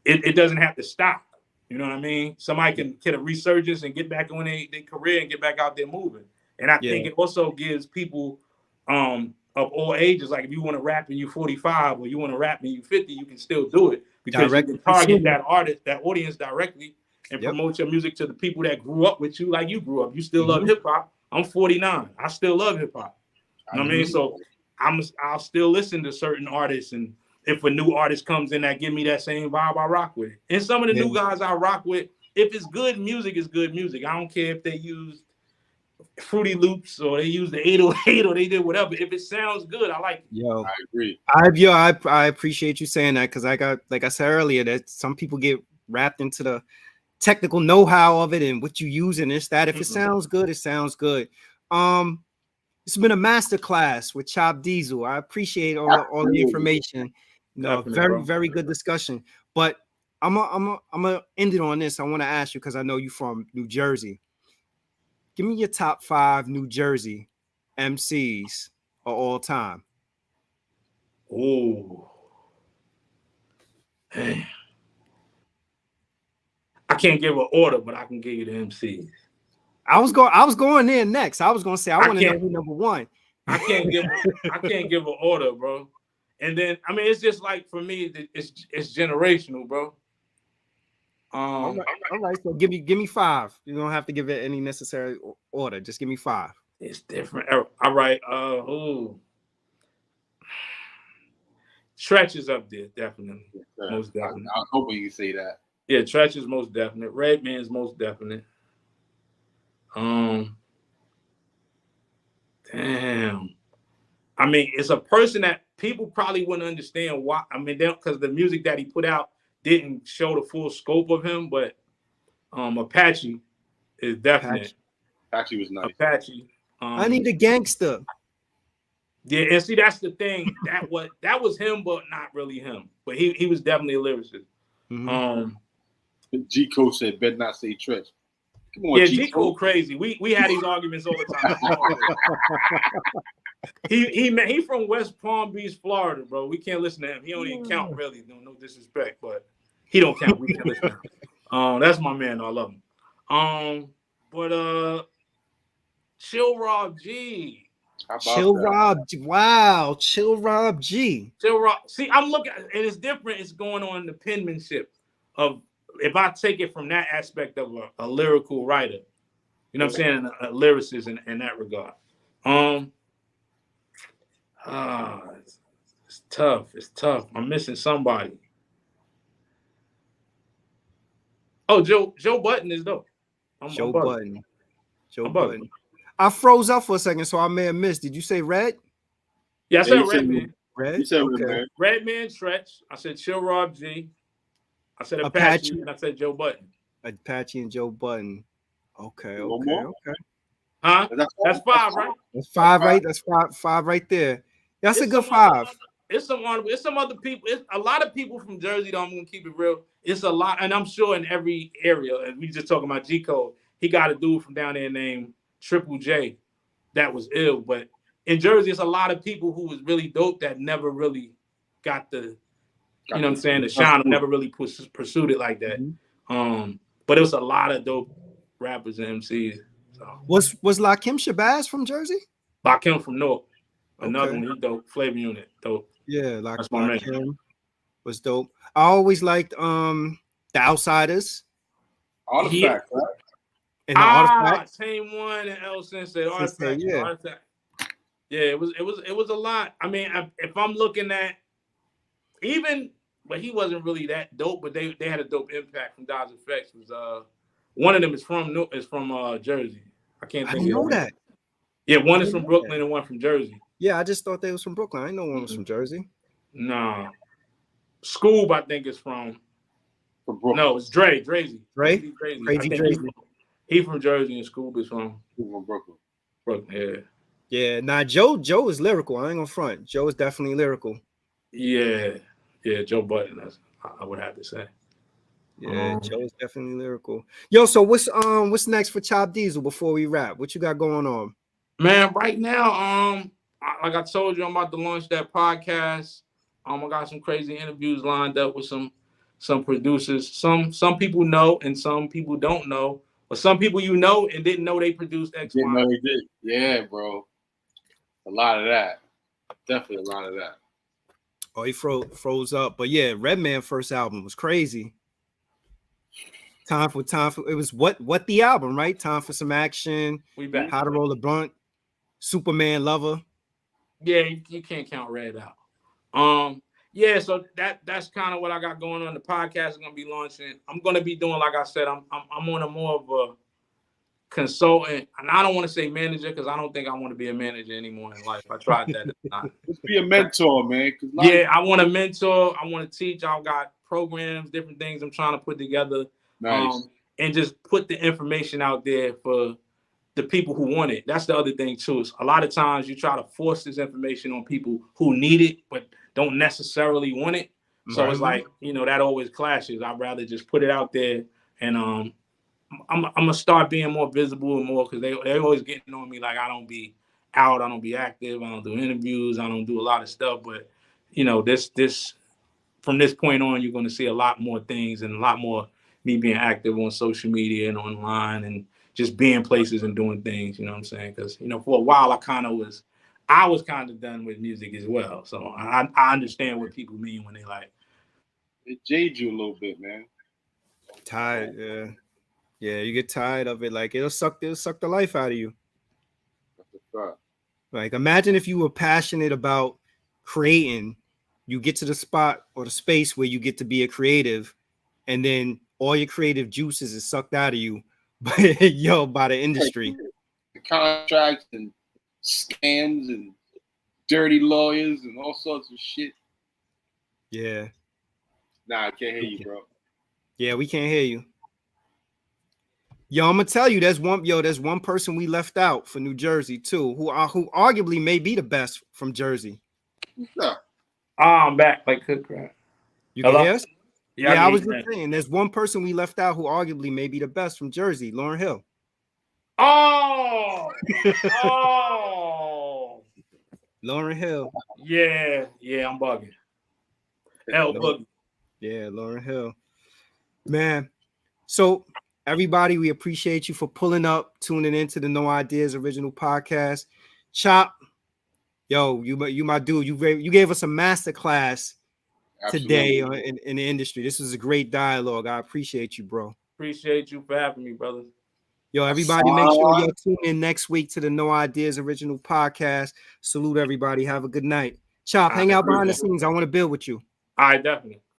it doesn't have to stop. You know what I mean? Somebody can get a resurgence and get back on their career and get back out there moving. And I think it also gives people of all ages, like if you want to rap and you're 45 or you want to rap and you're 50, you can still do it because you can target that artist, that audience directly and promote your music to the people that grew up with you like you grew up. You still love hip hop. I'm 49. I still love hip hop. You know what I mean? So I'll still listen to certain artists, and if a new artist comes in that give me that same vibe, I rock with it. And some of the new guys I rock with, if it's good music, it's good music. I don't care if they use Fruity Loops or they use the 808 or they did whatever. If it sounds good, I like it. Yo, I agree. I appreciate you saying that, because I got, like I said earlier, that some people get wrapped into the technical know-how of it and what you use and this, that. If it sounds good, it sounds good. It's been a master class with Chop Diesel. I appreciate all the information. No, very good discussion. But I'm gonna end it on this. I want to ask you, because I know you're from New Jersey. Give me your top 5 New Jersey MCs of all time. Oh, I can't give an order, but I can give you the MCs. I was going there next. I was gonna say I want to know who number one. I can't give an order, bro. And then I mean, it's just like for me, it's generational, bro. All right. So give me 5. You don't have to give it any necessary order. Just give me 5. It's different. All right. Stretch is up there, definitely. Yeah, most definitely. I was hoping you say that. Yeah, Stretch is most definite. Redman's most definite. Damn. I mean, it's a person that people probably wouldn't understand why. I mean, because the music that he put out didn't show the full scope of him, but Apache is definite. Apache was nice. Apache. I need a gangster. Yeah, and see, that's the thing. That was him, but not really him. But he was definitely a lyricist. G Code said, "Bet not say Tresh." Come on, yeah, G Code crazy. We had these arguments all the time. he from West Palm Beach, Florida, bro. We can't listen to him. He don't even count, really. No disrespect, but he don't count. We can't listen to him. That's my man. I love him. But Chill Rob G. Chill Rob G. Wow, Chill Rob G. Chill Rob. See, I'm looking, and it's different. It's going on the penmanship of, if I take it from that aspect of a lyrical writer, you know what I'm saying, a lyricist in that regard. It's tough. It's tough. I'm missing somebody. Oh, Joe Budden is dope. Joe Budden. I froze up for a second, so I may have missed. Did you say Red? Yeah, I said Redman. Red? You said okay. Redman, Stretch. I said Chill Rob G. I said Apache, and I said Joe Budden. Apache and Joe Budden. Okay. Huh? That's 5, right? That's 5, right? That's five right there. That's a good 5. It's some other people. It's a lot of people from Jersey, though. I'm gonna keep it real. It's a lot, and I'm sure in every area. And we just talking about G Code. He got a dude from down there named Triple J that was ill. But in Jersey, it's a lot of people who was really dope that never really got the, you know what I'm saying, the shine, never really pursued it like that. But it was a lot of dope rappers and MCs. So. Was Lakim Shabazz from Jersey? Lakim from North. Another one, he dope. Flavor Unit, dope. Yeah, Lakim was dope. I always liked the Outsiders. Artifact, right? And the Artifact. Team 1 and El Sensei. Artifact. Yeah, it was a lot. I mean, if I'm looking at but he wasn't really that dope, but they had a dope impact from Dodge Effects. Was one of them is from Jersey. I can't think. I didn't know that. Yeah, one is from Brooklyn and one from Jersey. Yeah, I just thought they was from Brooklyn. I didn't know one was from Jersey. No. Scoob, I think, is from Brooklyn. No, it's Dre. Crazy Dre. He from Jersey and Scoob is from Brooklyn. Brooklyn, yeah. Yeah, nah, Joe is lyrical. I ain't gonna front. Joe is definitely lyrical. Yeah, Joe Budden, I would have to say. Yeah, Joe is definitely lyrical. Yo, so what's next for Chop Diesel before we wrap? What you got going on? Man, right now, like I told you, I'm about to launch that podcast. I got some crazy interviews lined up with some producers. Some people know and some people don't know. But some people you know and didn't know they produced X. Didn't know they did. Yeah, bro. A lot of that. Definitely a lot of that. Oh, he froze up. But yeah, Redman first album was crazy. Time for it was what the album, right? Time for some action. We back. How to Roll a Blunt. Superman Lover. Yeah, you can't count Red out. Yeah, so that's kind of what I got going on. The podcast is gonna be launching. I'm gonna be doing, like I said, I'm on a more of a consultant, and I don't want to say manager because I don't think I want to be a manager anymore in life. I tried that. Just be a mentor, man. Yeah, I want to mentor. I want to teach. I've got programs, different things I'm trying to put together. Nice. And just put the information out there for the people who want it. That's the other thing too. Is a lot of times you try to force this information on people who need it but don't necessarily want it. So It's like, that always clashes. I'd rather just put it out there, and I'm gonna start being more visible and more, because they always getting on me like I don't be out, I don't be active, I don't do interviews, I don't do a lot of stuff. But this from this point on, you're going to see a lot more things and a lot more me being active on social media and online and just being places and doing things. You know what I'm saying? Because for a while I was kind of done with music as well. So I understand what people mean when they like. It jades you a little bit, man. Tired, yeah. You get tired of it. Like it'll suck the life out of you. That's a fact. Like imagine if you were passionate about creating, you get to the spot or the space where you get to be a creative, and then all your creative juices is sucked out of you by the industry. The contracts and scams and dirty lawyers and all sorts of shit. Yeah. Nah, I can't hear you, bro. Yeah, we can't hear you. Yo, I'm gonna tell you, there's one person we left out for New Jersey too, who arguably may be the best from Jersey. Yeah. I'm back like cook crap. You can hear us? Yeah, I was just saying, there's one person we left out who arguably may be the best from Jersey, Lauryn Hill. Oh, Lauryn Hill. Yeah, I'm bugging. Hell bugging. Yeah, Lauryn Hill. Man, so everybody, we appreciate you for pulling up, tuning into the No Ideas Original Podcast. Chop, yo, you my dude. You gave us a master class today in the industry. This was a great dialogue. I appreciate you, bro. Appreciate you for having me, brother. Yo, everybody, make sure you tune in next week to the No Ideas Original Podcast. Salute everybody. Have a good night. Chop, hang out behind the scenes. I want to build with you. All right, definitely.